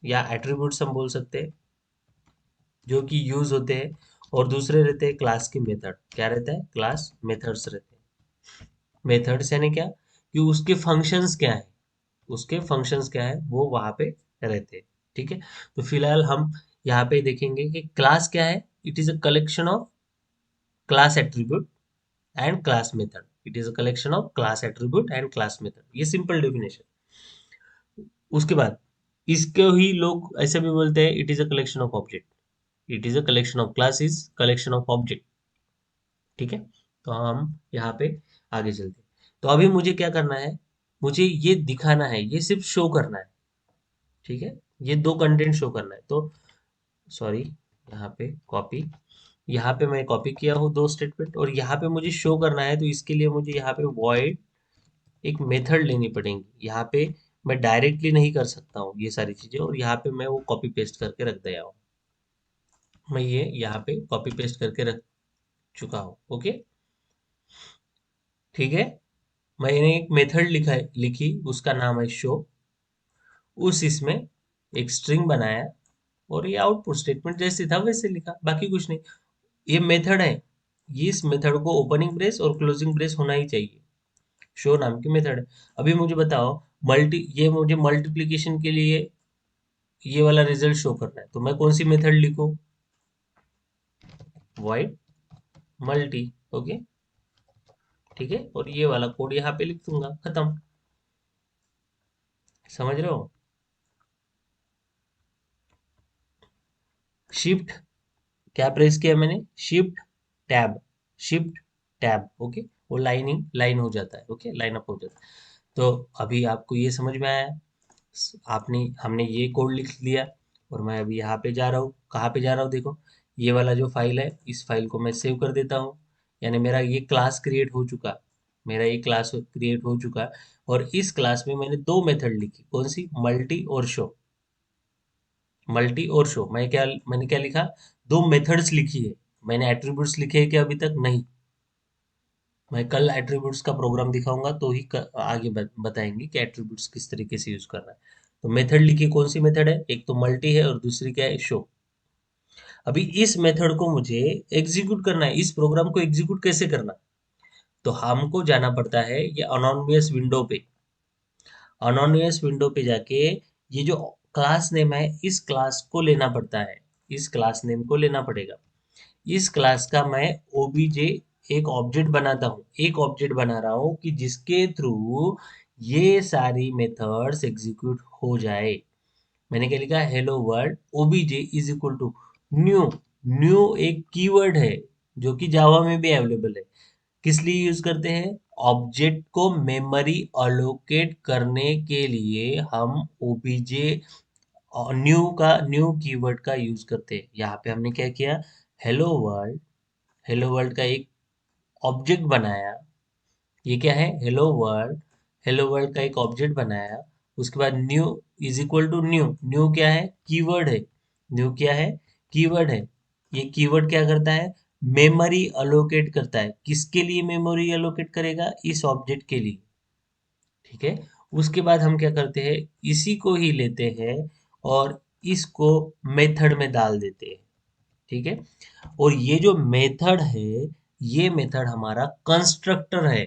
या एट्रीब्यूट्स हम बोल सकते हैं, जो कि यूज होते हैं। और दूसरे रहते हैं क्लास के मेथड। क्या रहता है? क्लास मेथड्स रहते हैं। मेथड्स यानी क्या, कि उसके फंक्शंस क्या है, उसके फंक्शंस क्या है वो वहां पे रहते हैं। ठीक है। तो फिलहाल हम यहाँ पे देखेंगे कि क्लास क्या है। It is a collection of class attribute and class method. It is a collection of class attribute and class method, ये सिंपल डेफिनेशन। उसके बाद इसको ही लोग ऐसे भी बोलते हैं, it is a collection of object. It is a collection of class is collection of object. ठीक है। तो हम यहाँ पे आगे चलते हैं। तो अभी मुझे क्या करना है, मुझे ये दिखाना है, ये सिर्फ शो करना है। ठीक है। ये दो कंटेंट शो करना है। तो सॉरी, यहाँ पे कॉपी, यहाँ पे मैं कॉपी किया हूँ दो स्टेटमेंट, और यहाँ पे मुझे शो करना है। तो इसके लिए मुझे यहाँ पे वॉइड एक मेथड लेनी पड़ेगी। यहाँ पे मैं डायरेक्टली नहीं कर सकता हूँ ये सारी चीजें, और यहाँ पे मैं वो कॉपी पेस्ट करके रख दिया हूँ। मैं ये यहाँ पे कॉपी पेस्ट करके रख चुका हूँ। ओके, ठीक है। मैंने एक मेथड लिखी, उसका नाम है शो। उस इसमें एक स्ट्रिंग बनाया, और ये आउटपुट स्टेटमेंट जैसे था वैसे लिखा, बाकी कुछ नहीं। ये मेथड है। ये इस मेथड को ओपनिंग ब्रेस और क्लोजिंग ब्रेस होना ही चाहिए। शो नाम की मेथड है। अभी मुझे बताओ, ये मुझे मल्टीप्लिकेशन के लिए ये वाला रिजल्ट शो करना है, तो मैं कौन सी मेथड लिखूं? Void multi. ओके, ठीक है। और ये वाला कोड यहाँ पे लिख दूंगा, खत्म। समझ रहे हो? शिफ्ट क्या प्रेस किया मैंने? Shift tab, shift tab. Okay, वो लाइनिंग लाइन हो जाता है। ओके, लाइन अप हो जाता है। तो अभी आपको ये समझ में आया? आपने हमने ये कोड लिख लिया, और मैं अभी यहाँ पे जा रहा हूँ। कहाँ पे जा रहा हूँ देखो, ये वाला जो फाइल है, इस फाइल को मैं सेव कर देता हूँ। यानी मेरा ये क्लास क्रिएट हो चुका, मेरा ये क्लास क्रिएट हो चुका। और इस क्लास में मैंने दो मेथड लिखी, कौन सी? मल्टी और शो। मल्टी और शो, मैंने क्या लिखा? दो मेथड्स लिखी है। मैंने एट्रीब्यूट्स लिखे हैं क्या? अभी तक नहीं। मैं कल एट्रीब्यूट्स का प्रोग्राम दिखाऊंगा तो ही आगे बताएंगे कि एट्रीब्यूट्स किस तरीके से यूज करना है। तो मेथड लिखी, कौन सी मेथड है? एक तो मल्टी है और दूसरी क्या है? शो। अभी इस मेथड को मुझे एग्जीक्यूट करना है। इस प्रोग्राम को एग्जीक्यूट कैसे करना? तो हमको जाना पड़ता है ये अनोनिमस विंडो पे। अनोनिमस विंडो पे जाके ये जो क्लास नेम है, इस क्लास को लेना पड़ता है। इस क्लास नेम को लेना पड़ेगा। इस क्लास का मैं ओबीजे एक ऑब्जेक्ट बनाता हूँ, एक ऑब्जेक्ट बना रहा हूँ कि जिसके थ्रू ये सारी मेथड्स एग्जीक्यूट हो जाए। मैंने क्या लिखा? Hello world OBJ is equal to new. New एक कीवर्ड है जो कि जावा में भी अवेलेबल है। किस लिए यूज करते हैं? ऑब्जेक्ट को मेमोरी अलोकेट करने के लिए हम ओबीजे न्यू कीवर्ड का यूज करते हैं। यहाँ पे हमने क्या किया? हेलो वर्ल्ड, हेलो वर्ल्ड का एक ऑब्जेक्ट बनाया। ये क्या है? Hello world. हेलो वर्ल्ड का एक ऑब्जेक्ट बनाया। उसके बाद new is equal to new. New क्या है? कीवर्ड है। न्यू क्या है? कीवर्ड है। ये कीवर्ड क्या करता है? मेमोरी अलोकेट करता है। किसके लिए मेमोरी अलोकेट करेगा? इस ऑब्जेक्ट के लिए। ठीक है। उसके बाद हम क्या करते हैं, इसी को ही लेते हैं और इसको मेथड में डाल देते हैं। ठीक है। और ये जो मेथड है, ये मेथड हमारा कंस्ट्रक्टर है।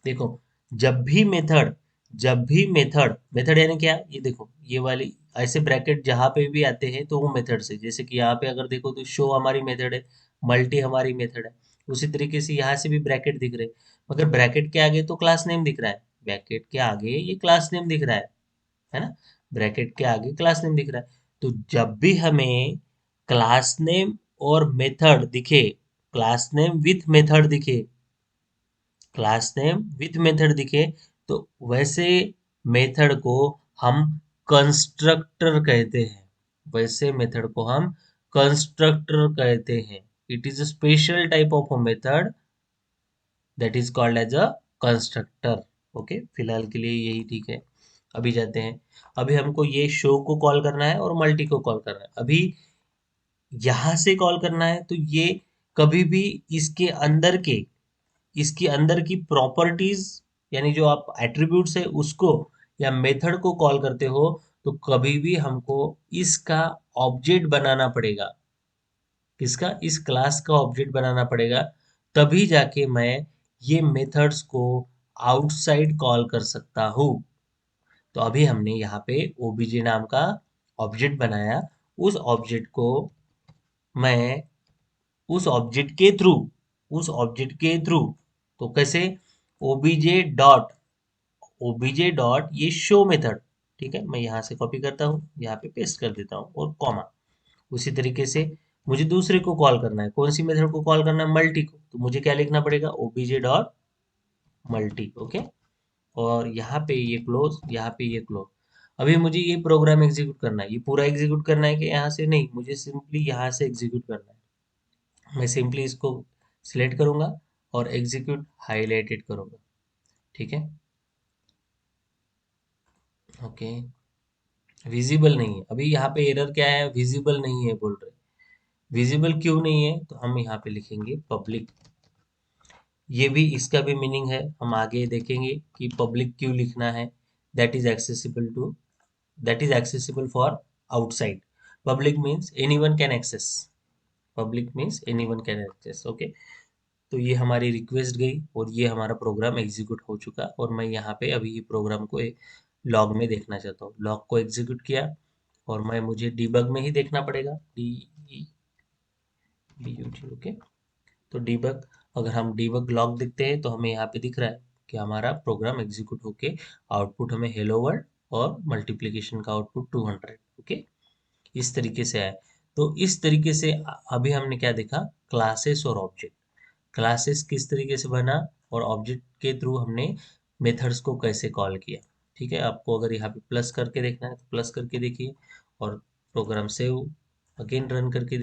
देखो, जब भी मेथड जब भी मेथड मेथड यानी क्या, ये देखो ये वाली ऐसे ब्रैकेट जहां पे भी आते हैं तो वो मेथड से, जैसे कि यहाँ पे अगर देखो तो शो हमारी मेथड है, मल्टी हमारी मेथड है। उसी तरीके से यहाँ से भी ब्रैकेट दिख रहे हैं, मगर ब्रैकेट के आगे तो क्लास नेम दिख रहा है, ब्रैकेट के आगे ये क्लास नेम दिख रहा है ना, ब्रैकेट के आगे क्लास नेम दिख रहा है। तो जब भी हमें क्लास नेम और मेथड दिखे, क्लास नेम विथ मेथड दिखे, क्लास नेम विथ मेथड दिखे, तो वैसे मेथड को हम कंस्ट्रक्टर कहते हैं, वैसे मेथड को हम कंस्ट्रक्टर कहते हैं। It is a special type of a method that is called as a constructor. Okay, फिलहाल के लिए यही ठीक है। अभी जाते हैं, अभी हमको ये शो को कॉल करना है और मल्टी को कॉल करना है। अभी यहां से कॉल करना है तो ये कभी भी इसके अंदर के इसकी अंदर की प्रॉपर्टीज, यानी जो आप एट्रीब्यूट्स है उसको या मेथड को कॉल करते हो, तो कभी भी हमको इसका ऑब्जेक्ट बनाना पड़ेगा। किसका? इस क्लास का ऑब्जेक्ट बनाना पड़ेगा, तभी जाके मैं ये मेथड्स को आउटसाइड कॉल कर सकता हूँ। तो अभी हमने यहाँ पे ओबीजे नाम का ऑब्जेक्ट बनाया, उस ऑब्जेक्ट को मैं उस ऑब्जेक्ट के थ्रू तो कैसे? ओबीजे डॉट ये शो मेथड, ठीक है, मैं यहाँ से कॉपी करता हूँ, यहाँ पे पेस्ट कर देता हूँ और कॉमा। उसी तरीके से मुझे दूसरे को कॉल करना है, कौन सी मेथड को कॉल करना है? मल्टी को, तो मुझे क्या लिखना पड़ेगा? OBJ dot multi. ओके, और यहाँ पे ये क्लोज, यहाँ पे ये क्लोज। अभी मुझे ये प्रोग्राम एग्जीक्यूट करना है, ये पूरा एग्जीक्यूट करना है कि यहाँ से? नहीं, मुझे सिंपली यहाँ से एग्जीक्यूट करना है। मैं सिंपली इसको सिलेक्ट करूंगा और एग्जीक्यूट हाईलाइटेड करूंगा, ठीक है। ओके, विजिबल नहीं है, अभी यहाँ पे एरर क्या है? विजिबल नहीं है बोल रहे। विजिबल क्यों नहीं है? तो हम यहाँ पे लिखेंगे पब्लिक। ये भी, इसका भी मीनिंग है, हम आगे देखेंगे कि पब्लिक क्यों लिखना है। That is accessible to that is accessible for outside. Public means anyone can access. Public means anyone can access. Okay, तो ये हमारी रिक्वेस्ट गई और ये हमारा प्रोग्राम एग्जीक्यूट हो चुका, और मैं यहाँ पे अभी ये प्रोग्राम को लॉग में देखना चाहता हूँ। लॉग को एग्जीक्यूट किया और मैं मुझे डीबग में ही देखना पड़ेगा, D E B U T. Okay, तो डीबग, अगर हम डीबग लॉग देखते हैं तो हमें यहाँ पे दिख रहा है कि हमारा प्रोग्राम एग्जीक्यूट होके आउटपुट हमें हेलो वर्ल्ड और मल्टीप्लिकेशन का आउटपुट 200। ओके, इस तरीके से आया। तो इस तरीके से अभी हमने क्या देखा? क्लासेस और ऑब्जेक्ट। क्लासेस किस तरीके से बना और ऑब्जेक्ट के थ्रू हमने मेथड्स को कैसे कॉल किया। ठीक है, आपको अगर यहाँ पे प्लस करके देखना है तो प्लस करके देखिए, और प्रोग्राम सेव, अगेन रन करके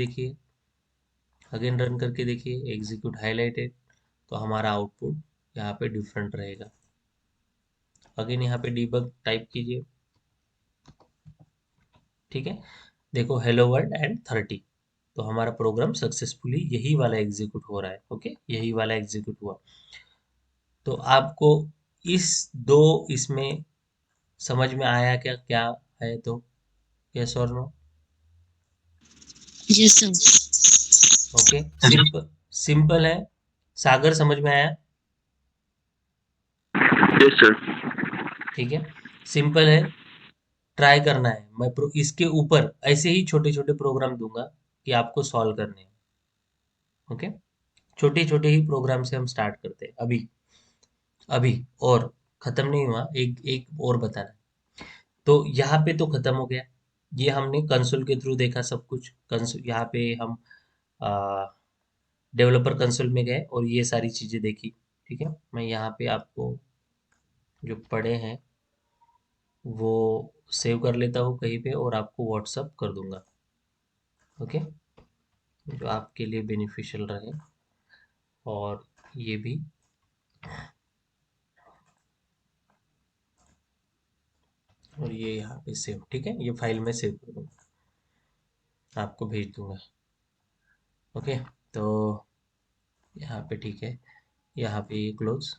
देखिए, एग्जीक्यूट हाईलाइटेड, तो हमारा आउटपुट यहाँ पे डिफरेंट रहेगा। अगेन यहाँ पे डीबग टाइप कीजिए, ठीक है, देखो हेलो वर्ल्ड एंड 30, तो हमारा प्रोग्राम सक्सेसफुली यही वाला एग्जीक्यूट हो रहा है। ओके, यही वाला एग्जीक्यूट हुआ। तो आपको इस दो इसमें समझ में आया क्या क्या है? तो यस और no? Yes, sir. Okay, simple simple है। सागर समझ में आया? Yes, sir. ठीक है, सिंपल है। ट्राई करना है, मैं इसके ऊपर ऐसे ही छोटे छोटे प्रोग्राम दूंगा कि आपको सॉल्व करने हैं। ओके, छोटे छोटे ही प्रोग्राम से हम स्टार्ट करते हैं अभी। अभी और खत्म नहीं हुआ, एक एक और बताना है। तो यहाँ पे तो खत्म हो गया, ये हमने कंसोल के थ्रू देखा सब कुछ। कंसोल, यहाँ पे हम डेवलपर कंसोल में गए और ये सारी चीजें देखी। ठीक है, मैं यहाँ पे आपको जो पढ़े हैं वो सेव कर लेता हूँ कहीं पे और आपको व्हाट्सअप कर दूंगा। ओके, जो आपके लिए बेनिफिशियल रहे। और ये भी, और ये यहाँ पे सेव, ठीक है, ये फाइल में सेव कर दूंगा, आपको भेज दूंगा। ओके, तो यहाँ पे ठीक है, यहाँ पे ये क्लोज।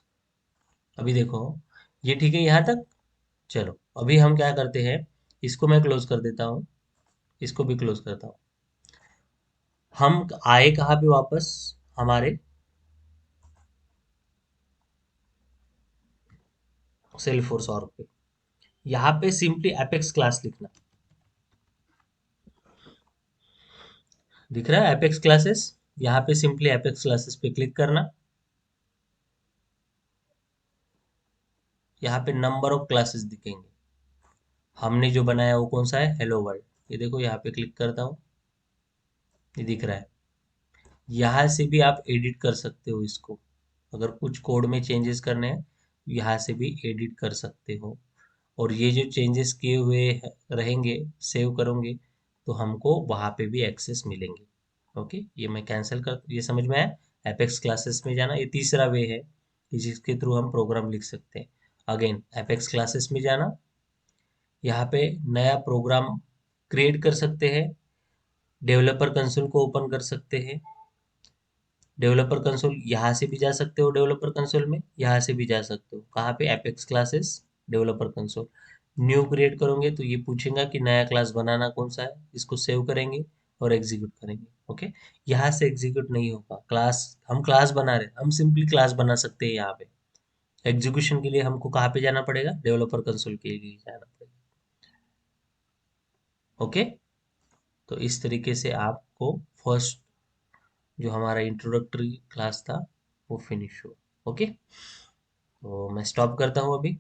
अभी देखो, ये ठीक है यहाँ तक। चलो, अभी हम क्या करते हैं, इसको मैं क्लोज कर देता हूँ, इसको भी क्लोज करता हूँ। हम आए कहाँ पे वापस, हमारे सेल फोर्स और पे, यहाँ पे सिंपली एपेक्स क्लास लिखना, दिख रहा है एपेक्स क्लासेस, यहाँ पे सिंपली एपेक्स क्लासेस पे क्लिक करना, यहाँ पे नंबर ऑफ क्लासेस दिखेंगे, हमने जो बनाया वो कौन सा है, हेलो वर्ल्ड। ये देखो यहाँ पे क्लिक करता हूँ, ये दिख रहा है। यहाँ से भी आप एडिट कर सकते हो इसको, अगर कुछ कोड में चेंजेस करने हैं यहाँ से भी एडिट कर सकते हो। और ये जो चेंजेस किए हुए रहेंगे, सेव करोगे तो हमको वहाँ पे भी एक्सेस मिलेंगे। ओके, ये मैं कैंसिल कर, ये समझ में आया। एपेक्स क्लासेस में जाना, ये तीसरा वे है कि जिसके थ्रू हम प्रोग्राम लिख सकते हैं। अगेन एपेक्स क्लासेस में जाना, यहाँ पे नया प्रोग्राम क्रिएट कर सकते हैं, डेवलपर कंसोल को ओपन कर सकते हैं। डेवलपर कंसोल यहाँ से भी जा सकते हो, डेवलपर कंसोल में यहाँ से भी जा सकते हो, कहाँ पे, apex classes, developer console. New create करोगे तो ये पूछेगा कि नया क्लास बनाना कौन सा है, इसको सेव करेंगे और एग्जीक्यूट करेंगे। ओके, यहाँ से एग्जीक्यूट नहीं होगा, क्लास, हम क्लास बना रहे हैं, हम सिंपली क्लास बना सकते हैं यहाँ पे। एग्जीक्यूशन के लिए हमको कहाँ पे जाना पड़ेगा, डेवलपर कंसोल के लिए जाना पड़ेगा। ओके, तो इस तरीके से आपको फर्स्ट जो हमारा इंट्रोडक्टरी क्लास था वो फिनिश हुआ। ओके, तो मैं स्टॉप करता हूँ अभी।